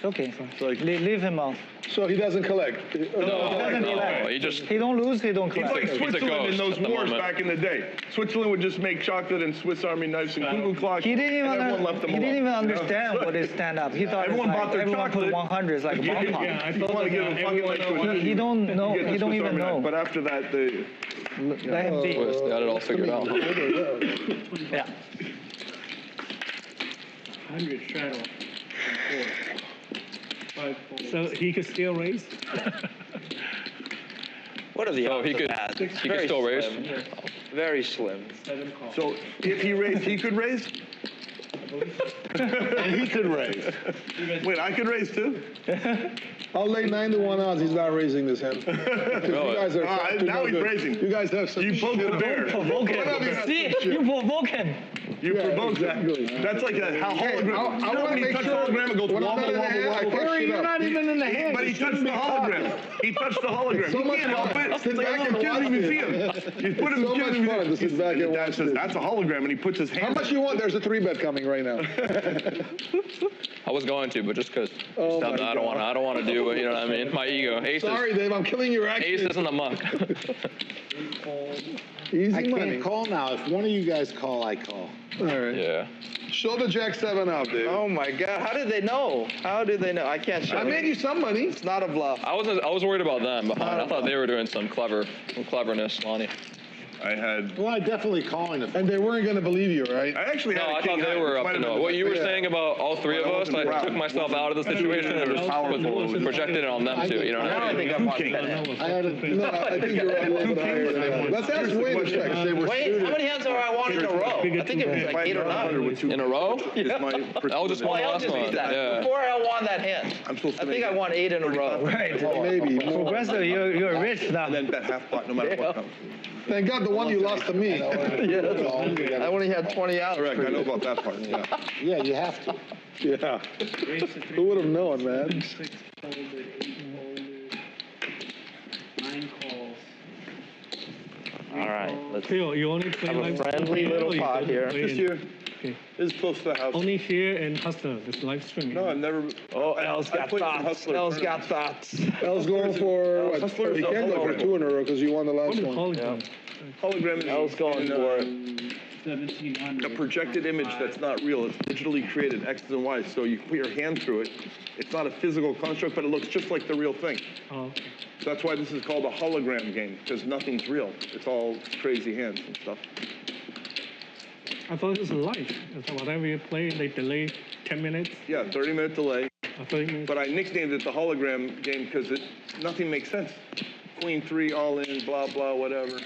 Okay. like- Leave him out. so he doesn't collect. He doesn't collect. He just He don't lose, he don't He's collect. like He's a Switzerland in ghost those at the wars moment. back in the day. Switzerland would just make chocolate and Swiss Army knives and Google clocks. He didn't even, and everyone left them he didn't alone. even understand what is stand-up. He thought Everyone it's bought like their everyone put chocolate. 100. It's like a bomb pop. Yeah, I You thought want to give that him fucking like everyone He don't know. you get the He don't Swiss even Army knife. know. But after that, they. Let him be. Swiss. They had it all figured out. Yeah. 100 straddle. 4. 5 calls. So he could still raise? What are the So odds he of could that? he could Very still raise. slim. Very slim. 7 calls. So if he raised, he could raise? And he could raise. Wait, I could raise too? I'll lay 9-1 odds he's not raising this hand. 'Cause you guys are now he's good. raising. You guys have some You poked the bear. Provoke him. See, you provoke him. You Yeah, provoked exactly. that. That's like a Hey, hologram. I you know wanna when he make touched sure the hologram, it goes when I'm wobble, not in the wobble, hand, I wobble. push it You're up. not even in the hand. But he You touched shouldn't the be caught. hologram. He touched the hologram. So You much can't help fun. it. Sit It's like back a and little watch kid it. museum. You put him So in much the fun to sit back and Dad watch says, this. that's a hologram, and he puts his hand. How much you want? There's a 3-bet coming right now. I was going to, but just because Oh my I don't want to do it. You know what I mean? My ego. Sorry, Dave, I'm killing your Ace action. isn't a muck. Easy I money. can't call now. If one of you guys call, I call. All right. Yeah. Show the Jack 7 out, Dave. Oh my God! How did they know? How did they know? I can't show. I made you some money. It's not a bluff. I was worried about them behind. I thought they were doing some cleverness, Lonnie. I had. Well, I definitely calling it. And they weren't going to believe you, right? I actually had. No, a I king thought they high. were up to know. What you were Yeah. saying about all three of us, I took myself out of the situation and just projected it on them too. You know what I mean? I want King. that. I had a, No, I think you're a little bit higher. Let's ask Wade a they check. were Wait, shooting. how many hands are I want in a row? I think it was like 8 or 9. In a row? Yeah. I just Well, won the I'll last just one. use that. Yeah. Before I won that hand, I'm supposed I to think I make won 8 in a row. Right. Maybe. More. Progressive, you're rich now. and then bet half pot no matter what comes. Thank God the one you lost to me. Yeah, I only had 20 outs. Correct. I know about that part. Yeah. Yeah, you have to. Yeah. Who would have known, man? 6 folded, 8 folded, 9 calls. All right, let's Phil, you only play have a live friendly stream little or you pot can here. play This in- year Okay. is close to the house. Only here in Hustler, this live stream. No, I've never. Oh, L's I got played some thoughts. Hustler L's got tournaments. thoughts. L's going for what? Hustler is He can go for 2 in a row because you won the What last is one. hologram? Hologram is L's going in, for it. 1700. a projected image that's not real. It's digitally created, X's and Y's. So you put your hand through it. It's not a physical construct, but it looks just like the real thing. Oh, okay. So that's why this is called a hologram game, because nothing's real. It's all crazy hands and stuff. I thought it was live. So whatever you play, they delay 10 minutes Yeah, 30-minute delay. or 30 minutes. But I nicknamed it the hologram game because nothing makes sense. Queen 3 all in, blah blah, whatever.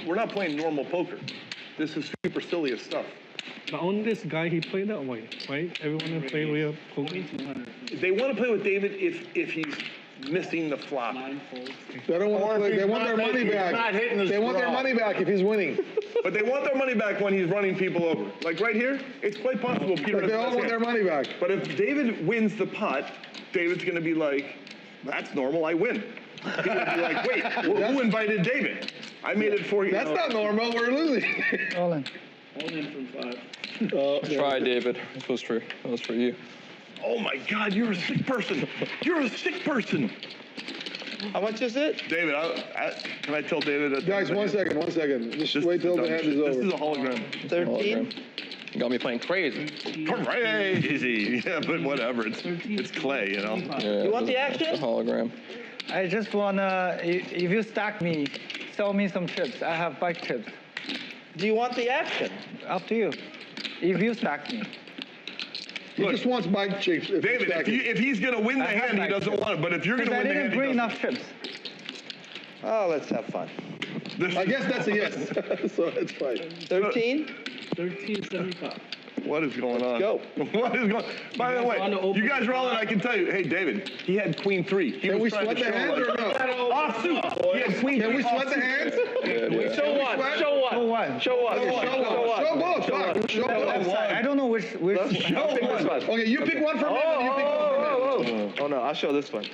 We're not playing normal poker. This is supercilious stuff. But only this guy, he played that way, right? Everyone will play real poker. They want to play with David if he's missing the flop. 9 folds. They don't want to play. They want their not money hitting- back. not hitting his They want their draw. money back if he's winning. But they want their money back when he's running people over. Like right here, it's quite possible Peter Like has they the all best want their hand. money back. But if David wins the pot, David's going to be like, that's normal, I win. He'll be like, wait, who invited David? I made it for you. That's not normal. We're losing. All in. All in from 5. Try, David. This was for you. Oh my God, you're a sick person. You're a sick person. How much is it? David, can I tell David that? Guys, 1 second. Just wait till the hand is This is over. a hologram. 13? You got me playing crazy. Crazy. Yeah, but whatever. It's clay, you know. Yeah, You want the it's a action? hologram. I just wanna, if you stack me, sell me some chips. I have 5 chips. Do you want the action? Up to you. If you stack me. He just wants bike chips. David, if he's going to win the I have hand, he like doesn't chips. want it. But if you're going Because to I win the didn't hand, he bring doesn't. enough chips. Oh, let's have fun. I guess that's a yes. So it's fine. 13? 1375. What is going on? go. What is going? By the way, want to open you guys are all in. I can tell you. Hey, David, he had Queen 3. He Can was we trying sweat to the show hands or like- no? Offsuit. He had Queen Can 3 we sweat the offsuit. hands? Show one. Show one. Show one. Show one. Okay, show both. Fuck. Show both. I don't know which Show Pick this one. one. Okay, you pick one for me, and you pick one for me. Oh no, I'll show this one.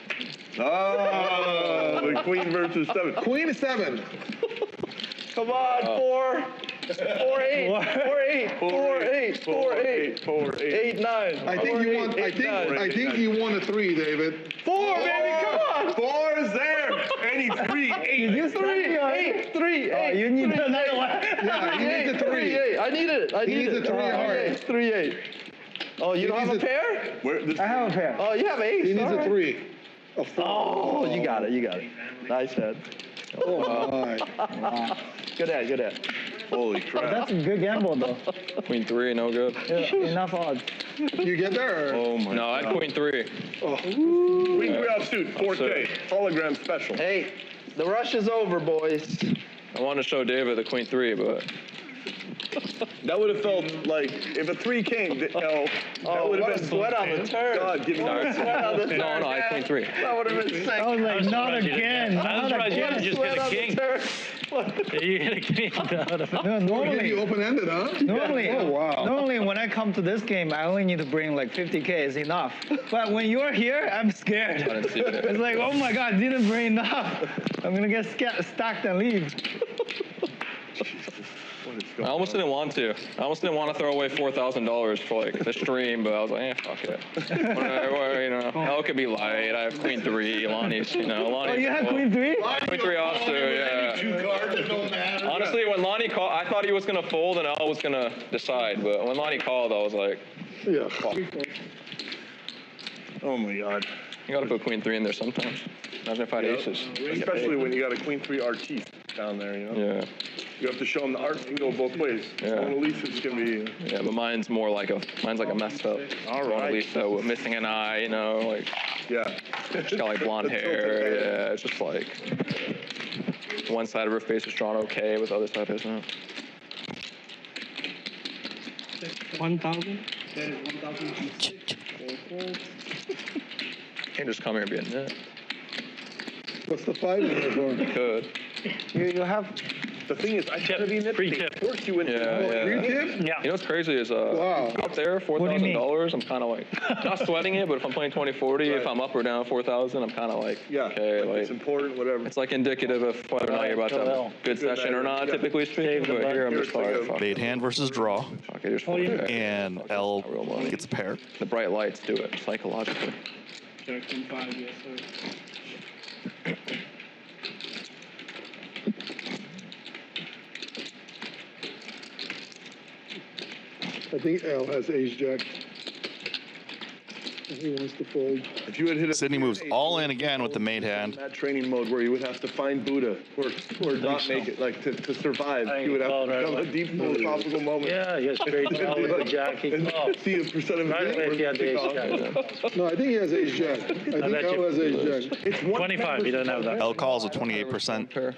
Oh, the Queen versus 7. Queen is 7. Come on, 4, 4, 8, 4, 8, 4, 8, 4, 8, 4, 8. 8, 9. I think you won. I think you won a 3, David. 4, baby, come on. 4 is there. And he's 3, 8. You 3, 8, 3, 8. you need 3, another one. Yeah, he needs a 3. 8. I need it. I He need needs it. a 3 hard. 3, 8. Oh, you don't have a needs a- pair? Where, this, I have a pair. Oh, you have ace. He needs all a right. 3. A 4. Oh, you got it. You got it. Nice head. Oh my. Good head. Good head. holy crap. That's a good gamble though. Queen 3, no good. Yeah, enough odds. You get there? Or? Oh my No, I had Queen 3. Queen 3 offsuit, 4K. Hologram special. Hey, the rush is over, boys. I wanted to show David the Queen 3, but That would have felt like if a 3 came. That Oh, would what have a been sweat on the turn. God, give me What a sweat on the turn. no, I had Queen 3. That would have been sick. I was like, not again, I was not surprised you again. didn't just Sweat hit a on the king. turn. You hit a king. No, He normally, open-ended, huh? normally, Oh, wow. normally when I come to this game, I only need to bring like 50K is enough. But when you're here, I'm scared. I didn't see it. It's like, oh my God, didn't bring enough. I'm gonna get stacked and leave. I almost didn't want to. I almost didn't want to throw away $4,000 for like the stream, but I was like, fuck it. Whatever, you know, L could be light. I have queen 3. Lonnie's, you know, Lonnie's. Oh, you had queen 3? Queen 3 offsuit, yeah. 2 cards, it don't matter. Honestly, when Lonnie called, I thought he was gonna fold and L was gonna decide, but when Lonnie called, I was like, Yeah. fuck. Oh my God. You gotta put queen 3 in there sometimes. Imagine if I had aces. Especially when you got a queen 3 artiste down there, you know? Yeah. You have to show them the art can go both ways. Yeah. Mona Lisa's can be. Yeah, but mine's like a messed up. Mona Lisa with missing an eye, you know, like. Yeah. She's got like blonde hair. Yeah, it's just like one side of her face is drawn okay, but the other side isn't. 1,000. Can't just come here and be a nit. What's the 5 in there for? Could. You have. The thing is, I try to be nitpicky. Free tip. Force you into Yeah. Yeah. You know what's crazy is Wow. out there $4,000. I'm kind of like not sweating it, but if I'm playing 20-40, if I'm up or down 4,000, I'm kind of like okay, like it's important, whatever. it's like indicative of whether or not you're about to have a good session or not. Typically speaking, but here I'm just like fuck. Made hand versus draw, Okay, just okay. and L gets a pair. The bright lights do it psychologically. Jackson 5, yes, sir. I think L has ace jack. And he wants to fold. If you had hit a Sydney moves all in again with the made hand. that training mode where you would have to find Buddha or not make it, like to survive, you would have to become a deep philosophical moment. Yeah, yes, straight down with the jack. He And called. see a percent of Right his away, he had the ace jack. No, I think he has ace jack. I think bet you. L has ace jack. It's 25, he doesn't have that. L calls with 28%.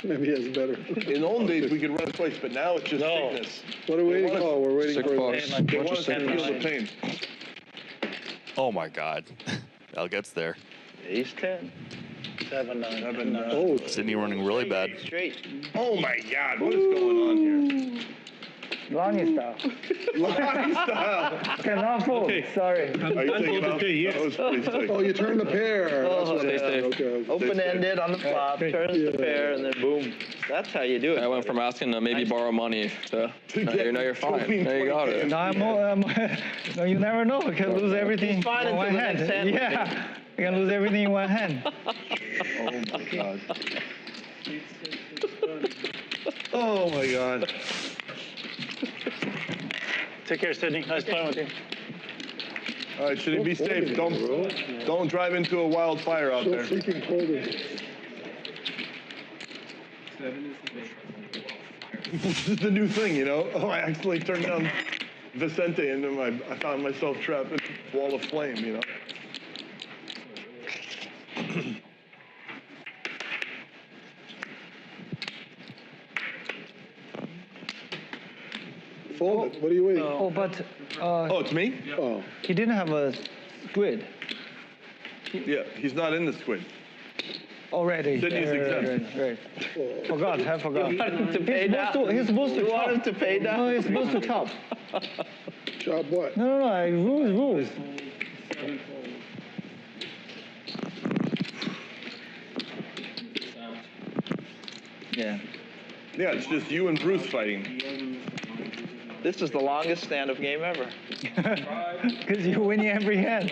Maybe he has better. In the old days, we could run twice, but now it's just No. sickness. What are we waiting for? We're waiting Six for bucks. They Bunch want of us to feel the signals. pain. Oh my God. L gets there. Ace 10. 7-9. Oh, Sydney running really bad. Straight. Oh my God, what is going on here? Lonnie style. Lonnie style. Cannot fold. Sorry. Are you taking off? That was pretty sick. oh, you turn the pair. That's what Stay it safe. is. Okay. Open-ended on the flop, turns the pair, and then boom. That's how you do it. I went from asking to maybe borrow money to now you're fine. between Now you got it. No, no, you never know. You can lose everything in fine one until the hand. next hand. Yeah, you can lose everything in one hand. Oh my God. Oh my God. Take care, Sydney. Nice playing with you. All right, should he be safe? Don't drive into a wildfire out So there. freaking folded. This is the new thing, you know? Oh, I accidentally turned down Vicente and then I found myself trapped in a wall of flame, you know? Fold it. What are you waiting? Oh, but Oh, it's me? Oh. he didn't have a squid Yeah, he's not in the squid. already. Sydney's exempt. Right. Forgot. I forgot. You want him to pay down? He's supposed to You want chop. him to pay down? No, he's supposed to chop. Chop what? No, rules. Yeah. Yeah, it's just you and Bruce fighting. This is the longest stand-up game ever. Because you're winning every hand.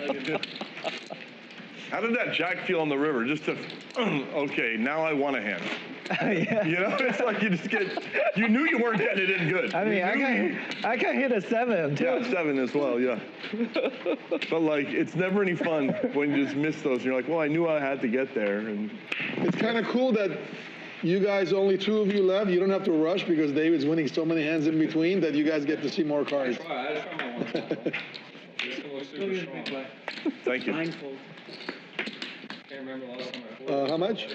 How did that jack feel on the river? Just to, okay, now I want a hand. Yeah. You know, it's like you just get, you knew you weren't getting it in good. I mean, I can hit a 7 too. Yeah, 7 as well, yeah. But like, it's never any fun when you just miss those. And you're like, well, I knew I had to get there. And It's kind of cool that you guys, only 2 of you left. You don't have to rush because David's winning so many hands in between that you guys get to see more cards. Thank you. Blindfold. How much?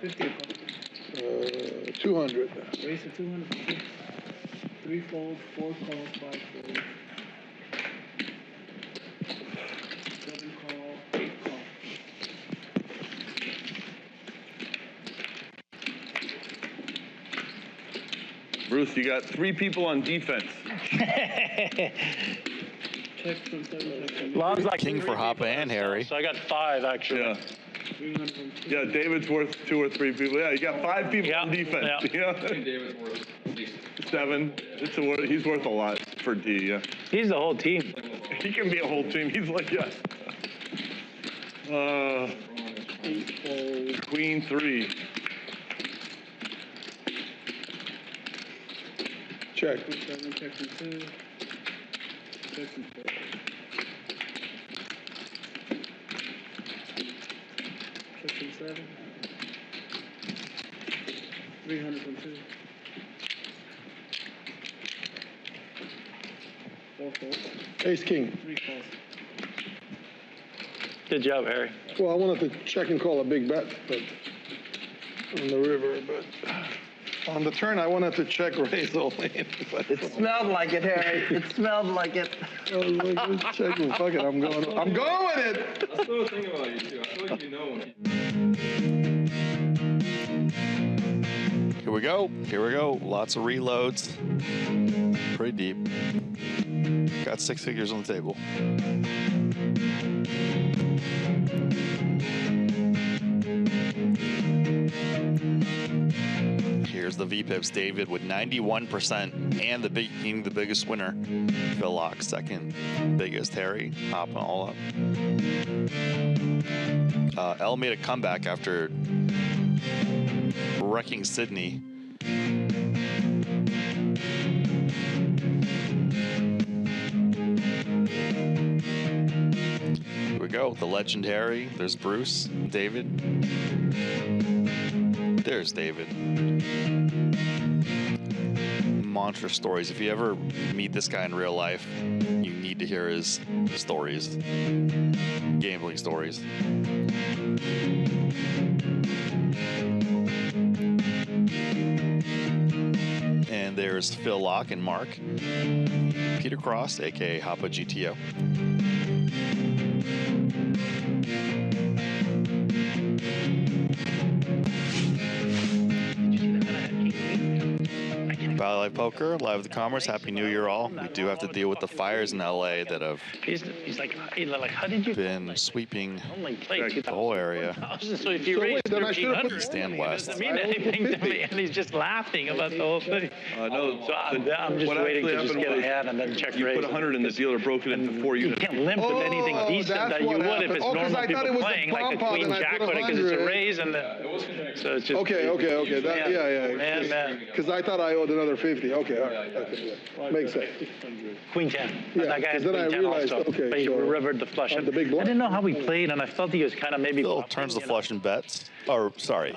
50. 200. Raise to 200. 3 fold, 4 calls, 5 fold. 7 call, 8 call. Bruce, you got 3 people on defense. Check from 7 seconds. Lob's like King for three Hoppa people, and Harry. So I got 5 actually. Yeah. 300 from 2. Yeah, David's worth 2 or 3 people. Yeah, you got 5 people on defense. Yeah. You know? David's worth at least 7. He's worth a lot for D. Yeah. He's the whole team. He can be a whole team. He's like yes. 8 calls. Queen 3. Check. 7 checks and 2. Checks and 4. Checks and 7. 300 from 2. 4 calls. Ace king. 3 calls. Good job, Harry. Well, I wanted to check and call a big bet, but on the river, but on the turn I wanted to check raise only. But It smelled like it, Harry. It smelled like it. I was like, let's check. Fuck it, I'm going with it. That's the thing about you too. I feel like you know when Here we go. Here we go. Lots of reloads. Pretty deep. Got 6 figures on the table. Here's the VPIPs. David with 91% and the biggest winner. Phil Laak second biggest. Harry hopping all up. L made a comeback after wrecking Sydney. Here we go. The legendary. There's Bruce. David. There's David. Monster stories. If you ever meet this guy in real life, you need to hear his stories. Gambling stories. And there's Phil Laak and Mark. Peter Cross, aka Hoppa GTO. Bally Live Poker, live with the commerce. Happy New Year, all. We do have to deal with the fires in LA that have He's like, how did you been sweeping only play the whole area. So if you raise then I should've 1,300, Stand it west. doesn't mean anything to me, and he's just laughing about the whole thing. No, So I'm just what waiting actually to just happened get was ahead and then check you raise. put 100 and the dealer broke it into 4 You units. can't limp with anything decent that's that you what would if happened. it's Oh, 'cause normal I thought people it was a playing, like a pom-pom queen and I jack put with it, because it's a 100. raise and so it's just. Okay. That, yeah. Man. Because I thought I owed another 50. Okay, all right. Okay, yeah. Makes sense. Queen 10. Yeah, That guy has 'cause then I queen 10 realized, also. okay, But he so rivered the flush. on the big I blind. didn't know how he played, and I felt he was kind of maybe. Phil bluffing, turns the you know. flush and bets. Or, sorry,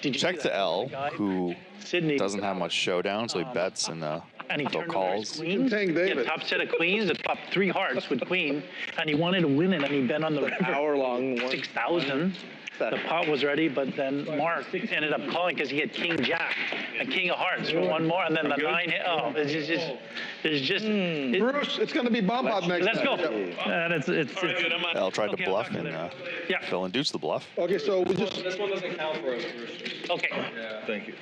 Did you check see to that L, guy? who Sydney. doesn't have much showdown, so he bets and And he Phil turned over his calls. queens. Tank He had David. top set of queens, the top 3 hearts with queen, and he wanted to win it, and he bet on the river. Hour-long one. 6,000. The pot was ready, but then Mark ended up calling because he had king jack and king of hearts for one more, and then the 9 hit. Oh, it's just. Bruce, it's going to be bomb pot next Let's go. time. And it's. L tried to Okay, bluff I'll talk and to yeah. Phil induced the bluff. Okay, so we just, this one doesn't count for us, Bruce. Okay. Thank you.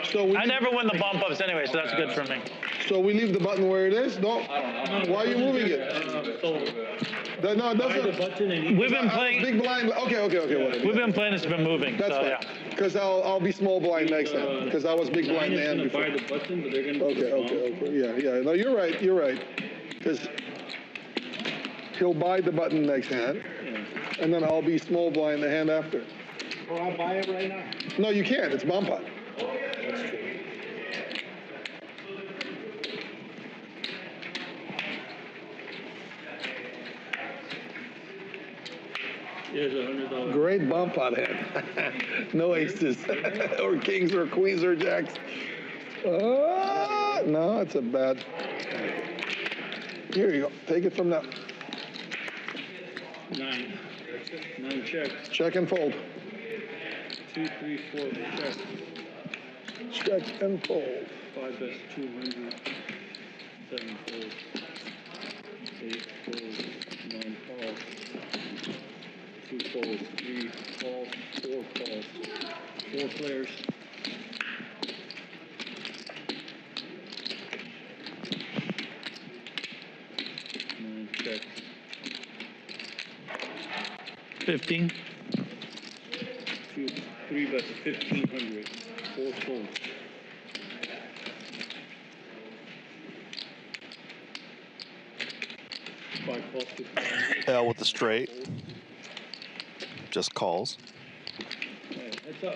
so we, I never win the bump ups anyway, so that's good for me. so we leave the button where it is? No? Why are you moving it? No, it doesn't. Button and We've been playing. Big blind. Okay. Whatever. We've been playing. It's been moving. That's so, fine. yeah. Because I'll be small blind next time. Because I was big blind is hand gonna before. buy the button, but they're gonna. Okay. Yeah. No, you're right. Because he'll buy the button next hand, and then I'll be small blind the hand after. Well, I'll buy it right now. No, you can't. It's bomb pot. Here's $100. Great bomb pot hand. No aces, or kings, or queens, or jacks. No, it's a bad. Here you go. Take it from now. 9 checks. Check and fold. 2, 3, 4 checks. Check and fold. 5 bets 200. 7 folds. 8 folds. 9 calls. 2 folds. 3 calls. 4 calls. 4 players. Checks. 15. 3 bets 1,500. 4 calls. Five calls. 1,500. L with the straight. Just calls. Alright, heads up.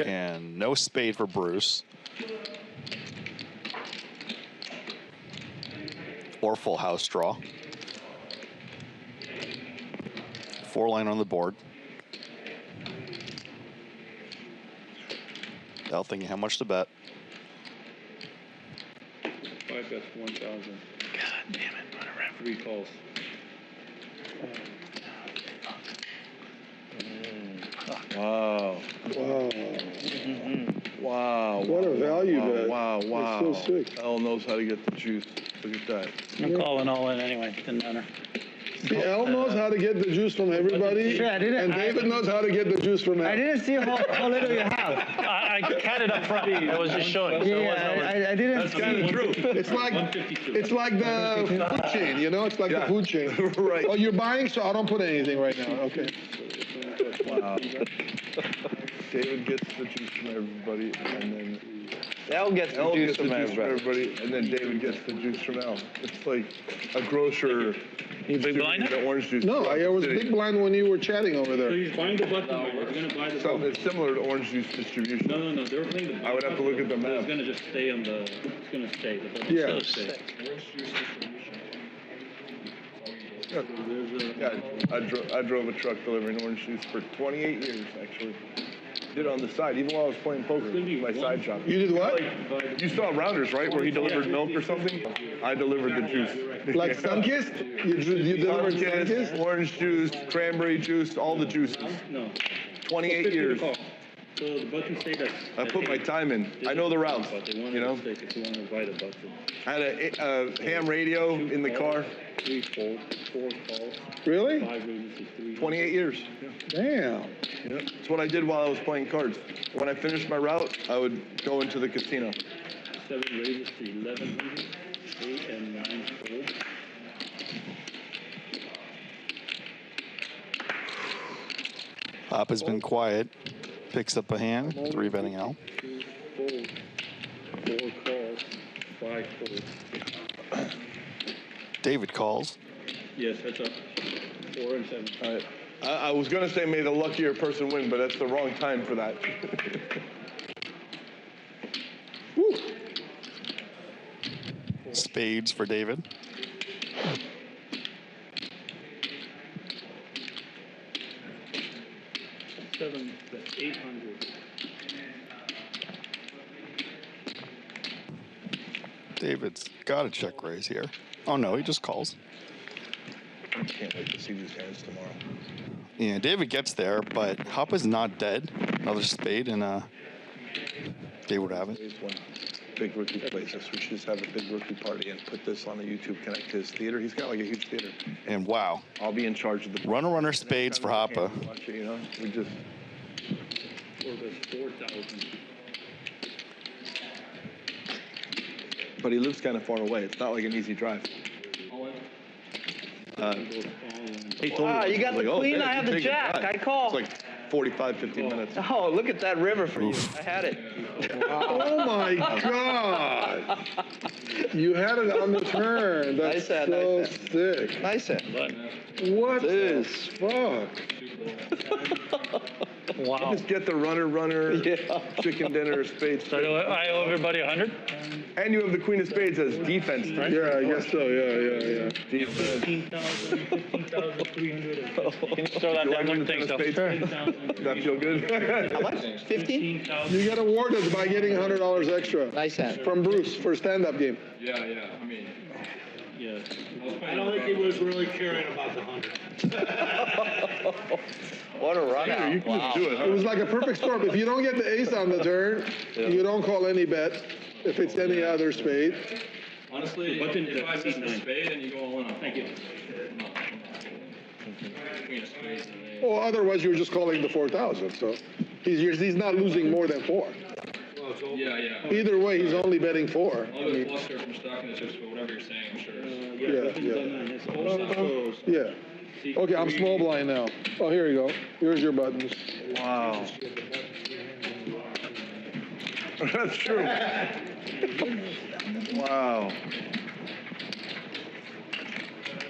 And no spade for Bruce. Or full house draw. 4 line on the board. L thinking how much to bet. 5 bets 1,000. God damn it. What a ref. 3 calls. Wow. Wow. Wow. What a value wow, bet. Wow, wow. That's so sick. L knows how to get the juice. Look at that. I'm calling all in anyway. Didn't matter. See, L knows how to get the juice from everybody, Sure, I didn't- and David knows how to get the juice from I L. didn't see how little you have. I had it up front. I was just showing. So it wasn't over. I didn't That's see. kind of true. It's like the food chain, you know? It's like the food chain. Right. Oh, you're buying, so I don't put anything right now. Okay. Wow. David gets the juice from everybody, and then L gets the L juice gets the from juice from everybody. everybody, and then David gets the juice from L. It's like a grocer. You big blind? The orange juice. No, I was big blind when you were chatting over So there. he's buying the button. They're going to buy the So button. it's similar to orange juice distribution. No. They're playing the button. I would have to look at the So map. it's going to just stay on the. It's going to stay. The button Yeah. still stay. Yeah, I drove a truck delivering orange juice for 28 years, actually. Did it on the side, even while I was playing poker. My side job. You did what? You saw Rounders, right, where he delivered milk or something? I delivered the juice. Like Sunkist? You delivered Sunkist? Orange juice, cranberry juice, all the juices. No. 28 years. So the button stayed at. I put my time in. I know the routes, But they wanted you know? to stay if you want to buy the button. I had a ham radio in the car. 3 calls, 4 calls, Really? 5 raises, 3. 28 years. Damn. Yeah. That's what I did while I was playing cards. When I finished my route, I would go into the casino. 7 raises to 1,100. 8 and 9 fold. Hop has been quiet. Picks up a hand. 3 betting L. 2 fold. 4 calls. 5 fold. David calls. Yes, heads up. 4 and 7. All right. I was going to say may the luckier person win, but that's the wrong time for that. Woo. Spades for David. Seven, that's 800. David's got a check raise here. Oh no, he just calls. I can't wait to see these hands tomorrow. Yeah, David gets there, but Hop is not dead. Another spade, and David would have it. Here's one big rookie plays this. We should just have a big rookie party and put this on the YouTube Connect to his theater. He's got like a huge theater. And wow, I'll be in charge of the runner spades for Hoppa. Watch it, you know, we just. 4 bets 4,000. But he lives kind of far away. It's not like an easy drive. He told Ah, me, you got like, the oh, queen, man, I have you the take a jack. drive. I call. It's like 45, 50 minutes. Oh, look at that river for you. I had it. Oh my God. You had it on the turn. That's Nice hand, so nice hand. sick. Nice hand. What the This. fuck? Wow. Just get the runner, Yeah. chicken dinner, spades. So I owe everybody 100? And you have the queen of spades as defense, right? Yeah, I guess so. Yeah. Defense. 15,000, 15,300. Can you throw that down there? Thanks, Spades. Does that feel good? How much? 15? 15,000. You get awarded by getting $100 extra Nice hand. from Bruce for stand-up game. Yeah, I mean, Yeah. I don't think he was really caring about the 100. What a run Peter, you out. can just do it, It huh? was like a perfect storm. If you don't get the ace on the turn, you don't call any bet. If it's any other spade. Honestly, Button if I is miss the 9. spade and you go all in on Thank you. queen of spades, and Well, otherwise you're just calling the 4,000. So he's not losing more than 4. well, Yeah. Either way, he's only betting 4. I'll go plus here from stocking the chips, but whatever you're saying, I'm sure. Yeah. Okay, I'm small blind now. Oh, here you go. Here's your buttons. Wow. That's true. Wow.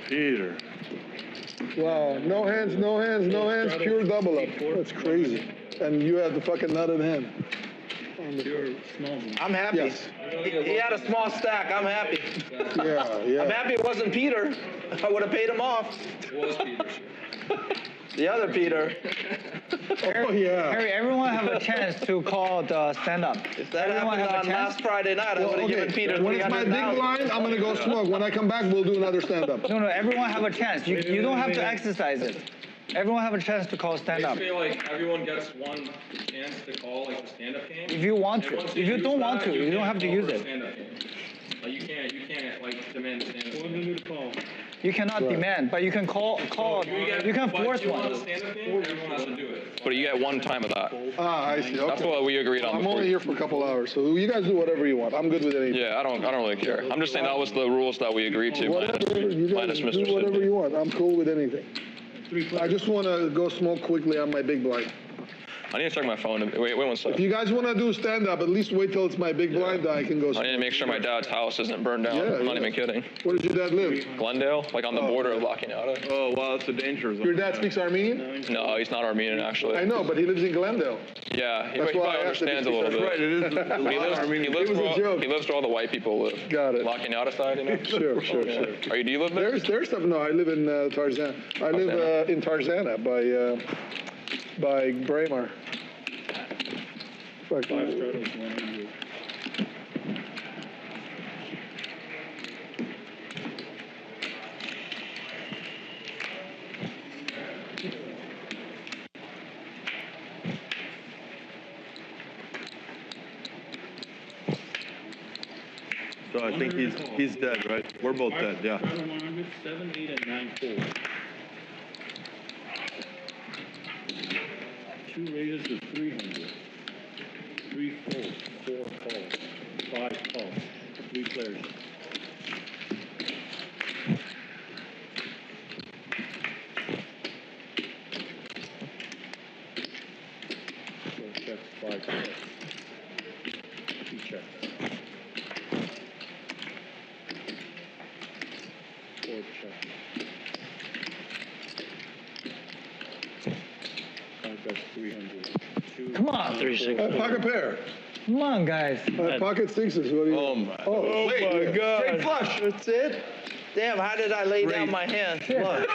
Peter. Wow, no hands, pure double up. That's crazy. And you had the fucking nutted hand. I'm happy. Yes. He had a small stack. I'm happy. Yeah. I'm happy it wasn't Peter. I would have paid him off. It was Peter. The other Peter. Oh, yeah. Harry, everyone have a chance to call the stand-up. If that Everyone happened have a on chance? last Friday night, I would have given Peter When it's my big 300,000. blind, I'm going to go smoke. When I come back, we'll do another stand-up. No, everyone have a chance. You don't have to exercise it. Everyone have a chance to call I stand-up. feel like everyone gets one chance to call like the stand-up game. If you want to. And once If you use don't want that, to, you don't can't have to call use for a it. stand-up game. Like you can't like demand a stand-up game. You cannot demand, but you can call. You can force But you want a one. stand-up game, everyone has to do it. But you get one time of that. Ah, I see. Okay. That's what we agreed on. I'm before. only here for a couple hours, so you guys do whatever you want. I'm good with anything. Yeah, I don't really care. I'm just saying that was the rules that we agreed to. Whatever, you guys minus Mr. do whatever Sidney. you want. I'm cool with anything. I just want to go smoke quickly on my big blind. I need to check my phone. Wait one If second. you guys want to do stand-up, at least wait till it's my big blind that I can go I smoke. need to make sure my dad's house isn't burned down. Yeah, I'm not yeah. even kidding. Where does your dad live? Glendale, like on the border of Laak. Oh, wow, that's a danger zone. Your dad speaks Armenian? No, he's not Armenian actually. I know, but he lives in Glendale. Yeah, he That's probably why I asked if he understands a little speaks bit. Right, it is. He lives It was a joke. he lives where all the white people live. Got it. Laak side, you know? Sure. Do you live there? There's something. No, I live in Tarzana. I live in Tarzana by Braemar. Fuck. So I think he's dead, right? We're both dead, yeah. 7, 8, and 9 4. 2 raises to 300. 3 folds, 4 calls, 5 calls, 3 players. So check 5 calls. 2 checks. 4 checks. 5 bets 300. 2. Come on. Pocket pair. Come on, guys. Pocket sixes. What do you? Oh, my. Oh, my God. Straight flush. That's it? Damn, how did I lay down my hand? Look.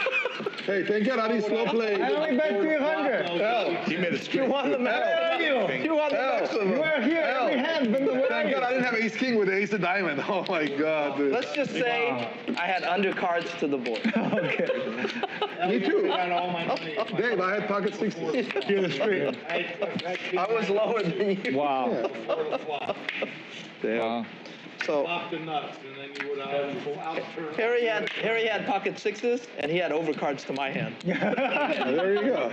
Hey, thank God I didn't slow play. I only bet 300. He made a You straight. won the match. You won the maximum. You are here every hand. But where are Thank you? God I didn't have ace king with ace of diamond. Oh my God, dude. Let's just say I had undercards to the board. Me too. Got all my money. Dave, I had pocket sixes. You're straight. I was lower than you. Wow. Before the flop. Damn. So Flop the nuts, and then you would outturn. Harry had pocket sixes, and he had overcards to my hand. There you go.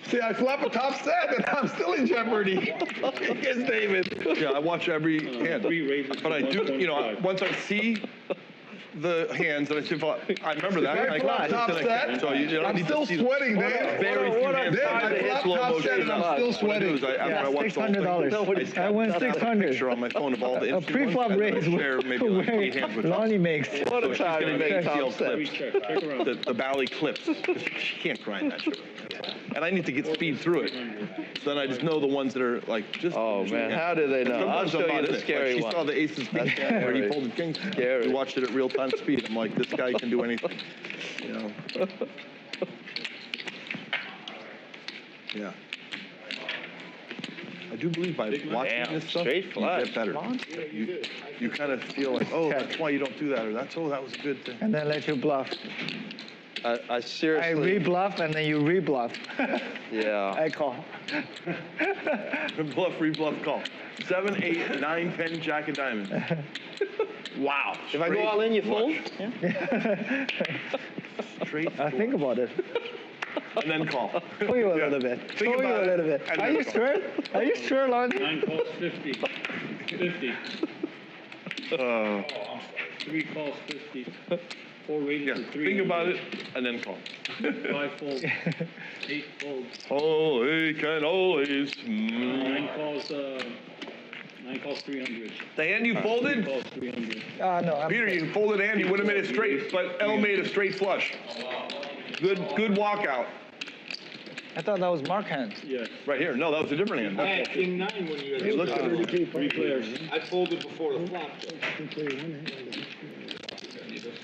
See, I flop a top set, and I'm still in jeopardy. Against David. Yeah, I watch every hand. 3 raises to But I do, 1.5. once I see the hands, and I see, I remember that. I flop top set. So you don't I'm need still to see sweating, Dave. very few hands. Dave, I flop top set, and I'm still sweating. After I watch the whole thing, $600. I won I have a 600. picture on my phone of all the A interesting ones, pre-flop and then I raise share maybe like 8 hands with Lonnie us. makes. What So a she's time to gonna make make top field set. clips. Check around. The Bally clips. She can't grind that shit. And I need to get speed through it. So then I just know the ones that are like just. Oh man, how do they know? I'll Sometimes show I'm you not in the it. scary She one. saw the aces king That's where he scary. folded kings. Scary. We watched it at real time speed. I'm like, this guy can do anything. You know. Yeah. I do believe by watching Damn, this stuff, straight you flush. get better. You kind of feel like, oh, that's why you don't do that, or that's, oh, that was a good thing. And then let you bluff. I I seriously. re-bluff and then you re-bluff. Yeah. I call. Bluff, rebluff, call. 7, 8, 9, 10, jack of diamonds. Wow. If I go all in, you fold? Straight I think about it. and then call. Show you a little bit. Think Show you about a little it, bit. and Are then you call. sure? Are you sure, Lonnie? 9 calls, 50. 50. Oh. 3 calls, 50. 4 waiting Yeah, for 3. think about it, and then call. 5 folds. 8 folds. Holy cannolis. 9 calls, 300. The hand you 3 folded? calls, 300. No. I'm Peter, you folded hand, you would have made it straight, but L made a straight flush. Good walkout. I thought that was Mark hand. Yeah. Right here. No, that was a different hand. I had king 9 when you had He looked at it. 3 players. I folded before the flop.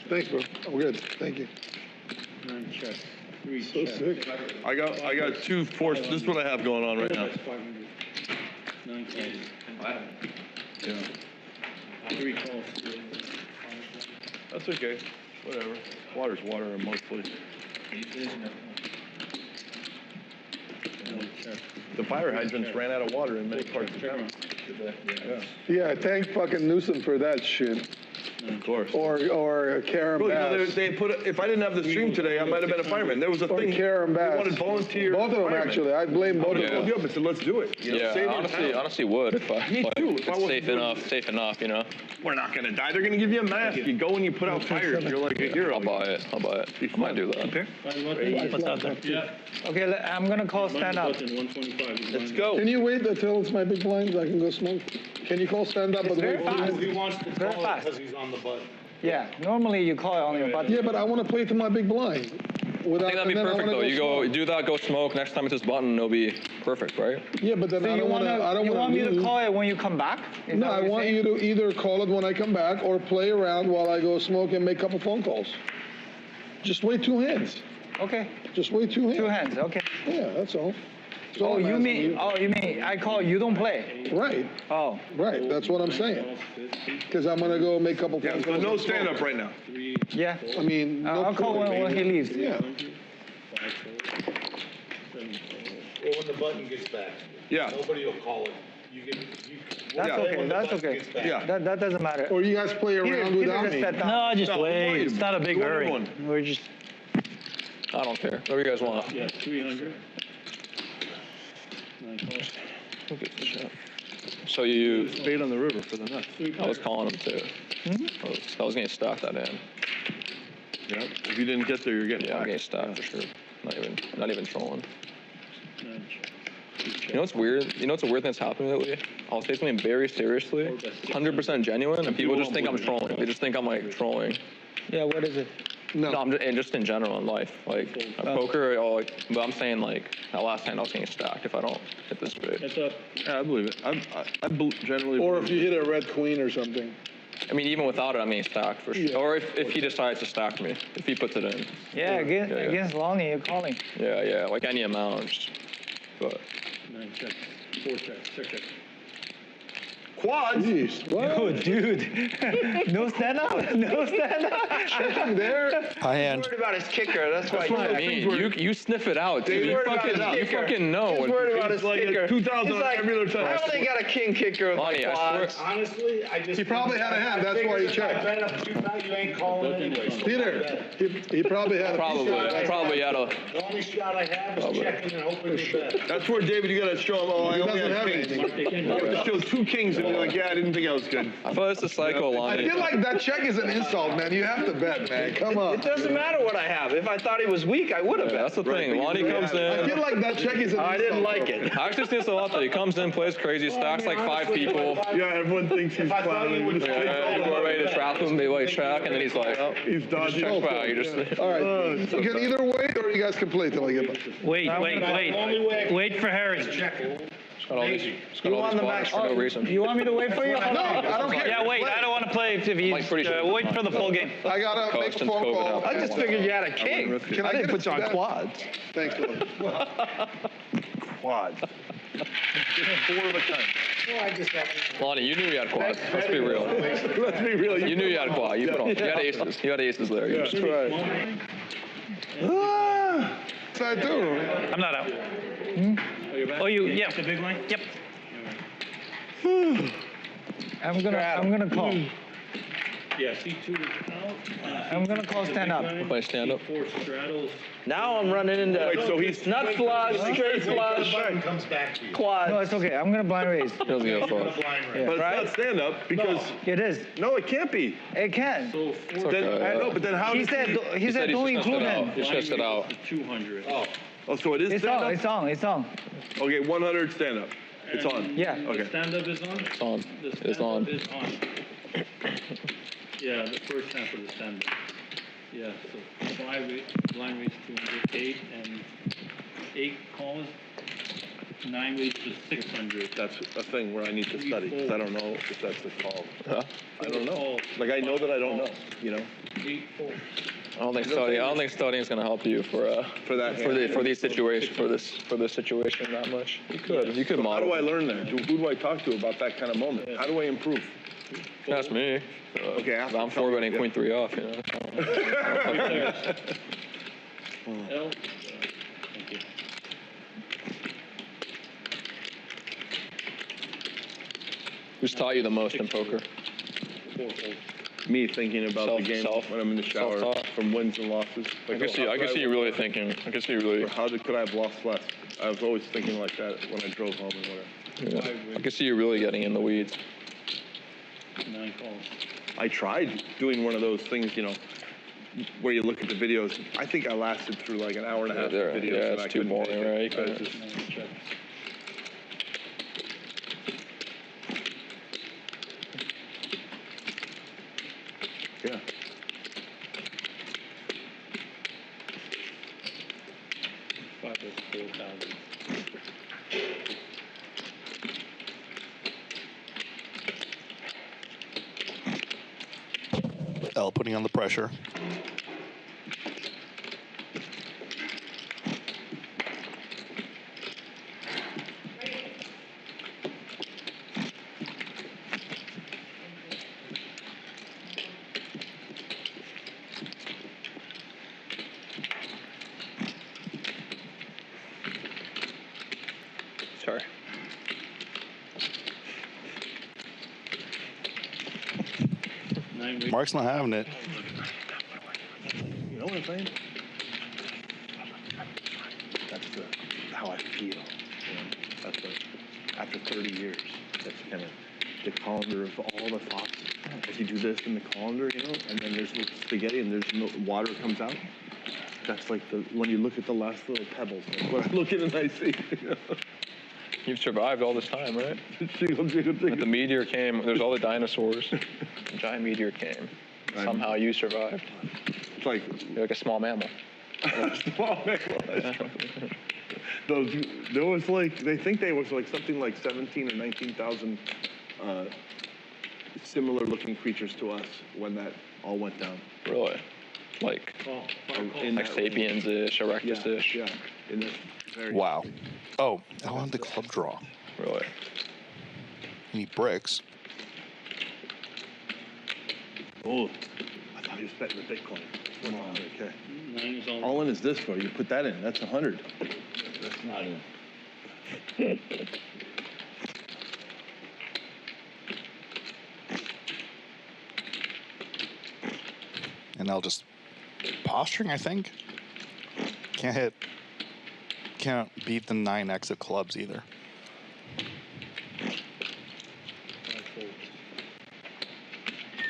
Thanks, bro. I'm good. Thank you. 9 check. 3 So check. sick. I got 2 force. This is what I have going on right now. That's 500. 9 calls. Yeah. 3 calls. That's okay. Whatever. Water's water mostly. 1 check. The fire hydrants ran out of water in many parts of town. Yeah, thank fucking Newsom for that shit. Of course. Or Karen Well, you know, Bass. they put. If I didn't have the stream today, I might have been a fireman. There was a Or thing. Karen They Bass. wanted volunteer. Both of them, firemen. actually. I blame both I of called them. you up and said, let's do it. You know, Yeah, save I our town. honestly would if I Me like, too, if I it's wasn't safe doing enough, you know. We're not gonna die. They're gonna give you a mask. You go and you put out fires. You're like a hero. I'll buy it. I might do that. Okay. What's up there? Yeah. Okay, I'm gonna call stand up. Button, 125. Let's go. Can you wait until it's my big blinds? I can go smoke. Can you call stand up? It's but very wait? fast. He wants to Very call it fast. because he's on the button. Yeah, normally you call it on your button. Yeah, but I want to play to my big blind. I think that'd be perfect though. You go do that, go smoke. Next time it's this button, it'll be perfect, right? Yeah, but then So I you don't want to. I don't you want me to lose. call it when you come back? Is No, that I what you're want saying? you to either call it when I come back or play around while I go smoke and make a couple phone calls. Just wait 2 hands. Okay, Just wait 2 hands. 2 hands. Okay. Yeah, that's all. That's all Oh, I'm you asking mean? Oh, you mean I call you don't play? Right, Oh, right. That's what I'm saying. Because I'm gonna go make a couple Yeah, phone so calls. no stand up right now. yeah. I mean, no I'll call when he leaves. Yeah. Or when the button gets back. Yeah. Nobody will call it. You get, That's Yeah. okay. when the That's button okay. gets back. Yeah. That doesn't matter. Or you guys play around Peter without just me. sat down. No, just No, wait. wait. It's not a big Go hurry. everyone. We're just. I don't care. Whatever you guys want. Yeah, 300. 9 calls. Who gives a shit? So you, Bait on the river for the nuts. I was calling him too. I was getting stacked that end. Yeah. If you didn't get there, you're getting Yeah, I'm getting whacked. stacked for sure. Not even trolling. 9 check. You know what's weird? You know what's a weird thing that's happened lately? I'll say something very seriously, 100% genuine, and people just think I'm trolling. They just think I'm like trolling. Yeah. What is it? No, I'm just in general in life. Like poker, but I'm saying like that last hand I was getting stacked if I don't hit this big. Heads up. Yeah, I believe it. I generally. Or believe if you hit a red queen or something. I mean, even without it, I'm getting stacked for sure. Yeah. Or if he decides to stack me, if he puts it in. Yeah, yeah. against Lonnie, you're calling. Yeah, like any amount. But 9 check. 4 check. Check. Quads. Jeez. What? Oh, dude. No stand up. No stand up. Checking there. High hand. He's worried about his kicker. That's why. that's what I mean. You sniff it out, dude. He's You worried about his fucking kicker. know. He's when- worried about his like a kicker. 2,000 He's like, every other time. I only got a king kicker with Lonnie, my I swear. quads. Honestly, I just. He probably had a hand, that's why he checked. If I bet up too bad, you ain't calling anyway. so Peter, he probably had a Probably had a. The only shot I have is checking and hoping to bet. That's where, David, you gotta show him, oh, I He only doesn't had have kings. anything. You have to show 2 kings and be like, yeah, I didn't think I was good. I thought it's a psycho, I Lonnie. feel like that check is an insult, man. You have to bet, man. Come on. It doesn't matter what I have. If I thought he was weak, I would have Yeah, bet. that's the thing. Lonnie comes I in. feel like that check is an insult. I didn't like it. I actually see this a lot though. He comes in, plays crazy, stacks like 5 people. Yeah, everyone thinks he's If I thought you clowning. would- Yeah, people are ready to trap him. They like check, and then he's like, oh, He's dodging. wow, you just. All right. You can either wait or you guys can play till I get back. Wait. Only way I can Wait for Harry. check it. Got all these, got You all won these the bars match. for no reason. You want me to wait for you? No, I don't care. Yeah, wait. I don't want to play if he's. Like, pretty sure. Wait for the full game. I gotta make a Since phone COVID call. happened. I just figured you had a king. Can I I didn't get put you it on back? quads. Thanks, Lord. Quad. 4 of a kind. Lonnie, you knew you had quad. Let's be real. Let's be real. You knew you had quad. You put on. You had aces. You had aces there. You just- That's right. Yes, I do. I'm not out. Oh, you? Yeah. The big line. Yep. I'm gonna call. Yeah, C2 is out. I'm gonna call stand up. Play stand up. Four straddles. Now I'm running into Wait, so he's nut flush, straight flush, Button comes back to you. quad. No, it's okay. I'm gonna blind raise. He doesn't give a fuck. Blind Yeah. raise. But it's not stand up because It is. no, it can't be. It can. So four. Then, I know, but then how He does said. He said don't he's just include gonna him. He's just it out. 200. Oh, so it is It's stand on. up? It's on. It's on. Okay, 100 stand up. It's on. Yeah. The Okay. stand up is on? It's on. The It's on. stand-up is on. Yeah, the first half of the stand up. Yeah, so blind raise 208 and 8 calls. 9 ways to 600. That's a thing where I need to study because I don't know if that's the call. Huh? I don't know. Like I know that I don't know. You know. 8 folds. I don't think studying is gonna help you for that for these situations for this situation that much. You could How model. do I learn that? Who do I talk to about that kind of moment? How do I improve? That's me. Okay, I'm forwarding queen 3 off. You know. L. Thank you. Who's taught you the most in poker? 4 folds. Me thinking about the game when I'm in the shower self-talk. from wins and losses. I can see you really thinking. I can see you really. Could I have lost less? I was always thinking like that when I drove home and whatever. Yeah. I can see you really getting in the weeds. 9 calls. I tried doing one of those things, you know, where you look at the videos. I think I lasted through like an hour and a half of videos. Yeah, and I it's too couldn't boring, take it. right? You I was couldn't- just- Check. yeah. Five is 4,000. L putting on the pressure. Sorry. Mark's not having it. You know what I'm saying? That's how I feel. You know? That's after 30 years. That's kind of the colander of all the thoughts. If you do this in the colander, you know, and then there's little spaghetti and there's no water comes out. That's like when you look at the last little pebbles. Like what I look at and I see. You know? You've survived all this time, right? Jiggle, jiggle, jiggle. But the meteor came. There's all the dinosaurs. The giant meteor came. Somehow you survived. It's like You're like a small mammal. small mammal. There was like they think there was like something like 17 or 19,000 similar looking creatures to us when that all went down. Really? Like In like that Sapiens-ish, Erectus-ish. Yeah. In this very Wow. Oh, L on the club draw. Really? You need bricks. Oh, I thought he was betting the Bitcoin. Okay. 9 is all. All in is this for you. Put that in. That's 100. That's not in. And L just posturing, I think. Can't beat the 9 exit clubs either.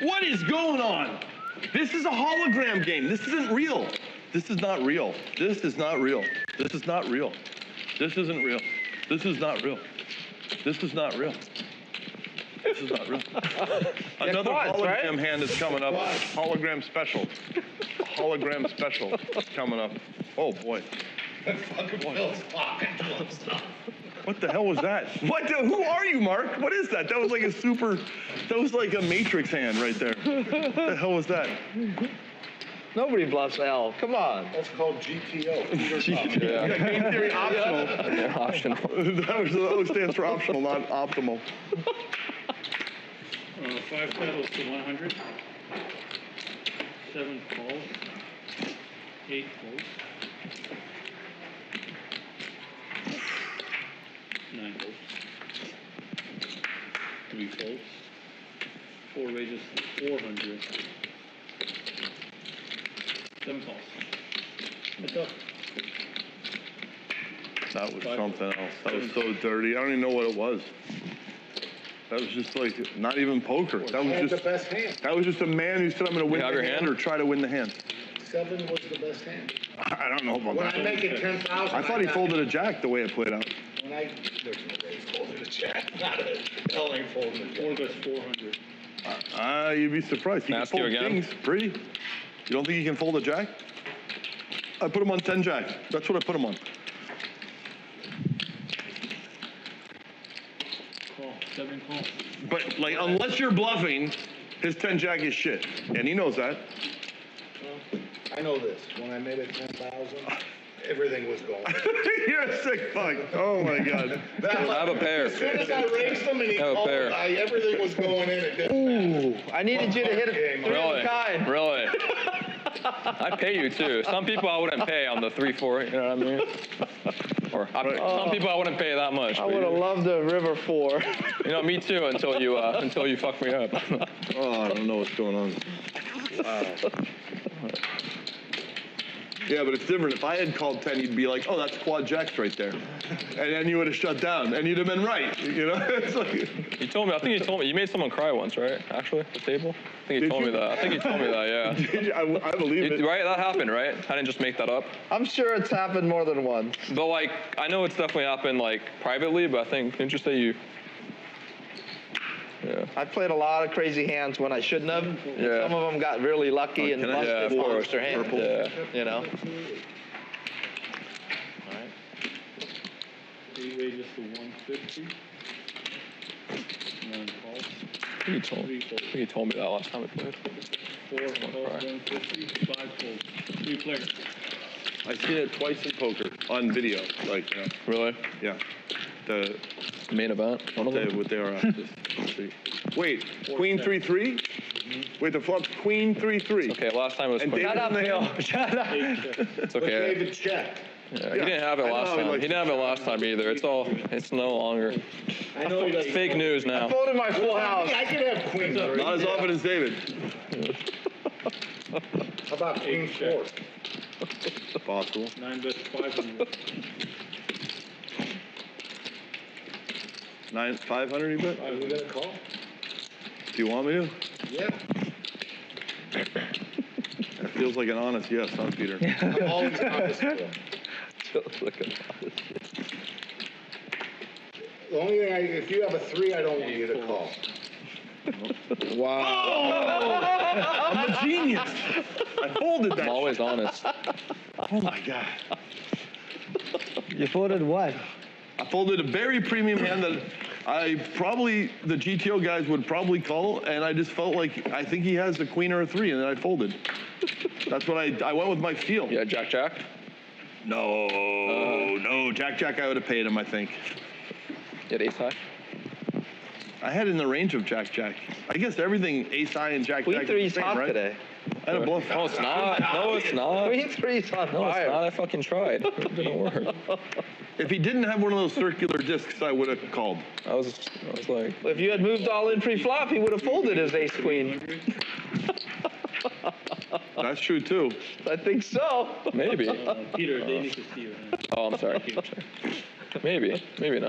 What is going on? This is a hologram game. This isn't real. This is not real. This is not real. This is not real. This isn't real. This is not real. This is not real. This is not real. Another hologram hand is coming up. Hologram special. Hologram special is coming up. Oh boy. What the hell was that? Who are you, Mark? What is that? That was like a Matrix hand right there. What the hell was that? Nobody bluffs L. Come on. That's called GTO. Yeah, game theory optional. Yeah, optional. That was the O stands for optional, not optimal. 5 pedals to 100. 7 calls. 8 folds. 9 folds. 3 folds. 4 raises to 400. 7 calls. It's up. That was something else. That was so dirty. I don't even know what it was. That was just like not even poker. That was just the best hand. That was just a man who said, "I'm going to win have the your hand hand? or try to win the hand." 7 was the best hand. I don't know about When that. I make it 10,000. I thought he folded a jack the way it played out. When there's no way he folded a jack. Not a hell ain't folding a jack. One bets 400. You'd be surprised. He can Ask you fold again. kings. Pretty. You don't think he can fold a jack? I put him on 10 jack. That's what I put him on. Call. 7 calls. But like, unless you're bluffing, his 10 jack is shit, and he knows that. I know this. When I made it 10,000, everything was going. You're a sick fuck. Oh my god. I have a pair. As soon as I raised him and he Have a called, pair. everything was going in. It didn't matter. I needed you to hit it three of a kind. Really? I'd pay you too. Some people I wouldn't pay on the 3-4. You know what I mean? Or some people I wouldn't pay that much. I would have loved a river 4. You know, me too. Until you fuck me up. Oh, I don't know what's going on. Yeah, but it's different. If I had called 10, you'd be like, "Oh, that's quad jacks right there," and then you would have shut down, and you'd have been right. You know? It's like, You told me. I think you told me. You made someone cry once, right? Actually, at the table. I think you Did told you? me that. I think you told me that. Yeah. Did you? I believe it. Right? That happened, right? I didn't just make that up. I'm sure it's happened more than once. But like, I know it's definitely happened like privately. But I think didn't you say you? Yeah. I played a lot of crazy hands when I shouldn't have. Yeah. Some of them got really lucky and can I- Yeah, busted of course. monster hands. Purple. Yeah. You know. 3-way just to 150. 9 calls. I think you told me that last time we played. 4 calls, 150. 5 folds. 3 players. I've seen it twice in poker on video. Like, Really? yeah. The Main event. One of them. what they are after. Let's see. Wait, Queen 3-3. Wait, the flop's Queen 3-3. Okay, last time it was And quick. David in the hand. Shut up. It's But okay. David checked. Yeah, he didn't have it I know last how he time. likes He didn't have it last time either. It's no longer. I know he It's fake news now. Folded my full house. I could have Queen 3. Not as often as David. How about Queen 4? Possible. 9 bets 500. 500, you bet? Are we going to call? Do you want me to? Yeah. That feels like an honest yes, huh, Peter? I'm always honest. The only thing, if you have a 3, I don't want you to call. I'm a genius. I folded that. I'm always honest. Oh my god. You folded what? I folded a very premium hand that the GTO guys would probably call, and I just felt like I think he has a queen or a 3, and then I folded. That's what I went with my feel. Yeah, Jack. No, Jack I would have paid him, I think. You had ace high. I had in the range of Jack. I guess everything ace high and Jack Queen is 3's the same, hot right? today. I had a bluff. No, it's not. No, it's not. Queen 3's on No, it's fire. not. I fucking tried. It didn't work. If he didn't have one of those circular discs, I would have called. I was like, If you had moved all in pre-flop, he would have folded his ace queen. That's true too. I think so. maybe. Peter, they need to see your hand. Oh, I'm sorry. Maybe not.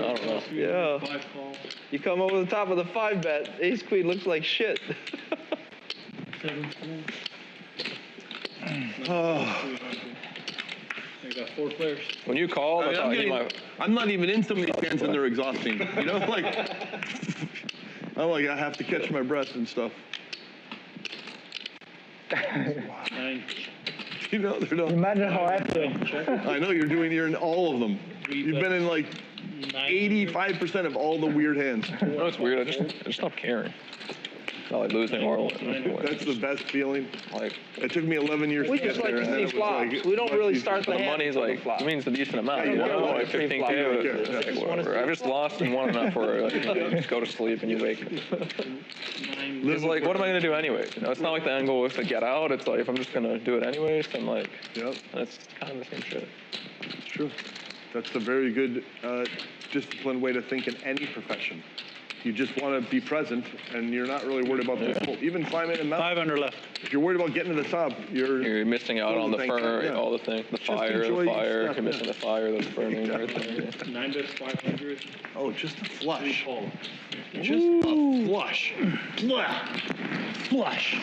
I don't know. Yeah. 5 calls. You come over the top of the 5-bet, ace queen looks like shit. 7 calls. Oh. I got 4 players. When you called, I thought you might. I'm not even in some of these hands and they're exhausting. You know, like, I have to catch my breath and stuff. 9. You know, they're not. Imagine how I feel. I know you're in all of them. You've been in like 85% of all the weird hands. You know, it's weird. I just stopped caring. Not like losing or That's the best feeling. like. It took me 11 years We to get just like there. to and then see it was flops. like, We don't really much start easier. the The hand money's until like, the flop. it means a decent amount. Yeah, You you know, don't like want 15K. Yeah. It's whatever. I've just lost and won enough where like, you just go to sleep and you wake. It's like, what am I gonna do anyways? You know, it's not like the end goal is to get out. It's like if I'm just gonna do it anyways, then like, Yep, that's kind of the same shit. it's true. That's a very good disciplined way to think in any profession. You just want to be present, and you're not really worried about even climbing and mountain. 5 under left. If you're worried about getting to the top, You're missing out on the fur, all the things, the fire. You're missing the fire that's burning right there. 9 best 500. Oh, just a flush. Calls. Just a flush. Flush.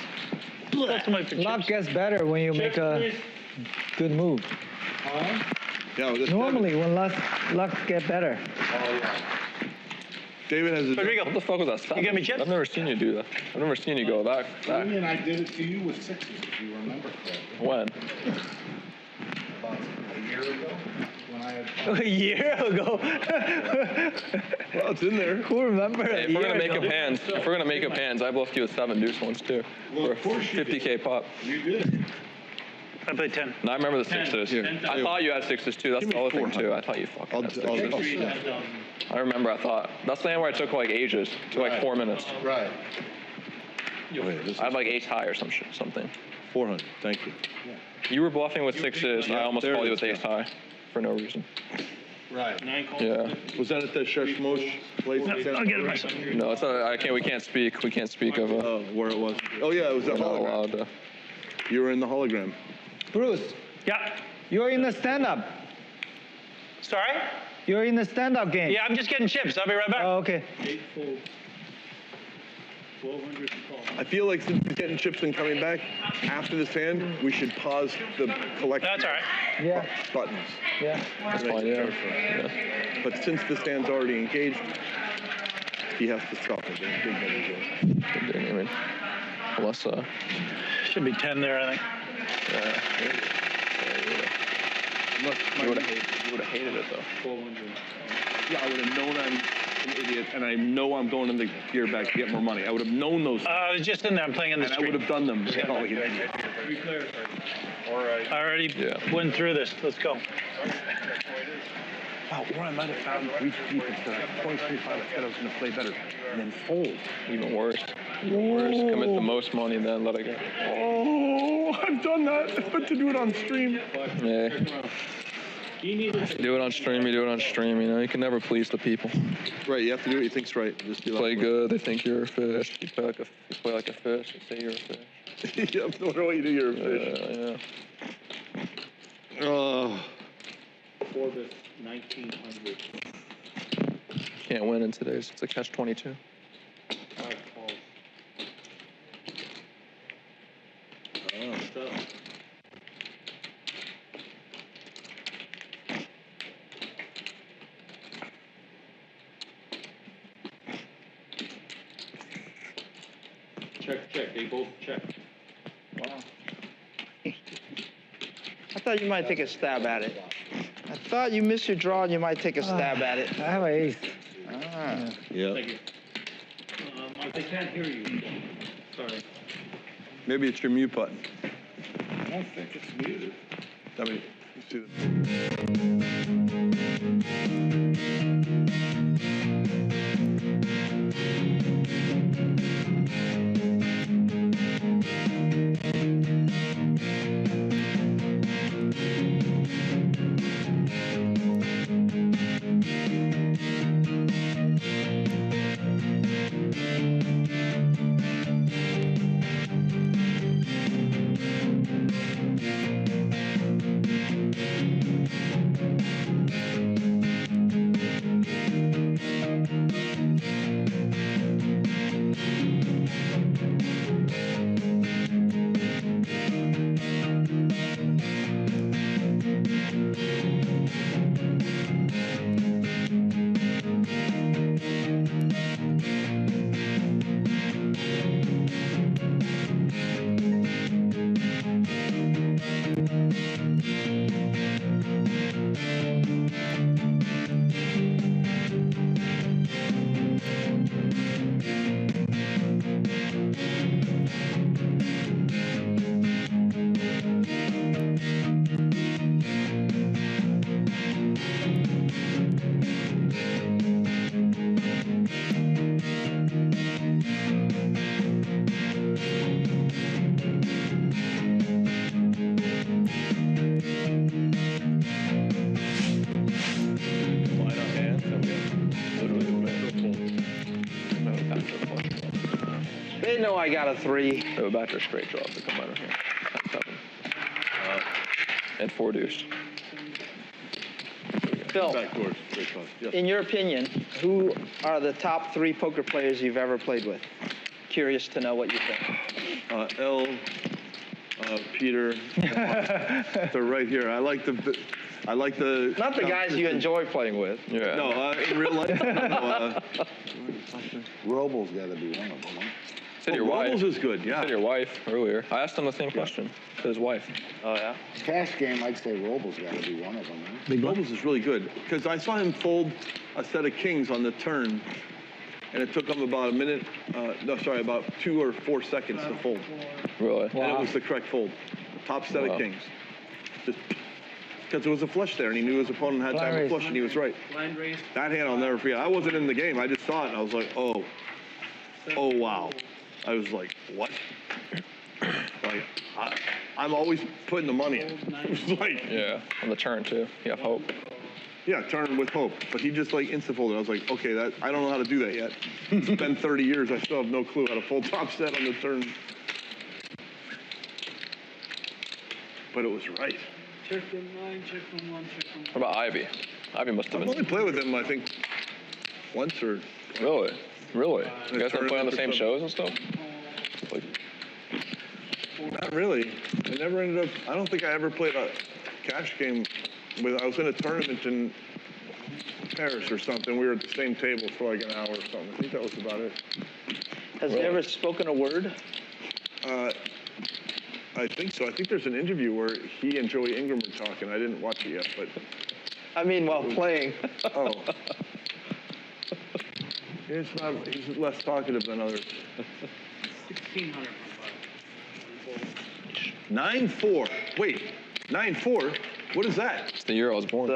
That's my picture. Luck gets better when you make a good move. Yeah, well, Normally, when luck get better. David has a. Rodrigo, What the fuck was that? you get me chips? I've never seen you do that. I've never seen you go back. Jimmy and I did it to you with 6s, if you remember correctly. When? About a year ago, when I had. A year ago. Well, it's in there. Who remembers? Hey, if we're gonna make up hands, I bluffed you with 7 deuce once too. Well, For of course you 50K pop. You did. I played 10. No, I remember the 6s. I thought you had 6s too. That's the other thing too. I thought you fucking had 6s. I remember. I thought that's the hand where I took like ages. Took like 4 minutes. Right. I had like ace high or something. 400. Thank you. You were bluffing with 6s. I almost there called it you is, with ace high for no reason. Right. 9 calls. Yeah. Was that at the Sheshmosh place? I'll get it myself. No, it's not. I can't. We can't speak. We can't speak of. Oh, where it was. Oh yeah, it was We're at not hologram. allowed to. You were in the hologram. Bruce, Yeah. you're in the stand-up. Sorry? You're in the stand-up game. Yeah, I'm just getting chips. I'll be right back. Oh, okay. 8 folds. 1,200 calls. I feel like since we're getting chips and coming back after this hand, we should pause the collection That's all right. Yeah, buttons. yeah. That's fine. Yeah. But since this hand's already engaged, he has to stop it. I mean, unless Should be 10 there, I think. you would have hated it though. 1,200. Yeah, I would have known I'm an idiot, and I know I'm going in the gear back to get more money. I would have known those. I was just in there. I'm playing in the and I street. would have done them. Just calling it an idiot. I already went through this. Let's go. Wow, or I might have found reach deep instead of 23.5. I said I was going to play better, and then fold. Even worse. Even worse. Commit the most money and then let it go. Oh, I've done that, but to do it on stream. Yeah. You do it on stream. You do it on stream. You know, you can never please the people. Right, you have to do what you think's right. Just be Play good. They think you're a fish. You play like a fish. They say you're a fish. Yeah, no matter what you do, you're a fish. Yeah. Oh. 4 best 1,900. Can't win in today's. It's a catch-22. 5 calls. Tough. Check. They both check. Wow. I thought you might take a stab at it. I thought you missed your draw and you might take a stab at it. I have an ace. Ah. Yeah. Thank you. I can't hear you. Sorry. Maybe it's your mute button. I don't think it's muted. I mean, let's do this. They know I got a 3. Go back to a straight draw to come out of here. That's 7. And 4 deuce. Phil, Backdoors, straight draws. Yes. in your opinion, who are the top 3 poker players you've ever played with? Curious to know what you think. L, Peter, they're right here. I like the. Not the guys you enjoy playing with. Yeah. No, in real life. No, Robo's got to be one of them. Huh? Said your wife. Robles is good. Yeah. Said your wife earlier. I asked him the same question. Said his wife. Oh, yeah? Cash game, I'd say Robo's got to be one of them. Huh? Robles is really good because I saw him fold a set of kings on the turn, and it took him about a minute. About 2 or 4 seconds to fold. Really? And it was the correct fold. Top set of kings. Just because there was a flush there, and he knew his opponent had to have a flush, and he was right. Blind raise. That hand I'll never forget. I wasn't in the game. I just saw it, and I was like, oh, wow. I was like, what? Like, I'm always putting the money in. It was like, Yeah. On the turn too. You have hope. yeah, turn with hope. But he just like insta folded. I was like, okay, I don't know how to do that yet. It's been 30 years. I still have no clue how to fold top set on the turn. But it was right. Check from 9, check from 1, check from 1. What about Ivy? Ivy must have I've been. only played with him, I think, once or. Really? Really? You guys don't play on the same tournament or shows and stuff? Like, Not really. I never ended up. I don't think I ever played a cash game with. I was in a tournament in Paris or something. We were at the same table for like an hour or something. I think that was about it. Has he ever spoken a word? I think so. I think there's an interview where he and Joey Ingram were talking. I didn't watch it yet, but. I mean, while playing. Oh. He's less talkative than others. 1600 9-4. Wait, 9-4? What is that? it's the year I was born.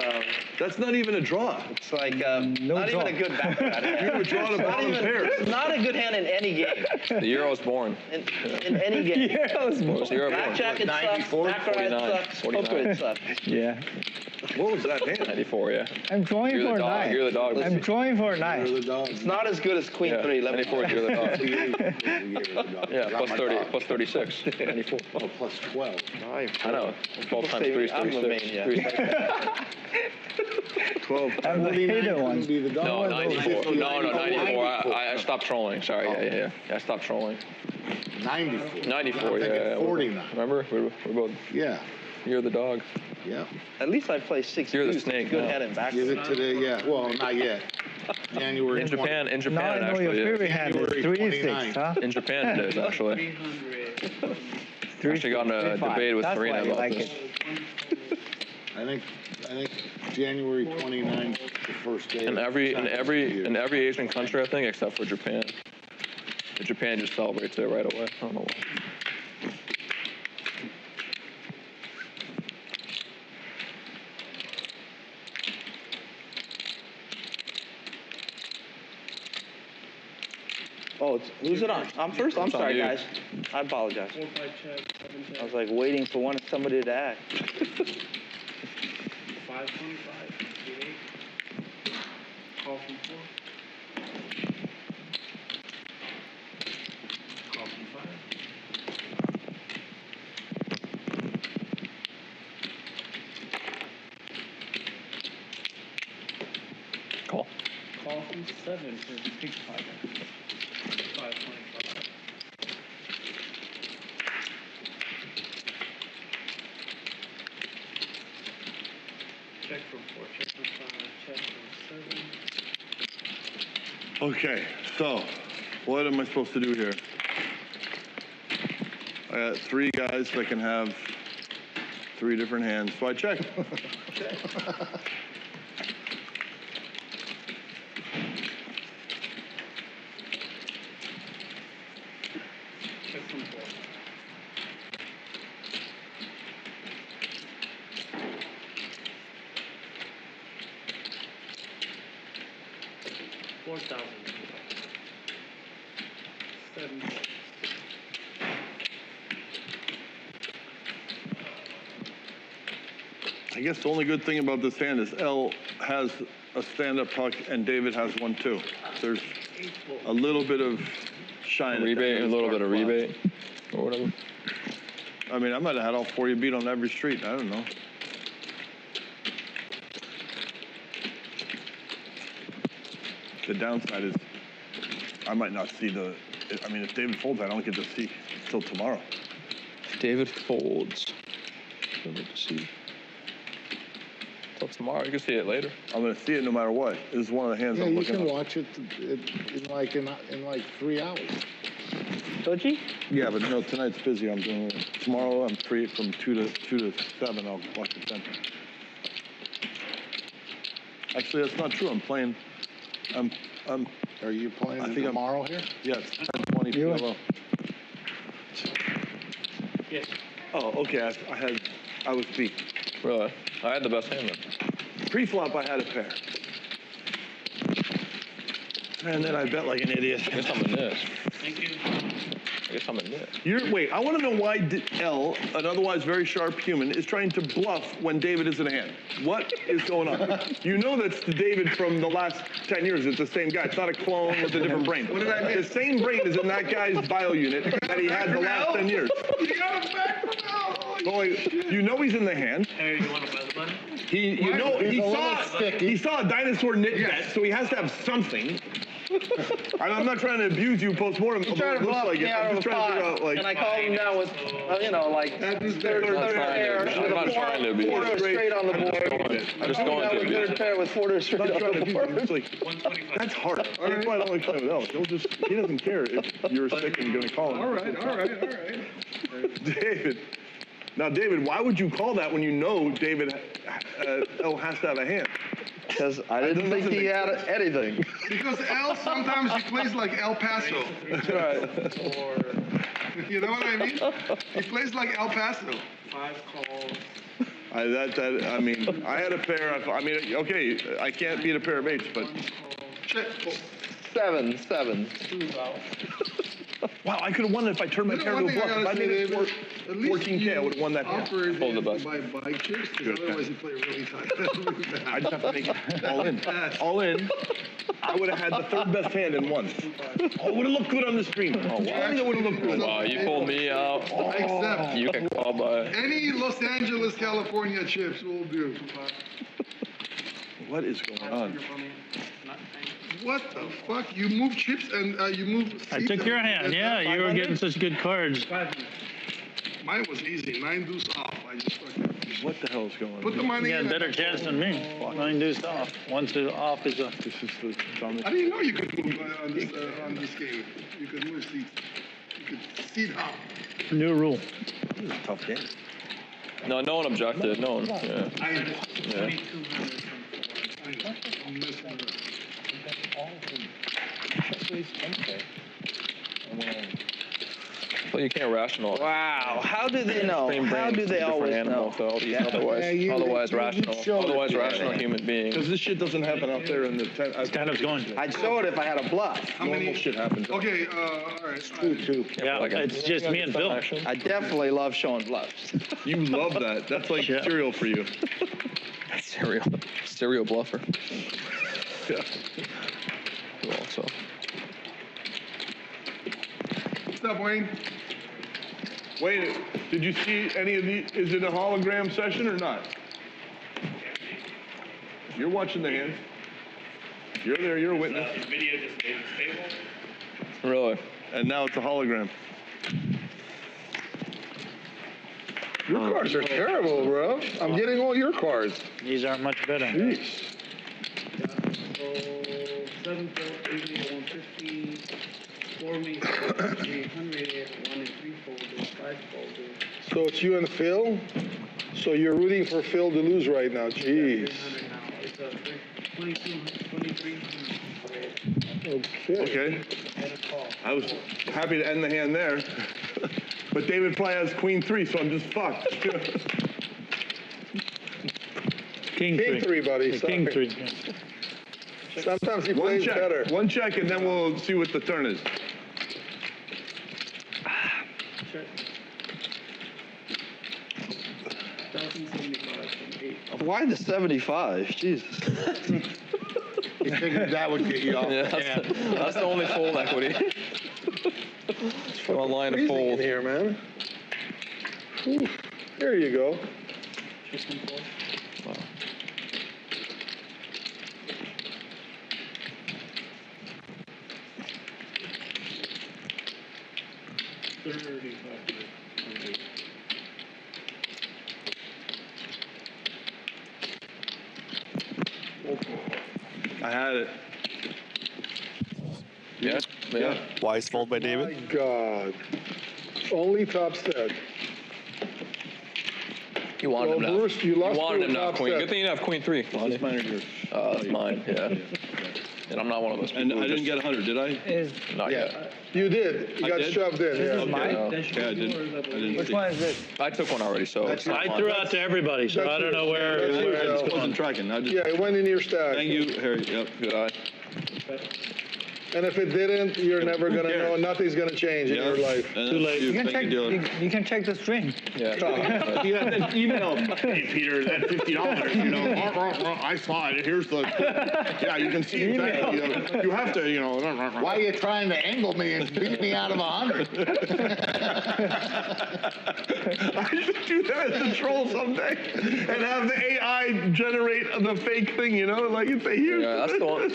That's not even a draw. It's like not even a good background. You would draw the bottom pairs. Not a good hand in any game. The year I was born. In any game. It was the year I was born. Blackjack it sucks. 94, Baccarat 49, sucks. 49. Poker it sucks. Yeah. What was that hand? 94, yeah. I'm drawing You're for the a dog. 9. You're the dog. I'm drawing for a 9. You're the dog. It's not as good as Queen Yeah, 3. Let me 94, you're the dog. You're the dog. Yeah, plus Not my 30, dog. plus 36. 94. Oh, plus 12. I know. 12 times 3 is I'm the 36. maniac. 12. I'm the hated one. Be the dog. No, 94. No, 94. 94. I stopped trolling. Sorry. Yeah. I stopped trolling. 94. 94, I'm thinking yeah. 49. Remember? We're both. Yeah. You're the dog. Yeah. At least I play 6 You're the deuce. snake Good now. head and back. Give it to the, yeah. Well, not yet. January In Japan, it Now I know actually, your it is. favorite hand is January 3-6, huh? In Japan, it is actually. 300. Actually got in a 3-5. debate with That's Serena why you about like this. it. I think January 29th, the first day. In every Asian country, I think, except for Japan. Japan just celebrates it right away. I don't know why. Oh, who's it on? I'm first? I'm It's on sorry, you. guys. I apologize. 4, 5 check, 7 check. I was like waiting for somebody to act. 525, 58. Call from 4. Call from 5. Call. Call from 7 for big 5. 525. Check from 4, check from 5, check from 7. Okay, so what am I supposed to do here? I got 3 guys that can have 3 different hands, so I check. Check from 4. $4,000. 7. I guess the only good thing about this hand is L has a stand-up puck and David has one too. There's a little bit of shine. Rebate, a little bit of rebate, or whatever. I mean, I might have had all 4 you beat on every street. I don't know. The downside is I might not see the. I mean, if David folds, I don't get to see till tomorrow. David folds. Don't get to see. Till tomorrow. You can see it later. I'm gonna see it no matter what. This is one of the hands Yeah, I'm you looking can at. watch it in like 3 hours. Sochi? Yeah, but no, tonight's busy. I'm doing it. Tomorrow I'm free from 2 to 7. I'll watch it then. Actually, that's not true. I'm playing. Are you playing I think tomorrow here? Yeah, it's 10:20 PLO. Yes. Oh, okay. I was beat. Really? I had the best hand then. Pre-flop, I had a pair. And then I bet like an idiot. I guess I'm in this. Thank you. I guess I'm in this. Wait, I want to know why L, an otherwise very sharp human, is trying to bluff when David is in a hand. What is going on? You know that's the David from the last 10 years. It's the same guy. It's not a clone with a different brain. What did I miss? The same brain is in that guy's bio unit that he had the last 10 years. You got him back from hell. You know he's in the hand. Hey, you want a buzz button? He saw a dinosaur knit bet, so he has to have something. I'm not trying to abuse you post-mortem. He's trying to bluff me out of a pot, and I called him down with, third pair with a four straight on the board. I'm just going to. Third pair with 4 straight on the board. It's like, that's hard. That's why I don't like playing with L. He doesn't care if you're sick and going to call him. All right. David. Now, David, why would you call that when you know David L has to have a hand? Because I didn't think he had anything. Because L sometimes he plays like El Paso. That's right. You know what I mean? He plays like El Paso. 5 calls. I mean, I had a pair. Okay, I can't beat a pair of 8s, but. Check. 7. 'Wow, I could have won it if I turned my pair into a bluff. If I made it 14K, I would have won that hand. Offered him to buy bike chips, because otherwise he played really tight. I just have to make it all in. All in. I would have had the 3rd best hand and won. Oh, it would have looked good on the stream. Oh, wow. It would have looked good. Wow, you pulled me out. Except You can call by. any Los Angeles, California chips will do. What is going on? What the fuck? You move chips and you move seats. I took your hand. Yeah, you were getting such good cards. Mine was easy. 9 deuce off. I just fucking. What the hell is going on? Put the money You got in. a better chance than me. 9 deuce off. 1 to off is a. This is the dumbest. I didn't know you could move on this game. You could move seats. You could seat hop. New rule. This is a tough game. No, no one objected. No one. Yeah. I Yeah. I'm messing around. Well, you can't rationalize. Wow, how do they know? Same How brain, do they different always animal, know? so otherwise rational. Otherwise rational human being. Because this shit doesn't happen out there in the tent. Kind of going. I'd show it if I had a bluff. How many? Normal shit happens. Okay, all right. 2. Yeah, Like it's just me and Bill. I definitely love showing bluffs. You love that. That's like Yeah. cereal for you. Serial bluffer. Yeah. You also. What's up, Wayne? Wait, did you see any of the? Is it a hologram session or not? You're watching the hand. You're there. You're a witness. This video just made it stable. Really? And now it's a hologram. Your cards are terrible, bro. I'm getting all your cards. These aren't much better. Jeez. So 7 fold, 80, 150, 4 weeks, 300, 1 and 3 folders, 5 folders. So it's you and Phil? So you're rooting for Phil to lose right now. Jeez. 300 now. It's a 2300. Okay. I was happy to end the hand there. But David probably has queen 3, so I'm just fucked. King King 3, buddy. Yeah, King 3. Sometimes he plays better. One check, and then we'll see what the turn is. Check. 1075 from 8. Why the 75? Jesus. You figured that would get you off. Yeah, that's the only fold equity. One line to Freezing in fold. here, man. Whew. There you go. Wow. I had it. Yeah. Yeah. Wise fold by David. My God. Only top set. You wanted him Well, now. Bruce, you lost wanted to him a now, top Queen. set. Good thing you have Queen 3. Is mine or yours? It's mine, yeah. And I'm not one of those people. And who I didn't just- get 100, did I? Is Not Yeah. yet. You did. You I got did? shoved in. This Yeah. is mine? No. Okay, I didn't Which see. one is this? I took one already, so it's not I mine. threw out to everybody, so I don't know where. That's I yours, just Al. wasn't tracking. I just, Yeah, it went in your stack. Thank you, Harry. Yep. Good eye. And if it didn't, you're never gonna know. Nothing's gonna change in your life. Too late. You can Thank check. you, dealer. You can check the string. Yeah. You have an email. Hey, Peter, that $50, you know, I saw it. Here's the, yeah, you can see exactly. You have to, you know. Why are you trying to angle me and beat me out of 100? I should do that as a troll someday and have the AI generate the fake thing, you know, like it's a huge. Yeah, that's the one.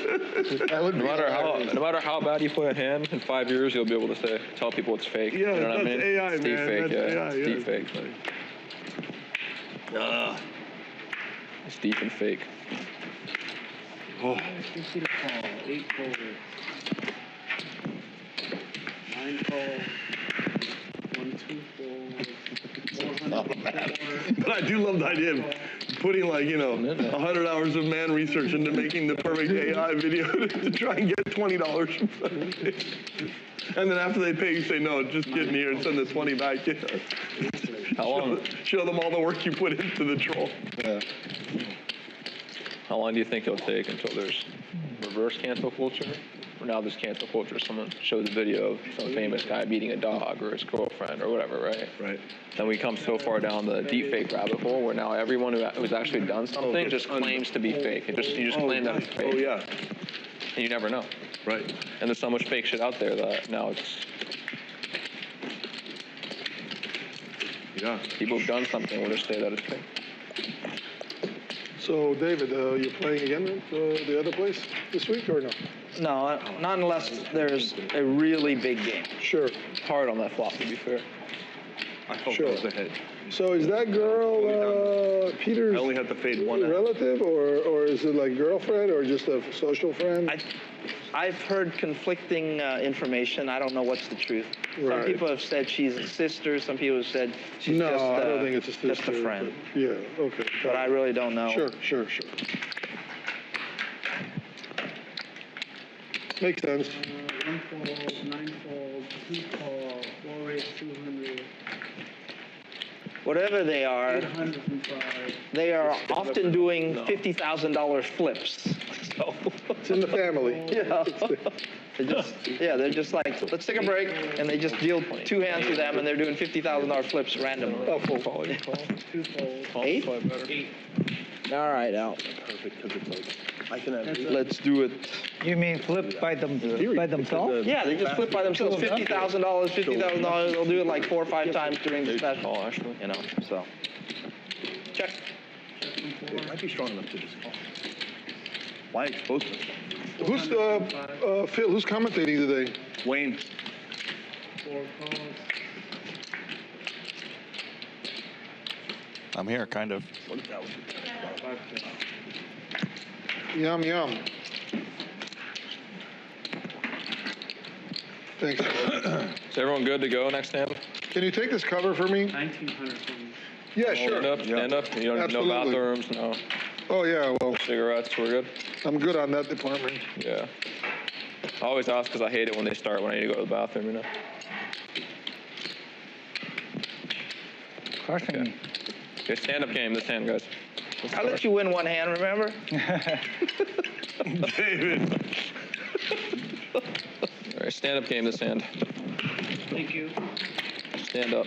That would No matter how bad you play a hand, in 5 years you'll be able to tell people it's fake. Yeah, You know what I that's mean? AI, It's man. deep fake, That's yeah. AI, It's yeah. deep fake. It's deep and fake. Oh. 50 to call, 8 fold. 9 call. 1, 2 fold. 400. But I do love the idea of putting, like, you know, 100 hours of man research into making the perfect AI video to try and get $20 from somebody. And then after they pay, you say, no, just get in here and send the 20 back. You know? How long? Show them all the work you put into the troll. Yeah. How long do you think it'll take until there's reverse cancel culture? Or now there's cancel culture, someone shows a video of some famous guy beating a dog or his girlfriend or whatever, right? Right. Then we come so far down the deep fake rabbit hole where now everyone who's actually done something just claims to be fake. You just claim that it's fake. Oh, yeah. And you never know. Right. And there's so much fake shit out there that now it's Yeah. people who've done something will just say that it's fake. So, David, you're playing again at the other place this week or no? No, not unless there's a really big game. Sure. Hard on that flop, to be fair. I hope Sure. that was ahead. So is that girl Peter's I only had to fade one out. relative, or is it like girlfriend, or just a social friend? I've heard conflicting information. I don't know what's the truth. Some Right. people have said she's a sister. Some people have said she's No, just, I don't think it's a sister. just a friend. But yeah, okay. But I really don't know. Sure. Makes sense. 1 fold, 9 fold, 2 call, 4 raise 200, Whatever they are, 805. they are often doing $50,000 flips. So It's in the family. yeah. They're just like, let's take a break, and they just deal 2 hands to them, and they're doing $50,000 flips randomly. Oh, full. 2 fold. 8? 8. All right, Al. Perfect, because it's like, I can have. Let's do it. You mean flip by themselves? Yeah, they just flip by themselves. $50,000. They'll do it like 4 or 5 times during the special, actually. You know, so check. It might be strong enough to just call. Why expose them? Who's Phil? Who's commentating today? Wayne. 4 calls. I'm here, kind of. 5 calls. Yum. Thanks. Is everyone good to go next hand? Can you take this cover for me? 1900 from Yeah, sure. Stand up. You don't Absolutely. no bathrooms, no Oh yeah, well, cigarettes. We're good. I'm good on that department. Yeah. I always ask because I hate it when they start when I need to go to the bathroom. You know. Crushing me. Okay, stand-up game this hand, guys. I let you win one hand, remember? David. All right, stand-up game this hand. Thank you. Stand up.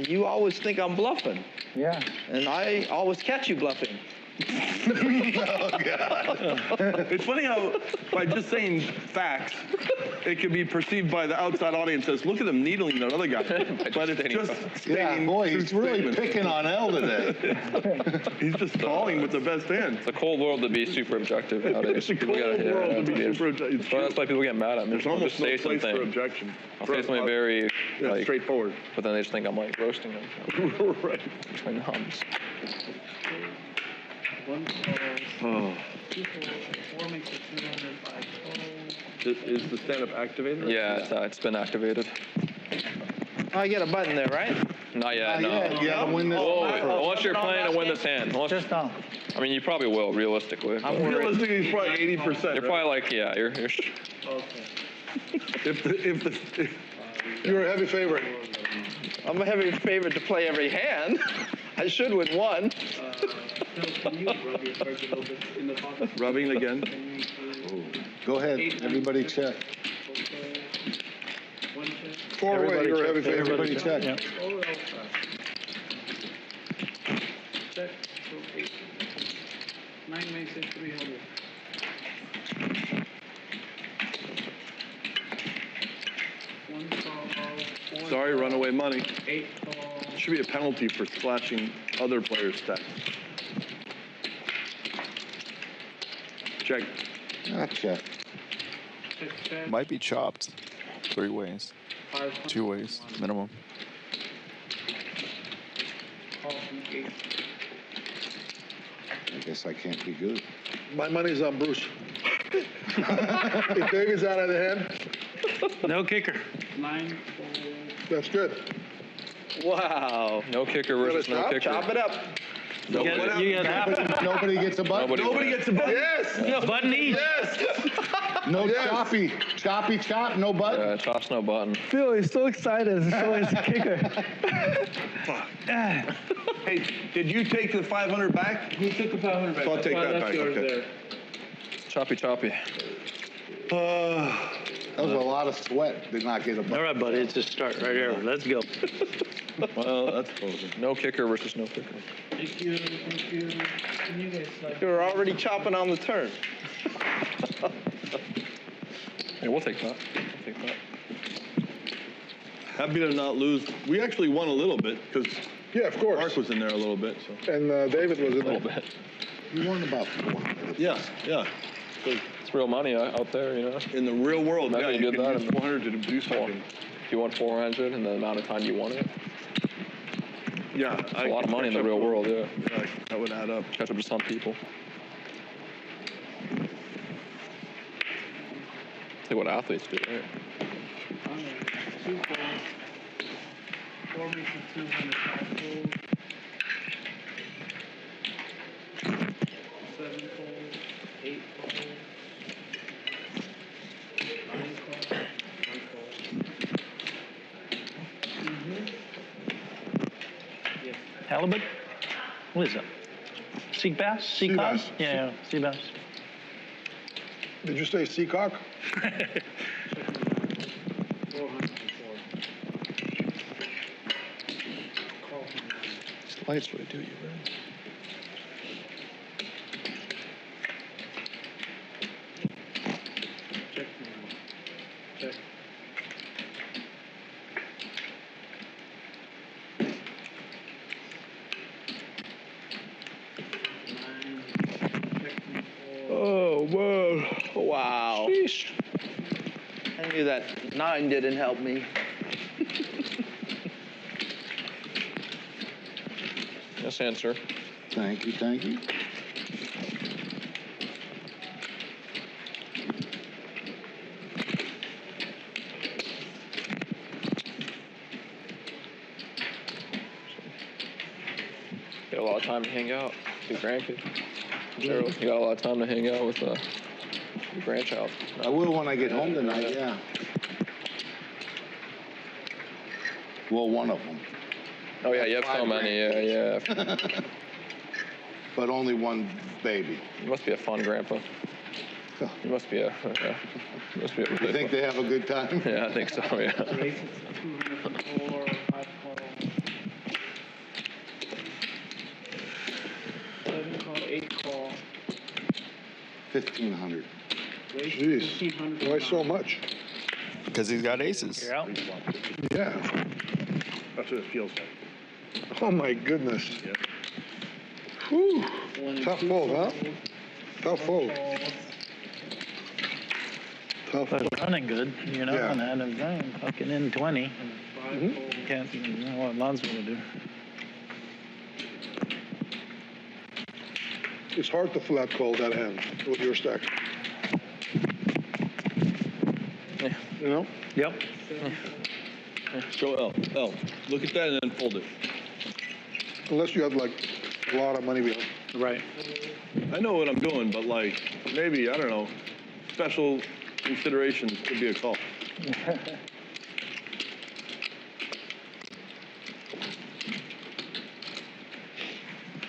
You always think I'm bluffing, Yeah. and I always catch you bluffing. Oh, God. It's funny how by just saying facts, it can be perceived by the outside audience as, look at him needling that other guy. But it's just stating boy, he's true really statements. picking on L today. He's just calling with the best hand. It's a cold world to be super objective nowadays. It's a People cold gotta- world to be yeah. super objective. It's Well, that's true. why people get mad at me. There's I'll almost just no say place something. for objection. I'll say something very like, straightforward. but then they just think I'm like roasting them. Right. I know, I'm just- One call, Oh. 2 calls, 4 makes it 200, 5 calls. Is the stand-up activated? yeah, it's been activated. I get a button there, right? Not yet, no. Yeah, you gotta win this. Unless you're planning to win this hand. Just now. I mean, you probably will, realistically. Realistically, he's probably 80%. You're probably like, yeah, you're Okay. If You're a heavy favorite. I'm a heavy favorite to play every hand. I should win one. Phil, can you rub your cards a little bit in the pocket? rubbing again. Can you please? Go ahead, everybody check. Okay. One check. Four-way, you're a heavy favorite. Everybody check. All else check. So 8. 9 makes it 300. One call. 4 Sorry, runaway money. 8 calls. Should be a penalty for splashing other players' stacks. Check. Check. Check, check. Might be chopped 3 ways, 500. 2 ways minimum. Call from 8. I guess I can't be good. My money's on Bruce. If David's out of the hand, No kicker. 9 calls. that's good. Wow. no kicker versus no kicker. Chop it up. You get half. Nobody gets a button. Nobody gets a button. Yes! Button each. No choppy. Choppy chop, no button. Yeah, chops no button. Phil is so excited. So is the kicker. Hey, did you take the 500 back? Who took the 500 back? I'll take that That's back, yours okay. there. Choppy. That was a lot of sweat. Did not get a All button. right, buddy. It's a start right here. Let's go. Well, that's closing. No kicker versus no kicker. Thank you. Can you guys slide? You're already chopping on the turn. Yeah, we'll take that. Happy to not lose. We actually won a little bit because Yeah, of course. Mark was in there a little bit. So. And David was in A little there. bit. You won about 400. Yeah. It's real money out there, you know. In the real world, Imagine yeah, you you did can that use in- 400 to do something. If you won 400 in the amount of time you won it, Yeah. it's a lot of money in the real world, yeah. That would add up. Catch up to some people. It's like what athletes do, right? 2 calls. 4 makes it 200. 5 calls. 7 calls. 8 calls. 9 calls. 1 call. Yes. Halibut? What is that? Sea bass? Sea Sea cod? bass. Yeah, sea bass. Did you say Seacock? 404. Call from 9. These lights really do you, right? Check now. Check. Nine. Check from 4. Oh, whoa. Wow. I knew that 9 didn't help me. Yes, answer. Thank you. Got a lot of time to hang out with your grandkid. Sure, you got a lot of time to hang out with your grandchild. I will when I get home tonight, yeah. Well, one of them. Oh yeah, you have so many. Yeah. But only one baby. You must be a fun grandpa. You must be a. You must be a. You think they have a good time? Yeah, I think so. Yeah. Race is 204. 5 call. 7 call. 8 call. 1,500. Jeez, why so much? Because he's got aces. You're out. Yeah. That's what it feels like. Oh my goodness. Yeah. Whew. Tough fold, huh? Tough fold. Tough But fold. running good. You're not Yeah. gonna end up going fucking in 20. You can't. You know what Lon's gonna do. It's hard to flat call that hand with your stack. Yeah. You know? Yep. Show L. Look at that and then fold it. Unless you have like a lot of money behind. Right. I know what I'm doing, but like maybe I don't know. Special considerations could be a call.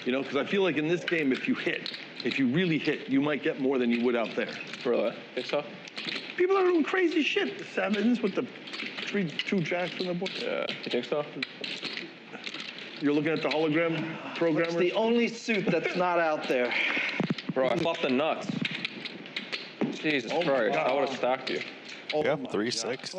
You know, because I feel like in this game, if you really hit, you might get more than you would out there. Really? Think so? People are doing crazy shit. The sevens with the two jacks on the board. Yeah. You think so? You're looking at the hologram programmer. It's the only suit that's not out there. Bro, I flopped the nuts. Jesus Christ, I would have stacked you. Yep, 3-6.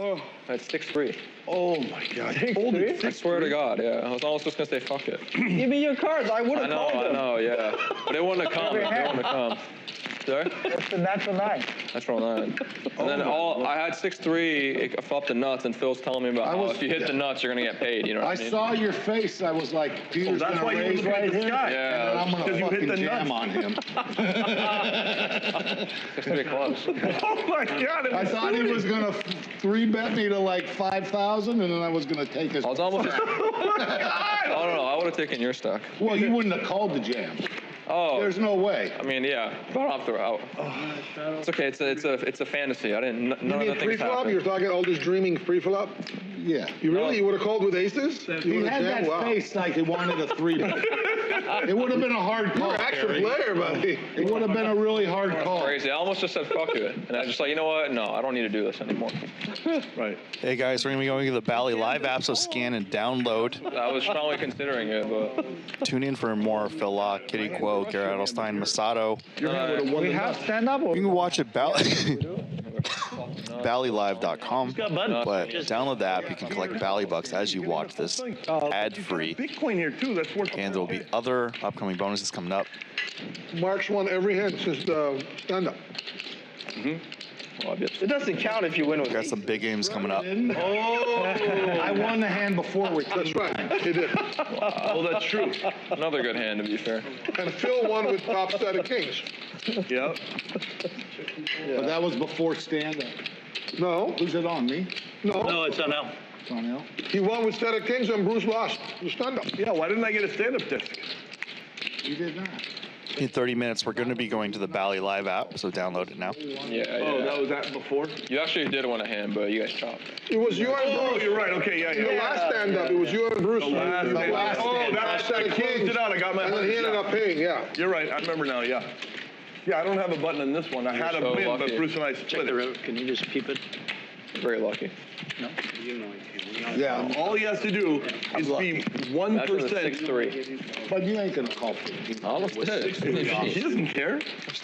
I had 6-3. Oh my God. I swear to God, yeah. I was almost just gonna say fuck it. Give me your cards. I would have called them. I know, yeah. But it wouldn't have come. It wouldn't have come. Sorry? That's the natural 9. Natural 9. And then I had 6-3, I flopped the nuts, and Phil's telling me about how if you hit the nuts, you're gonna get paid. You know what I mean? I saw your face. I was like, Peter's that's gonna why you raise look at right the here, sky. Yeah. and then I'm gonna Because you hit fucking the jam nuts. on him. 6-3 close. Oh my God. I thought he was gonna 3-bet me to like 5,000, and then I was gonna take his. I was almost. Oh no, I would have taken your stack. Well, you wouldn't have called the jam. Oh. There's no way. I mean, yeah, but I don't have to out. It's okay. It's a fantasy. I didn't. None You of the mean things pre-flop? happened. You're talking all this dreaming pre-flop? Yeah. You really? You would have called with aces? He You would've had jammed? that Wow. face like he wanted a 3-bet. It would have been a hard call. You're an actual player, buddy. It would have been a really hard call. Crazy. I almost just said fuck it, and I was just like, you know what? No, I don't need to do this anymore. Right. Hey guys, we're gonna be going to the Bally Live app, so scan and download. I was strongly considering it, but Tune in for more Phil Laak, Kitty Quo, Garrett Edelstein, Masato. We have stand up. Or You can watch it ballylive.com, but download the app. You can collect Bally bucks as you watch this ad-free, Bitcoin here too. That's worth. and there will be other upcoming bonuses coming up. Mark's won every hand since the stand-up. It doesn't count if you win with Got some big games coming up. I won the hand before we. That's right. He did. Oh, that's true. another good hand to be fair. And Phil won with top set of kings. Yep. But that was before stand-up. No, Who's it on, me? no. No, it's on L. It's on L. He won with set of kings and Bruce lost the stand-up. Yeah. Why didn't I get a stand-up disc? You did not. In 30 minutes, we're going to be going to the Bally Live app, so download it now. Yeah, Oh, yeah. that was that before. You actually did win a hand, but you guys chopped. It was you and Oh, Bruce. you're right. Okay, yeah, The yeah. last stand-up, it was you and Bruce. The last The stand-up. last Oh, stand-up. that's Set I of closed kings. it out. I got my. And then he ended up paying, yeah. You're right. I remember now. Yeah. Yeah, I don't have a button in this one. I had a so win, but lucky. Bruce and I Check split the it. route. Can you just peep it? Very lucky. Yeah. All he has to do is be 1%. That's in the 6-3. But you ain't gonna call for it. I almost did. He doesn't care. I'm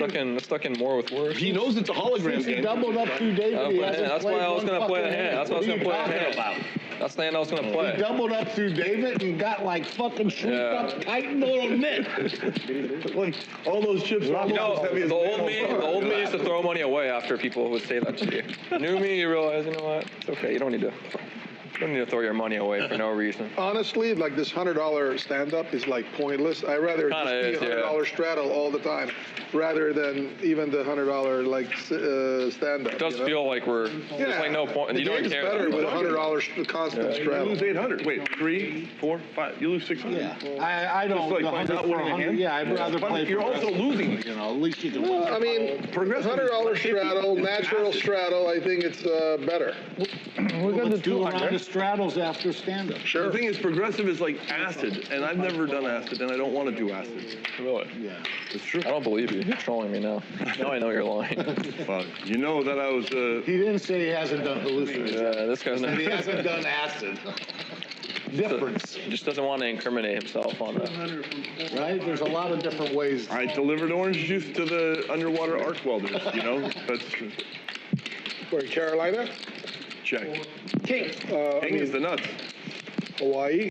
stuck in more with words. He knows it's a hologram Since he game. doubled up through David, he hasn't That's played why I was one gonna play the fucking hand. That's why I was gonna What play are the you hand. talking about? That's the hand I was gonna He play. doubled up through David and got like fucking shrinked up tight in the little mitt. Like all those chips. You know, the old me used to throw money away after people would say that to you. New me, you realize, you know what? It's okay. You don't need to throw your money away for no reason. Honestly, like this $100 stand-up is like pointless. I rather just Kinda be is, $100 straddle all the time, rather than even the $100 like stand-up. It does feel like there's like no point. The You don't game's care. better with $100 constant You straddle. lose 800. Wait, 3, 4, 5. You lose 600. Yeah. I don't. Just like the by 100 not for winning a 100. hand? Yeah, I'd rather But play. you're also losing. You know, at least you can. Well, I mean, $100 straddle, natural straddle, I think it's better. We're gonna do a round of straddles after stand-up. Sure. The thing is, progressive is like acid, and I've never done acid, and I don't want to do acid. Really? Yeah. It's true. I don't believe you. You're trolling me now. Now I know you're lying. Well, you know that I was. He didn't say he hasn't done hallucinogens. Yeah, this guy's He not. hasn't done acid. difference. Just doesn't want to incriminate himself on that. Right? There's a lot of different ways. I delivered orange juice to the underwater arc welders, you know? That's Where, Carolina? check. King. King is the nuts. Hawaii.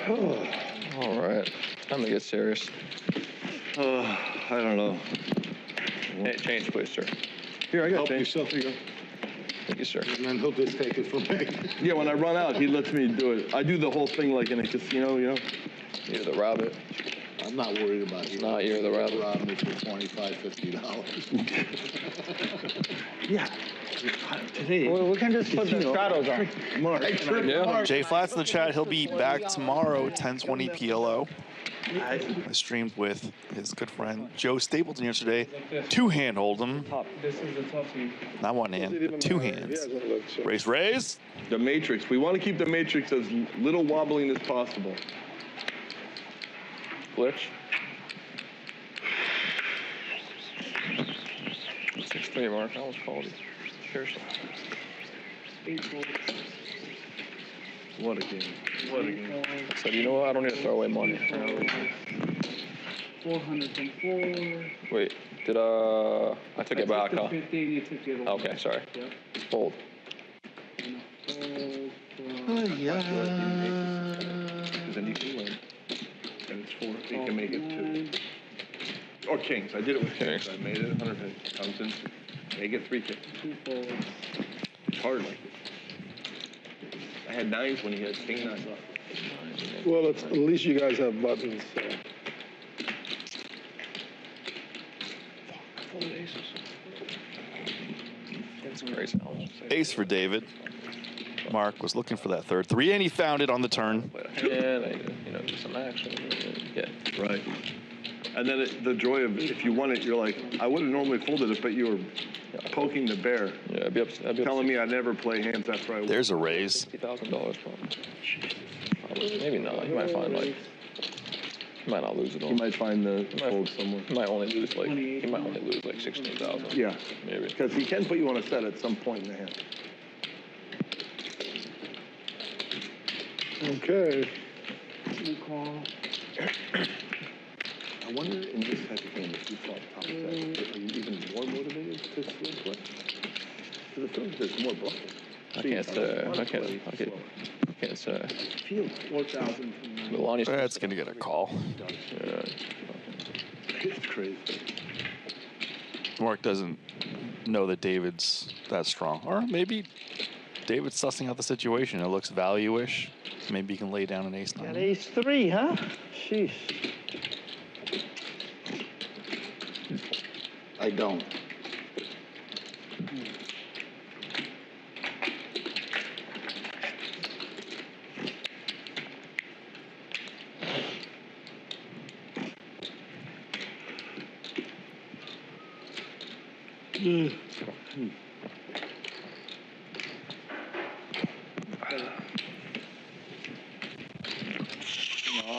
All right. Time to get serious. I don't know. Hey, change, please, sir. Here, I got Help change. yourself. Here you go. Thank you, sir. And then he'll just take it from me. Yeah, when I run out, he lets me do it. I do the whole thing like in a casino, you know? You're the rabbit. I'm not worried about you. Not you're the rabbit. Rob me for $25, $50. Yeah. Today. We can just put the straddles on. Mark. Yeah. Jay Flats in the chat. He'll be back tomorrow, 10:20 PLO. I streamed with his good friend Joe Stapleton yesterday. Two-hand hold'em. This is the toughie. Not one hand, but two hands. Raise. The matrix. We want to keep the matrix as little wobbling as possible. Glitch. 6-3, Mark. That was quality. Seriously. What a game. What a game. I said, you know what? I don't need to throw away money. 400 from 4. Wait, did I took it back, huh? 15, you took it away. Okay, sorry. Yep. Fold. Because then you can win. And it's 4. You can make it 2. Or kings. I did it with kings. I made it 100. Comes in. Make it 3 kings. 2 folds. It's hard like this. I had 9s when he had king 9. Well, it's, at least you guys have buttons. So. It's crazy. Ace for David. Mark was looking for that third 3, and he found it on the turn. Yeah, do some action. Yeah. Right. And then the joy of if you won it, you're like, I would have normally folded it, but you were poking the bear. Yeah, I'd be up. Telling me I never play hands after I win. There's a raise. $60,000 probably. Maybe not. You might find like. You might not lose it all. You might find the fold somewhere. You might only lose like. You might only lose like 16,000. Yeah. Maybe. Because he can put you on a set at some point in the hand. Okay. I wonder in this type of game, if you flop top set, are you even more motivated to swing play? Because it feels like there's more bluffing. I can't say. Feel 4,000. That's gonna get a call. Yeah. It's crazy. Mark doesn't know that David's that strong, or maybe David's sussing out the situation. It looks value-ish. Maybe he can lay down an ace 9. Got ace 3, huh? Sheesh. I don't.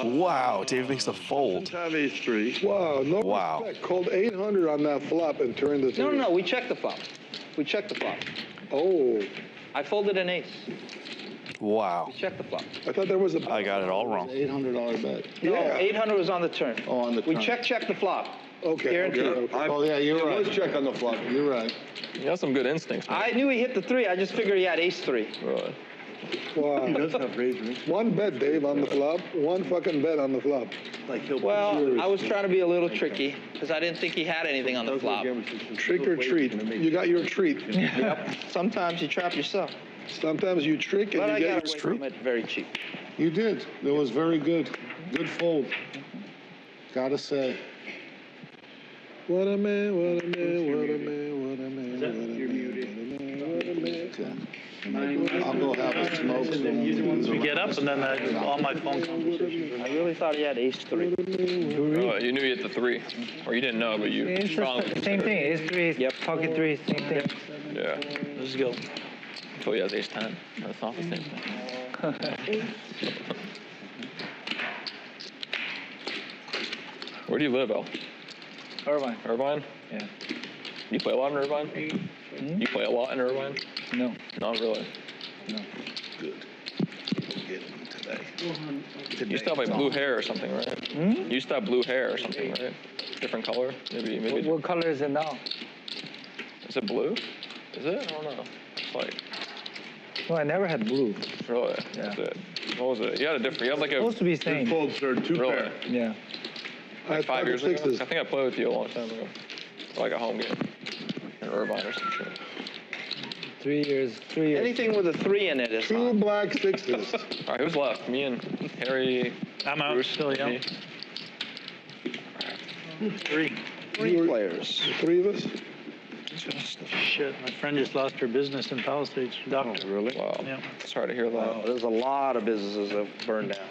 Wow, David makes a fold. Have ace 3. Wow, no Wow. respect. Called 800 on that flop and turned it. No, we checked the flop. We checked the flop. Oh, I folded an ace. Wow. We checked the flop. I thought there was a. I got it all wrong. $800 bet. No, Yeah. 800 was on the turn. Oh, on the We turn. checked the flop. Okay. Guaranteed. Okay. Oh, yeah, you're right. Let's check on the flop. You're right. You have some good instincts, man. I knew he hit the 3. I just figured he had ace 3. Right. Wow. He does have raise rings. One bet, Dave, on the flop. One fucking bet on the flop. Like he'll Well, I was trying to be a little tricky because I didn't think he had anything on the flop. Trick or treat. You got your treat. Yep. Sometimes you trap yourself. Sometimes you trick and But I you got get away from it very cheap. You did. It was very good. Good fold. Gotta say. What a man, what a man, what a man, what a man, what a man, You're muted. what a man. I'll go have a smoke. We get up and then all my phone conversations. I really thought he had ace 3. Oh, you knew you hit the 3, or you didn't know, but you It's strongly. the same thing. Ace 3, Yep. pocket 3, same thing. Yeah. Let's go. Until he has ace 10. That's not the same thing. Where do you live, Al? Irvine. Irvine? Yeah. You play a lot in Irvine? You play a lot in Irvine? No. Not really. You used to have like blue hair or something, right? You used to have blue hair or something, right? Different color, maybe. What color is it now? Is it blue? Is it? I don't know. It's like. No, I never had blue. Really? Yeah. That's it. What was it? You had a different. You had like a. Supposed to be same. Folds are two Really? pair. Yeah. Like 5 years ago. sixes. I think I played with you a long time ago. Like a home game in Irvine or some shit. 3 years. 3 years. Anything with a 3 in it is Two hot. black sixes. All right, who's left? Me and Harry. I'm out. Bruce, Still young. me. Three players. The three of us? Shit, my friend just lost her business in Palisades. Doctor. Really? Wow. Yeah. Sorry to hear that. Oh, there's a lot of businesses that burned down.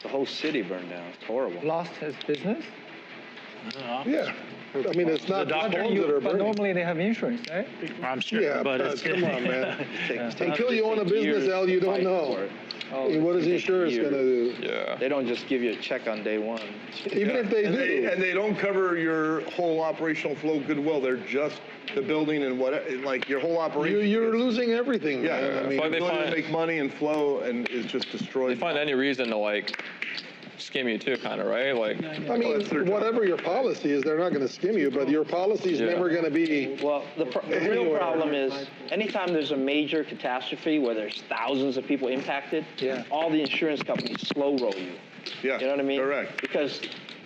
The whole city burned down. It's horrible. Lost his business? Yeah. I mean, it's not the doctor, phones that are But burning. normally they have insurance, right? I'm sure, Yeah, but but it's come on, man. Takes Until you own a business, Al, you don't know. I mean, what is insurance going to do? Yeah. They don't just give you a check on day one. Even if they And do. they don't cover your whole operational flow goodwill. They're just the building and what, like your whole operation. You're losing everything, Yeah, man. I mean, But they ability to find- make money and flow and is just destroyed. They find any reason to like skim you too, kind of, right? Like. I mean, whatever your policy is, they're not going to skim you, but your policy is Yeah. never going to be. Well, the real problem is anytime there's a major catastrophe where there's thousands of people impacted, all the insurance companies slow roll you. Yeah, You know what I mean? correct. Because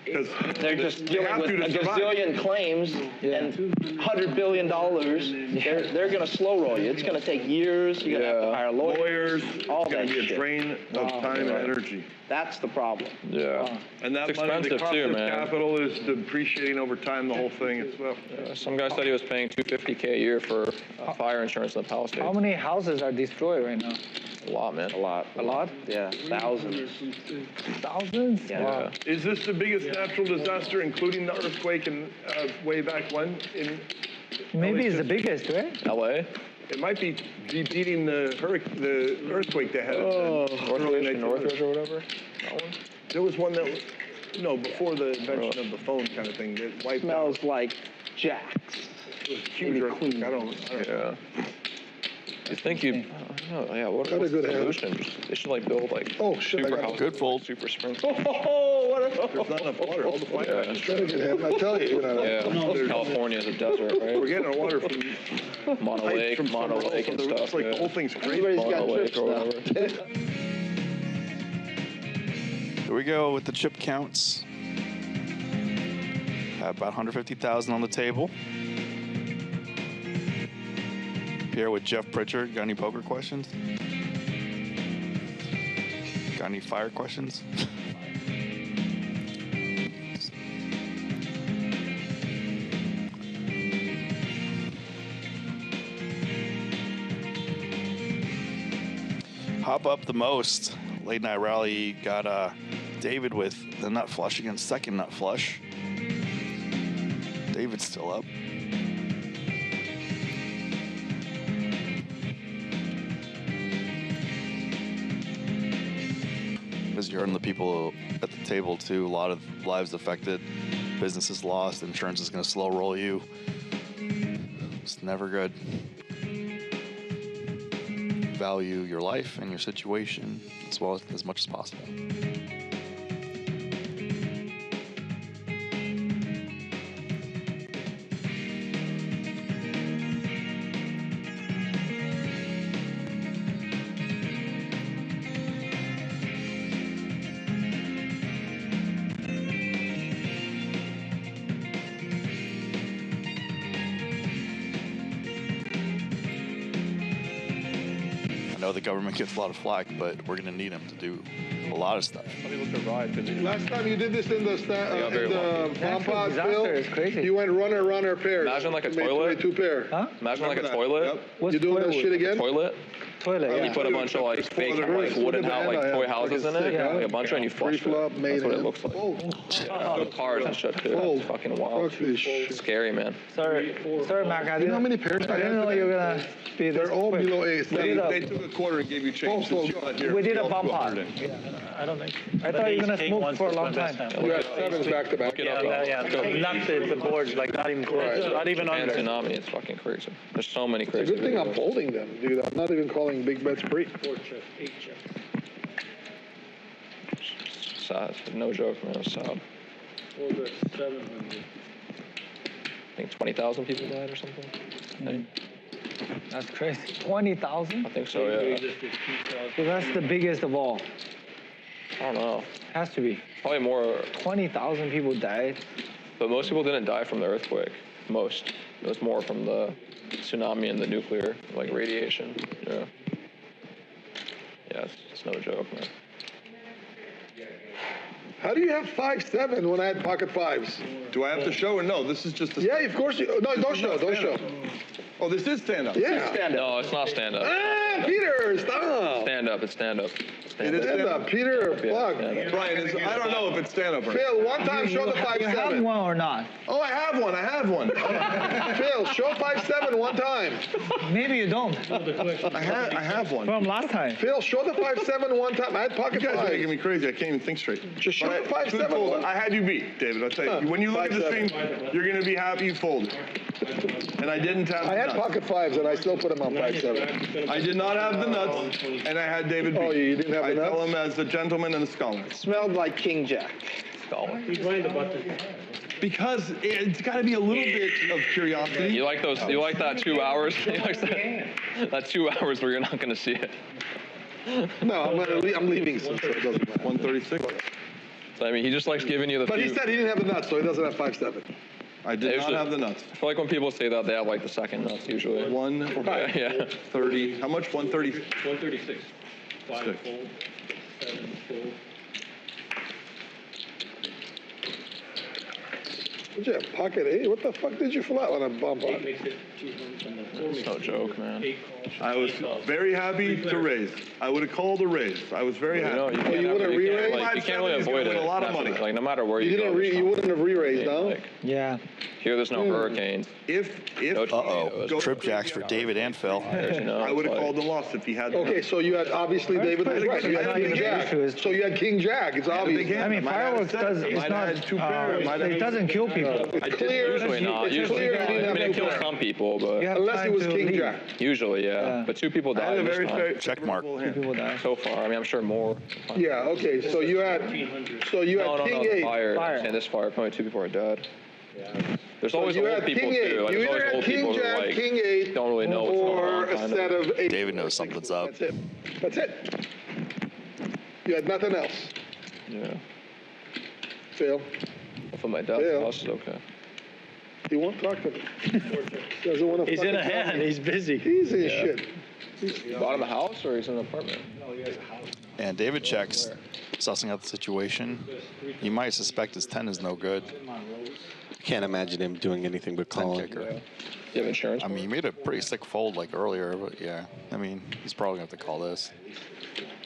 Because they're just they dealing have with to a survive. gazillion claims and $100 billion. They're going to slow roll you. It's going to take years. You're going to have to hire lawyers. All It's going that to be a shit. drain of time and energy. That's the problem. Yeah. And that It's money, the expensive cost too, of man. capital is depreciating over time, the whole thing as well. Some guy said he was paying $250K a year for fire insurance in the Palisades. How many houses are destroyed right now? A lot, man. A lot. A lot? Yeah, thousands. Thousands? Yeah. Wow. Is this the biggest natural disaster, including the earthquake in way back when? Maybe it's the biggest, right? LA? It might be beating the earthquake they had. Northridge or whatever? That one? There was one that was, no, before the invention of the phone kind of thing. That wiped out. Smells like Jack's. It was huge earthquake. I don't know. Yeah. You think you? I don't know. Yeah. What's Got a the good hand. solution? They should like build like Shit, I super got houses, good fold. super sprinklers. There's not enough water. All the fire. Yeah. Got a good hand. I tell you, you know. Yeah. California is a desert, right? We're getting our water from Mono pipes Lake, from Mono somewhere Lake and else. stuff. It's like yeah. the whole thing's crazy. Everybody's got Mono Lake trips or now. whatever. Here we go with the chip counts. Have about 150,000 on the table. Here with Jeff Pritchard. Got any poker questions? Got any fire questions? Hop up the most. Late night rally got David with the nut flush against second nut flush. David's still up. Because you're in the people at the table too. A lot of lives affected, businesses lost, insurance is going to slow roll you. It's never good. Value your life and your situation as much as possible. I know the government gets a lot of flack, but we're going to need them to do a lot of stuff. Last time you did this in the Pompons disaster field, is crazy. you went runner pairs. Imagine like a Made toilet. two pair. Huh? Imagine like a that. toilet. Yep. What's You doing that toilet? shit again? Toilet. Toilet, You yeah. put a bunch of like fake like wooden house, like toy houses in it, like a bunch, and you flush it. Pre-flop, That's what it main looks like. Fold. With cars and shit too. Fold. It's fucking wild. Fuck this shit. Scary, man. Sorry, Mac. I You know how didn't, many pairs I didn't know you were gonna be this They're all quick. below ace. They took a quarter and gave you change. Fold, since you're not here. We did a Y'all bump go pot. 100 in. I don't think. I thought you were gonna King smoke once for a was long my best time. hand. You got sevens back to back. Look it up, Yeah. Nutted the boards like not even close. Not even And under. tsunami, it's fucking crazy. There's so many crazy. Good thing I'm videos. folding them, dude. I'm not even calling big bets pre. sad. No joke, man. It was sad. What was that? 700. I think 20,000 people died or something. I think. That's crazy. 20,000? I think so, yeah. So that's the biggest of all. I don't know. Has to be. Probably more. 20,000 people died. But most people didn't die from the earthquake. Most. It was more from the tsunami and the nuclear, like radiation. Yeah. Yeah, it's no joke, man. How do you have 5'7" when I had pocket fives? Do I have to show or no? This is just a... Yeah, of course you... No, don't show, don't show. Oh, this is stand-up? Yeah. No, it's not stand-up. Ah, Peter, stop. Stand-up, it's stand-up. It is Stand-up, Peter, fuck. Brian, I don't know if it's stand-up or not. Phil, one time show the 5'7". You have one or not? Oh, I have one. Phil, show 5'7" one time. Maybe you don't. I have one. From last time. Phil, show the 5'7" one time. I had pocket You guys are fives. making me crazy. I can't even think straight. Just show the 5'7". Fold. I had you beat, David. I'll tell you. When you look at the stream, you're going to be happy you folded. And I didn't have the I had nuts. pocket fives and I still put them on 5'7". I did not have the nuts, and I had David beat. Oh, you didn't have the I nuts? tell him as a gentleman and a scholar. Smelled like King Jack. He's right about this. Because it's got to be a little bit of curiosity. You like those? You like that 2 hours? You like that 2 hours where you're not going to see it? No, I'm leaving soon, so it doesn't matter. 136. So, I mean, he just likes giving you the. But he few- said he didn't have the nuts, so he doesn't have 5'7". I did not Usually- have the nuts. I feel like when people say that, they have like the second nuts usually. 130. How much? 130. 136. 5 Six. fold. 7 fold. What'd you have, pocket 8? What the fuck did you fill out on a bump on? Makes it 200 and the 4 It's no joke, man. 8 calls. I was very happy to raise. I would have called a raise. I was very happy. You know, you can't, you have- wouldn't you can't, re-raise? like, you can't really He's gonna avoid win it. a lot of That's money. Like no matter where you You go. didn't there's you wouldn't have re-raised, no? Like, Yeah. here, there's no hurricanes. If No go- Trip jacks for David and Phil. You know, I would have it's called like- the loss if he had. the Okay, nuts. so you had, obviously, David was right. You had King Jack. So you had King Jack, it's obvious. I mean, fireworks does, it's Might have not, had two pairs. Might have it doesn't kill people. It's clear. Usually not. It's Usually, clear you didn't I have mean, it two kills pairs. some people, but You have Unless it time was to King leave. Jack. usually, yeah. But 2 people I had died a this very time. fair Check mark. People die. So far, I mean, I'm sure more. Yeah, okay, so you had No, King the 8. fire. Fire. And this fire, probably 2 people are dead. There's always You old had people King 8. too. Like, You there's either always had old King people who Jack, like King 8, don't really know what's going or on. a kind set of. of 8. David knows something's up. That's it. That's it. You had nothing else. Yeah. Phil, For my dad's Yeah. house is okay. he won't talk to me. Doesn't want to He's in a hand. He's busy. He's in shit. Bought him a house or he's in an apartment? And David checks, sussing out the situation. You might suspect his 10 is no good. I can't imagine him doing anything but 10 calling. kicker. Do you have insurance? I mean, he made a pretty sick fold like earlier, but yeah. I mean, he's probably going to have to call this.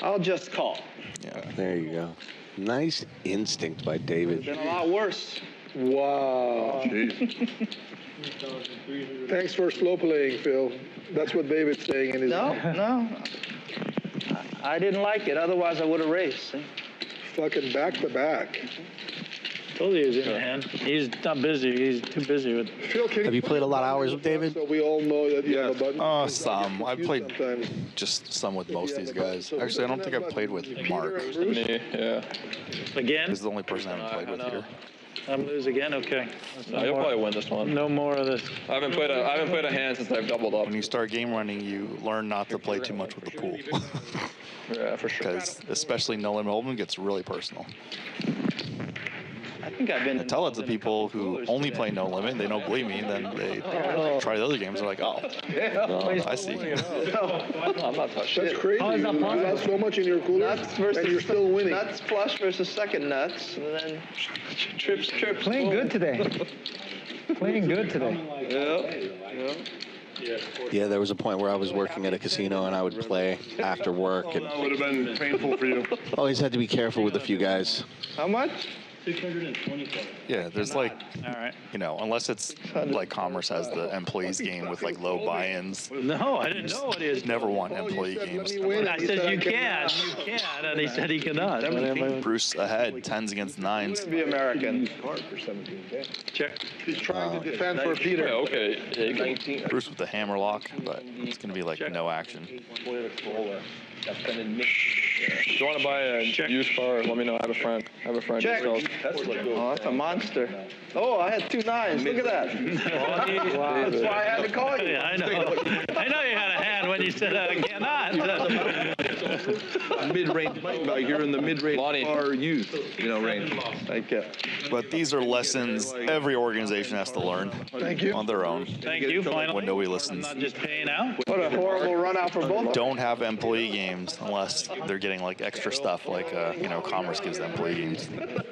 I'll just call. Yeah. There you go. Nice instinct by David. Been a lot worse. Wow. Thanks for slow playing, Phil. That's what David's saying in his No. I didn't like it. Otherwise, I would have raced. See? fucking back to back. Told you he was in a hand. He's not busy. He's too busy with. Phil, can Have you played a lot of hours with David? So we all know that you have a button. Some. I've played Sometimes. just some with most of these guys. Actually, I don't think I've played with Mark. Me, yeah. Again? He's the only person I haven't played with here. I'm lose again. Okay. No, you'll probably win this one. No more of this. I haven't played a hand since I've doubled up. When you start game running, you learn not to play too much with the pool. Yeah, for sure. Because especially no limit hold'em gets really personal. I think I've been. I tell it to people who only play no limit and they don't believe me, then they try the other games. They're like, oh, I see. I'm not touching That's it. crazy. You have so much in your cooler, Nuts versus and you're still winning. nuts flush versus second nuts, and then trips. Playing good today. Playing good today. Yeah, there was a point where I was working at a casino and I would play after work, and That would have been painful for you. always had to be careful with a few guys. How much? 625. Yeah, there's like, All right. you know, unless it's like Commerce has the employees game with like low buy-ins. No, I didn't know what he was. Never want Oh, you employee said, games. "Let me win," I and he said I you cannot. can, and he said he cannot. Bruce ahead, 10s against 9s. Be American. Check. He's trying to defend for Peter. Yeah, okay. Yeah, you can- Bruce with the hammer lock, but it's going to be like no action. If you want to buy a used car, let me know. I have a friend. Check. who sells. Oh, that's a monster. Oh, I had 2 9s. Look at that. Wow. That's why I had to call you. Yeah, I know. I know you had a hand when you said I cannot. Mid-range bike value. You're in the mid-range car use, range. Okay. But these are lessons every organization has to learn. Thank you. On their own. Thank you, finally. When nobody listens. Not just paying out. What a horrible run out for both of them. Don't have employee games unless they're getting like extra stuff, like Commerce gives the employee games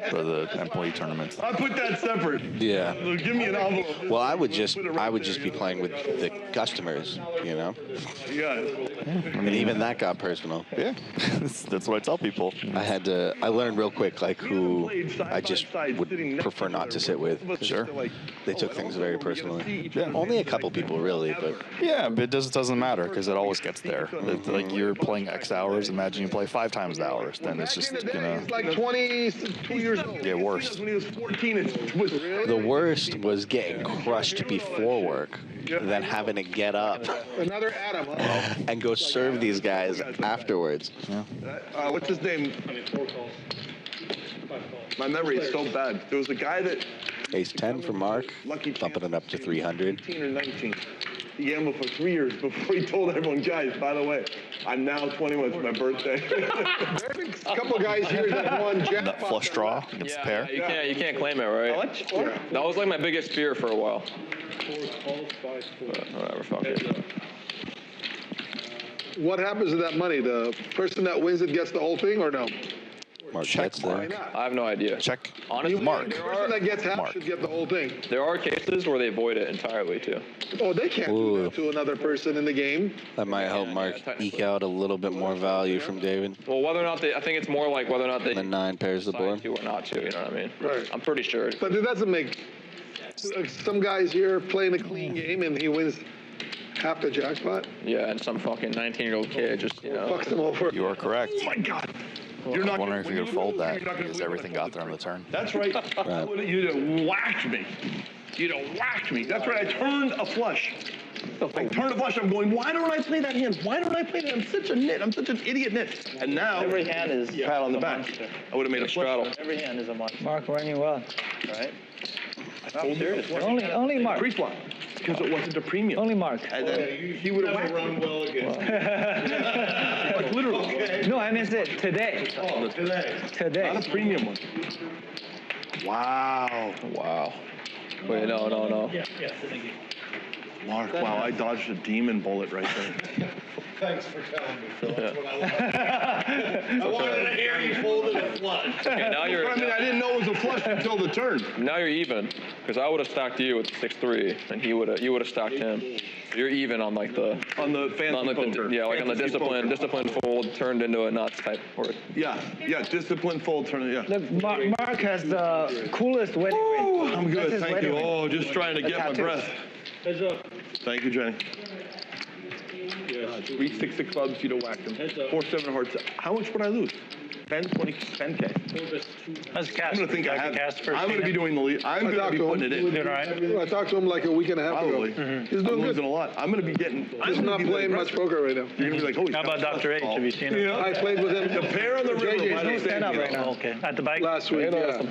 for the employee tournaments. I put that separate. Yeah. Give me an envelope. Well, I would just be playing with the customers, Yeah. And even that got personal. Yeah, that's what I tell people. I learned real quick, like, who I just would prefer not to sit with. Sure. They took things very personally. Yeah. Only a couple people, really, but... Yeah, but it doesn't matter because it always gets there. It's like you're playing X hours. Imagine you play 5 times the hours. Then it's just It's like 22 years old. get worse. When he was 14, it was The worst was getting crushed before work, then having to get up Another Adam, huh? and go serve these guys afterwards. Yeah. what's his name? 4 calls. 5 calls. My memory is so bad. There was a guy that Ace 10 for Mark, bumping it up to 300. 18 or 19. He gambled for 3 years before he told everyone, guys, by the way, I'm now 21. It's my birthday. There's a couple of guys here that won Nut jackpot. flush draw against the pair. You can't claim it, right? That was like my biggest fear for a while. 4 calls, 5 scores. Whatever, fuck it. What happens to that money? The person that wins it gets the whole thing or no? Mark Check gets Why there. not? I have no idea. Check. Honestly, Mark. The person that gets half Mark. should get the whole thing. there are cases where they void it entirely too. Oh, they can't do Ooh. that to another person in the game. That might help Mark eke out a little bit more value from David. Well, whether or not I think it's more like whether or not they The 9 pairs the board. decide to or not to. You know what I mean? Right. I'm pretty sure. But it doesn't make some guys here playing a clean game and he wins half the jackpot. Yeah, and some fucking 19-year-old kid just Fucks them over. You are correct. Oh, my God. You're not wondering if you could fold that because everything got there on the turn. That's right. You'd have whacked me. You'd have whacked me. That's right. I turned a flush. I turned a flush. I'm going, why don't I play that hand? Why don't I play that? I'm such a nit. I'm such an idiot nit. And now, Every hand is pat on the back. I would have made a straddle. Every hand is a monster. Mark running well. Right? Only Mark. Pre-flop. Because it wasn't a premium. Only Mark. And then he would have whacked Run well again. like literally. No, I missed it today. Oh, today. Not a premium one. Wow. Wow. Wait, no. Yeah, thank you. Mark, wow, I dodged a demon bullet right there. Thanks for telling me, Phil. That's what I wanted to hear you folded a flush. Okay, now you're. I mean, I didn't know it was a flush until the turn. Now you're even, because I would have stacked you with 6-3, and you would have stacked him. So you're even on like the fancy poker. Yeah, like on the discipline fold turned into a nuts type word. Yeah, discipline fold turn. Yeah. Look, Mark has the coolest wedding ring. I'm good, That's his thank wedding you. ring. Oh, just trying to get my tattoo. breath. Heads up. Thank you, Jenny. Yes. 3-6 clubs, you'd have whacked him. Heads up. 4-7 hearts. How much would I lose? 10, 20, 10K. Let's I'm cast. gonna think I have. Cast first. I'm gonna be doing the lead. I'm I gonna talked be to putting him. it in. Doing all right? I talked to him like a week and a half ago. Probably. He's I'm doing losing good. a lot. I'm gonna be getting. He's not playing much poker right now. You're gonna be like, holy. How about Dr. H? Have you seen it? I played with him. The pair on the river. JJ's might have stand up saved right me. now. Okay. At the bike. Last week, yeah,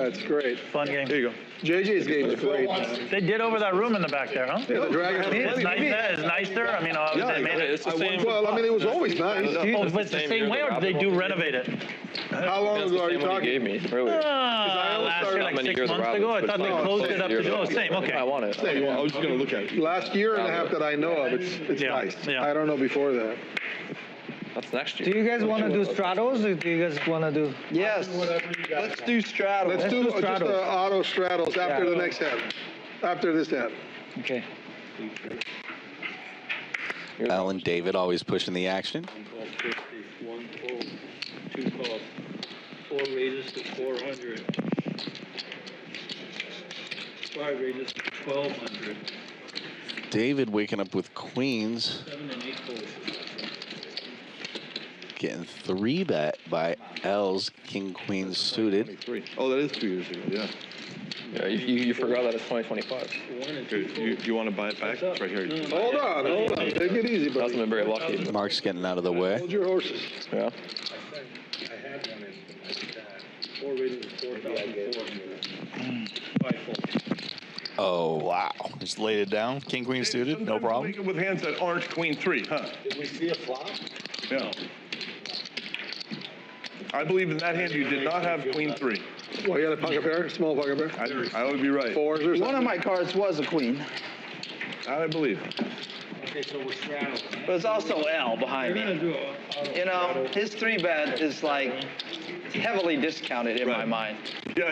it's great. Fun game. There you go. JJ's game is great. They did over that room in the back there, huh? Yeah, the Dragon. It's nicer. I mean, obviously they made it. It's the same. Well, I mean, it was always nice. Oh, but it's the same way, or did they do renovate it? How long That's ago the are you same one you gave talking? me earlier. Last year, How like many 6 years of months ago. I Robbins, thought they but closed it up to years go. ago. Same, okay. I want it. I was just gonna look at it. Last year and a half that I know of, it's Yeah, nice. yeah. I don't know before that. That's next Do year. you guys want to do straddles or do you guys want to do? Yes. Let's do straddle. Let's do do just straddles. auto straddles after the next hand. After this hand. Okay. Alan David always pushing the action. 1 call 50, 1 fold, 2 calls, 4 raises to 400, 5 raises to 1200, David waking up with queens, 7 and 8 folds. getting 3-bet by L's king queen suited. 23. Oh, that is 2 years ago. Yeah. Yeah, you forgot that it's 2025. 1 and 2 Do you want to buy it back? It's right here. Hold on. Take it easy, Hasn't buddy. been very lucky. Mark's getting out of the way. Hold your horses. Yeah. Oh. Wow. Just laid it down. King, queen suited. No problem. Make it with hands that aren't queen 3, huh? Did we see a flop? Yeah. I believe in that hand you did not have queen 3. Well, you got a pocket pair, small pocket pair? I would be right. Fours or something? One of my cards was a queen, I believe. Okay, so we're straddled. but it's also L behind me. You know, his 3-bet is like heavily discounted in my mind. Yeah.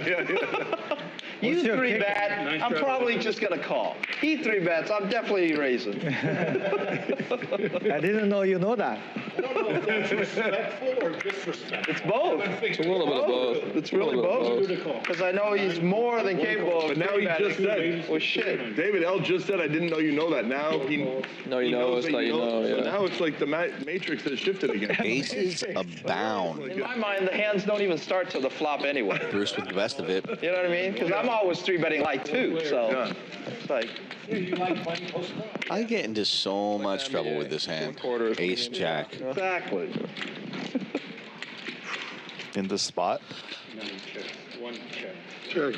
You 3-bet, I'm probably just gonna call. He 3-bets, I'm definitely raising. I didn't know you know that. I don't know if that's respectful or disrespectful. It's both. It's a little bit of both. It's really both. Because I know he's more than capable of But now he just said, well, shit. David L. just said, I didn't know you know that. Now he No, you know, it's that not you know, So yeah. now it's like the matrix has shifted again. Aces abound. In my mind, the hands don't even start till the flop anyway. Bruce with the best of it. You know what I mean? Because I'm always 3-betting like 2, so Yeah. it's like, You like playing post flop? I get into so much trouble with this hand. Ace Jack. exactly. In this spot. 9 checks, 1 check, Check.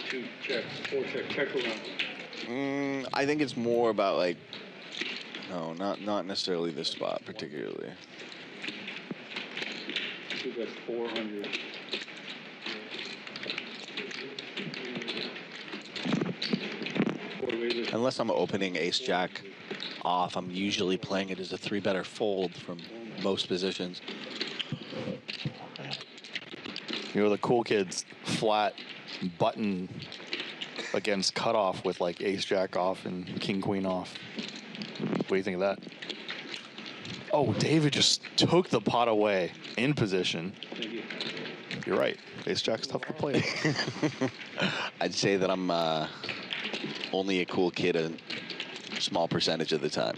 2 checks, 4 checks, check around. I think it's more about like, no, not necessarily this spot particularly. So that's 400. Unless I'm opening Ace Jack off, I'm usually playing it as a 3-better fold from most positions. You know, the cool kids flat button against cutoff with like ace jack off and king queen off. What do you think of that? Oh, David just took the pot away in position. You're right. Ace jack's tough to play. I'd say that I'm only a cool kid a small percentage of the time.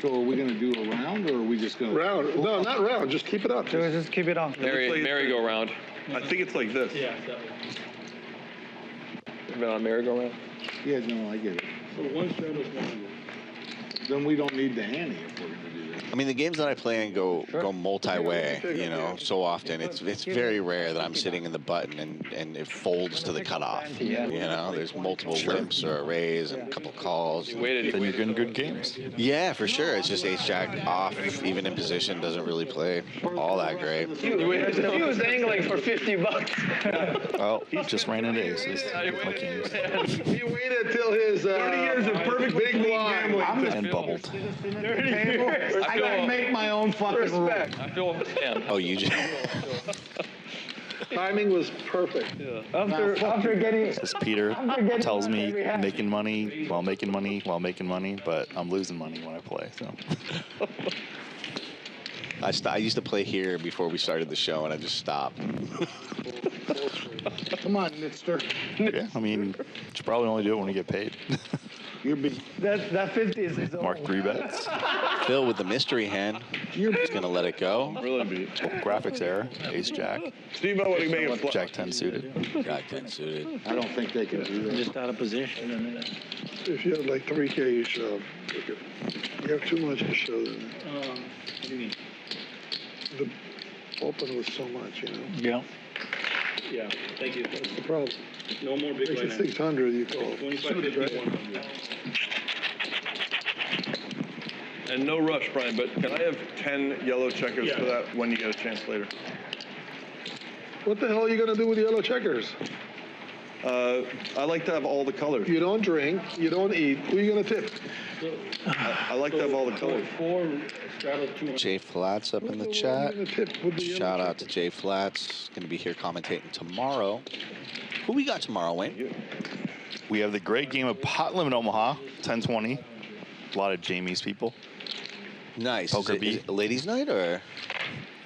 So are we gonna do a round or are we just gonna? Round. No, not round. Just keep it up. Just keep it on. Merry-go-round. I think it's like this. Yeah, that one. Been on merry-go-round? Yeah, no, I get it. So 1 straddle's 100. Then we don't need the ante if we're gonna do that. I mean, the games that I play and go multi-way, you know, so often. It's very rare that I'm sitting in the button and it folds to the cutoff. You know, there's multiple limps or a raise and a couple calls. Then you're getting good games. Yeah, for sure. It's just Ace Jack off, even in position, doesn't really play all that great. He was angling for $50. Well, he just ran into aces with my kings He waited till his 30 years of perfect big blind gambling. and bubbled. I gotta make my own fucking rule. Respect. I feel with the stand. Oh, you just... timing was perfect. After getting As Peter tells me, making money while making money while making money, but I'm losing money when I play. So I used to play here before we started the show, and I just stopped. Come on, Nitster. yeah, I mean, you should probably only do it when you get paid. You're big. that 50 is his own. Mark 3 bets. Phil with the mystery hand. You're just gonna let it go. Really beat. Graphics error. Ace jack. Steve, what do you make it? Jack 10 suited. Jack 10 suited. I don't think they can do that. Just out of position and then. If you had like 3K, you shove. You have too much to show them. What do you mean? The open was so much, you know. Yeah. Yeah, thank you. That's the problem. No more big Makes it blind. 600, you call. 25, 50, 100. And no rush, Brian, but can I have 10 yellow checkers Yeah. for that when you get a chance later? What the hell are you gonna do with yellow checkers? I like to have all the colors. You don't drink, you don't eat. Who are you gonna tip? I like to have all the colors. 4 straddle 200. Jay Flats up in the Who chat. are you gonna tip with the yellow Shout out to Jay Flats. Going to be here commentating tomorrow. Who we got tomorrow, Wayne? We have the great game of Pot Limit Omaha, 1020. A lot of Jamie's people. Nice. Poker Is beat. it ladies' night or?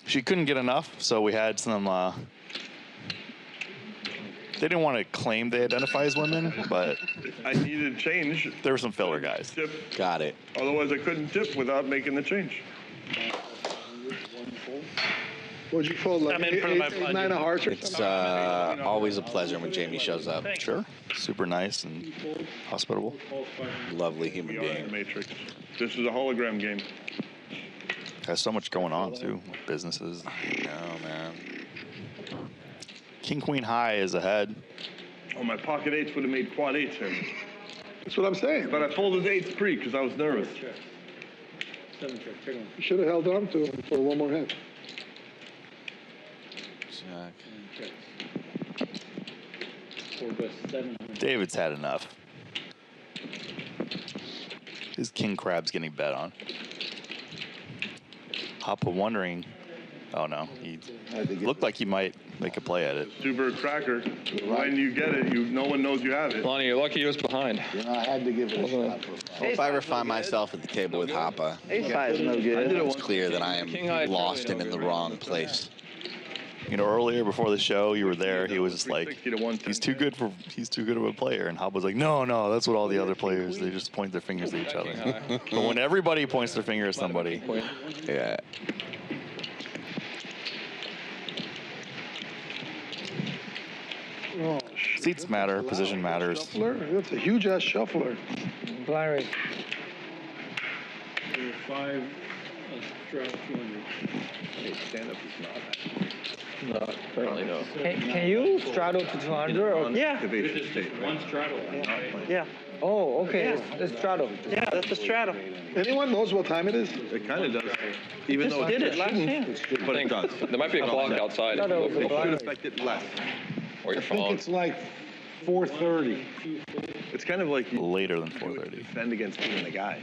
She couldn't get enough, so we had some. They didn't want to claim they identify as women, but I needed change. there were some filler guys. Tip. Got it. Otherwise, I couldn't tip without making the change. What'd you fold, like I'm in eight, front of my eight, blind. 9 of hearts or It's something? always a pleasure when Jamie shows up. Sure. Super nice and hospitable. Lovely human We are in the being. Matrix. This is a hologram game. Has so much going on too, with businesses. I know, man. King Queen High is ahead. Oh, my pocket eights would have made quad eights here. That's what I'm saying. But I folded eights pre because I was nervous. 7 check. Check on. You should have held on to him for one more hand. Jack. Check. 4 best 700. David's had enough. His king crab's getting bet on. Hoppa wondering. Oh no, he looked like he might make a play at it. Super cracker. When you get it, no one knows you have it. Lonnie, you're lucky you was behind. You know, I had to give it a shot. Well, if I ever find myself at the table with Hoppa, Ace high is no good. it's clear that I am lost and in the wrong place. You know, earlier before the show, you were there. He was just like, he's too good of a player. And Hoppa was like, no, that's what all the other players. They just point their fingers at each other. But when everybody points their finger at somebody, Yeah. Oh, seats matter, position matters. Shuffler? That's a huge ass shuffler. Blind raise. 5, straddle 200. Stand up is not. No, apparently no. Can you straddle to 200? Or? Yeah. One straddle. Yeah. Oh, okay. Yeah. It's straddle. Yeah, that's the straddle. Anyone knows what time it is? It kind of does. Even Just though did it last hand. But it does. There might be a clock outside. No, no, If you look the real Should quick. affect it less. Or your I think phone. it's like 4:30. It's kind of like you Later than 4:30. defend against being the guy.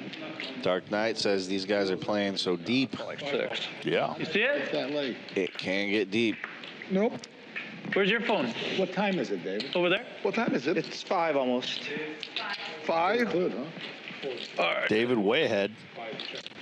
Dark Knight says these guys are playing so deep, Like 6. Yeah. You see it? That late. it can get deep. Nope. Where's your phone? What time is it, David? Over there? What time is it? It's 5 almost. 5? Good, huh? All right. David way ahead.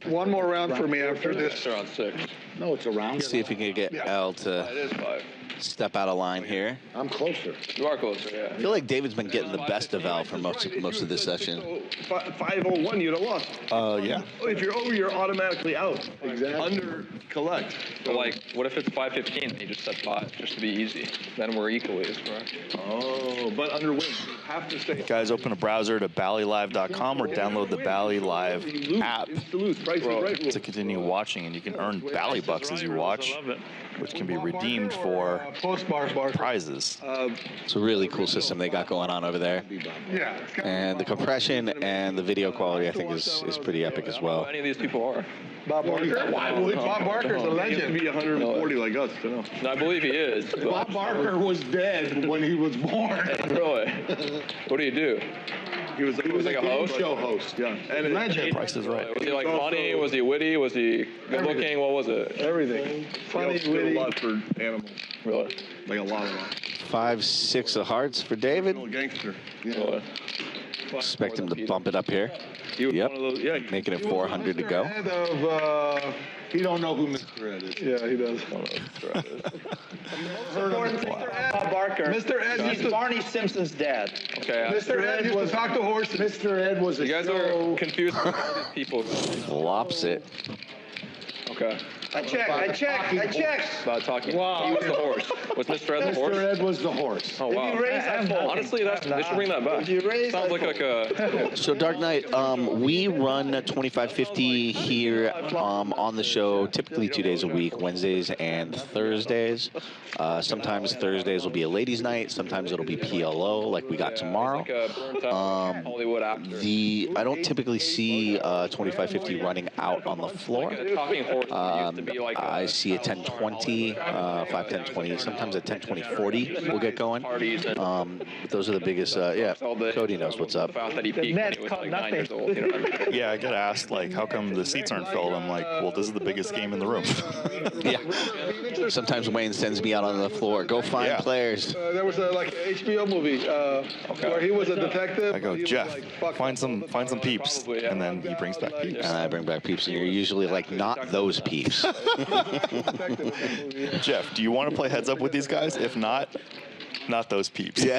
One more round for me after this. It's around 6. No, it's around. Let's see if we can get L It to is 5. step out of line here. I'm closer. You are closer, yeah. I feel like David's been getting the best of L for most of this session. 501, you'd have lost. Yeah. Oh, if you're over, you're automatically out. Exactly. Under collect. But like, what if it's 515 and you just set 5, just to be easy? Then we're equally as correct. Oh, but under win. You have to stay. Guys, open a browser to ballylive.com or download the Bally Live app To lose. Price is right rule. to continue watching, and you can earn Bally bucks as you watch, which can be redeemed for Postmark bar. prizes. It's a really cool system they got going on over there. Yeah. And the compression and the video quality, I think, is pretty epic as well. Any of these people are. Bob Barker. Bob Barker's a You have to legend. be 140 like us to know. No, I believe he is. Bob Barker was dead when he was born. Really? What do you do? He was like a game host? show host. Yeah. And Legend. Price is right. Was he like funny? Was he witty? Was he good looking? What was it? Everything. Funny, Funny, witty. a lot for animals. Really? Like a lot. 5-6 of hearts for David. Little gangster. Really? Expect him to bump it up here. He was Yep. one of those, yeah. Making it 400 to go. Head of, He don't know who Mr. Ed is. yeah, he does. Bob Barker. Mr. Ed He's used to, Barney Simpson's dad. Okay. Mr. Ed used to talk to horses. Mr. Ed was a You guys show. are confused with all these people. Flops it. Okay. I checked. About talking. Wow. He was the horse. Was Mr. Ed the horse? Mr. Ed was the horse. Oh, wow. If you raise, I fold. Honestly, they should bring that back. If you raise, Sounds I like fold. a So Dark Knight, we run 2550 here on the show typically 2 days a week, Wednesdays and Thursdays. Sometimes Thursdays will be a ladies' night. Sometimes it'll be PLO like we got tomorrow. Hollywood actor. I don't typically see 2550 running out on the floor. Talking horse used to be like I see a 1020, 51020, sometimes a 102040 will get going. But those are the biggest. Yeah, Cody knows what's up. The net caught nothing. Yeah, I get asked, like, how come the seats aren't filled? I'm like, well, this is the biggest game in the room. Yeah. Sometimes Wayne sends me out on the floor. Go find players. There was a like HBO movie where he was a detective. I go, He was Jeff, like, fuck find some peeps, and then he brings back peeps. And I bring back peeps, and you're usually like, not those peeps. Jeff, do you want to play heads up with these guys? If not those peeps. Yeah.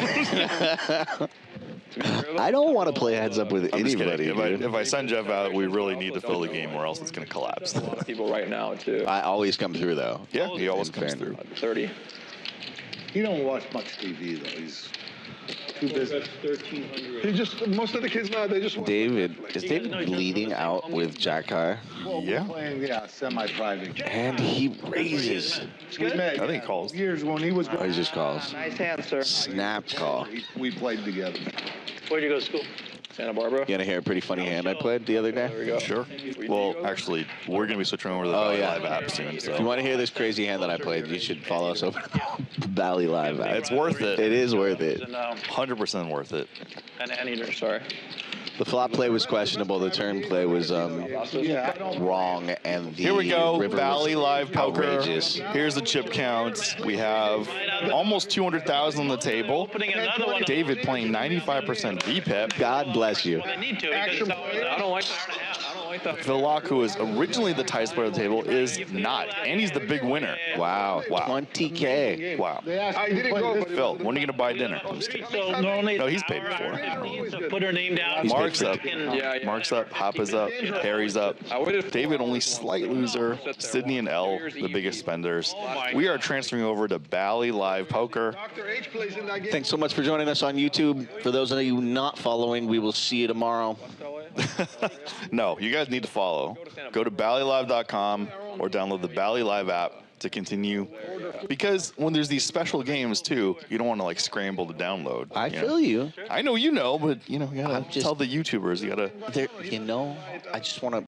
I don't want to play heads up with I'm just anybody. kidding. If I send Jeff out, we really need to fill the game, or else it's going to collapse. A lot of people right now too. I always come through though. Yeah, he always comes through. 30. He don't watch much TV though. Too busy. That's 1,300. He just, most of the kids now, they just want David, is David bleeding out with Jack high? Well, Yeah. we're playing, semi-private. And he raises. We met, I think he calls. years when he was Oh, he just calls. Nice hand, sir. Snap call. we played together. Where'd you go to school? Santa Barbara. You want to hear a pretty funny hand I played the other day? There we go. Sure. Well, actually, we're going to be switching over to the Oh, Bally yeah. Live app soon. If you So want to hear this crazy hand that I played, you should follow us over to Bally Live app. it's worth it. It is worth it. And 100% worth it. Anteater. Sorry. The flop play was questionable. The turn play was wrong, and the Here we go, river Bally was Live Poker. outrageous. Here's the chip counts. We have almost 200,000 on the table. Opening another one. David playing 95% VPIP. God bless you. They need to because it's always I don't like that. I don't like that. Phil Laak, who is originally the tightest player at the table, is not. And he's the big winner. Wow. Wow. 20K. Wow. I didn't go, but Phil, when are you going to buy dinner? I'm just kidding. So normally No, he's paid before. So put her name down. He's Mark's up. Yeah. Mark's up. Hoppa's up. Harry's up. David, only slight loser. Sydney and L, the biggest spenders. We are transferring over to Bally Live Poker. Dr. H plays in that game. Thanks so much for joining us on YouTube. For those of you not following, we will see you tomorrow. No, you guys need to follow. Go to ballylive.com or download the Bally Live app to continue. Because when there's these special games too, you don't want to like scramble to download. I you know? feel you. I know you know, but you know, you gotta I'm just- tell the YouTubers. You gotta. There, I just want to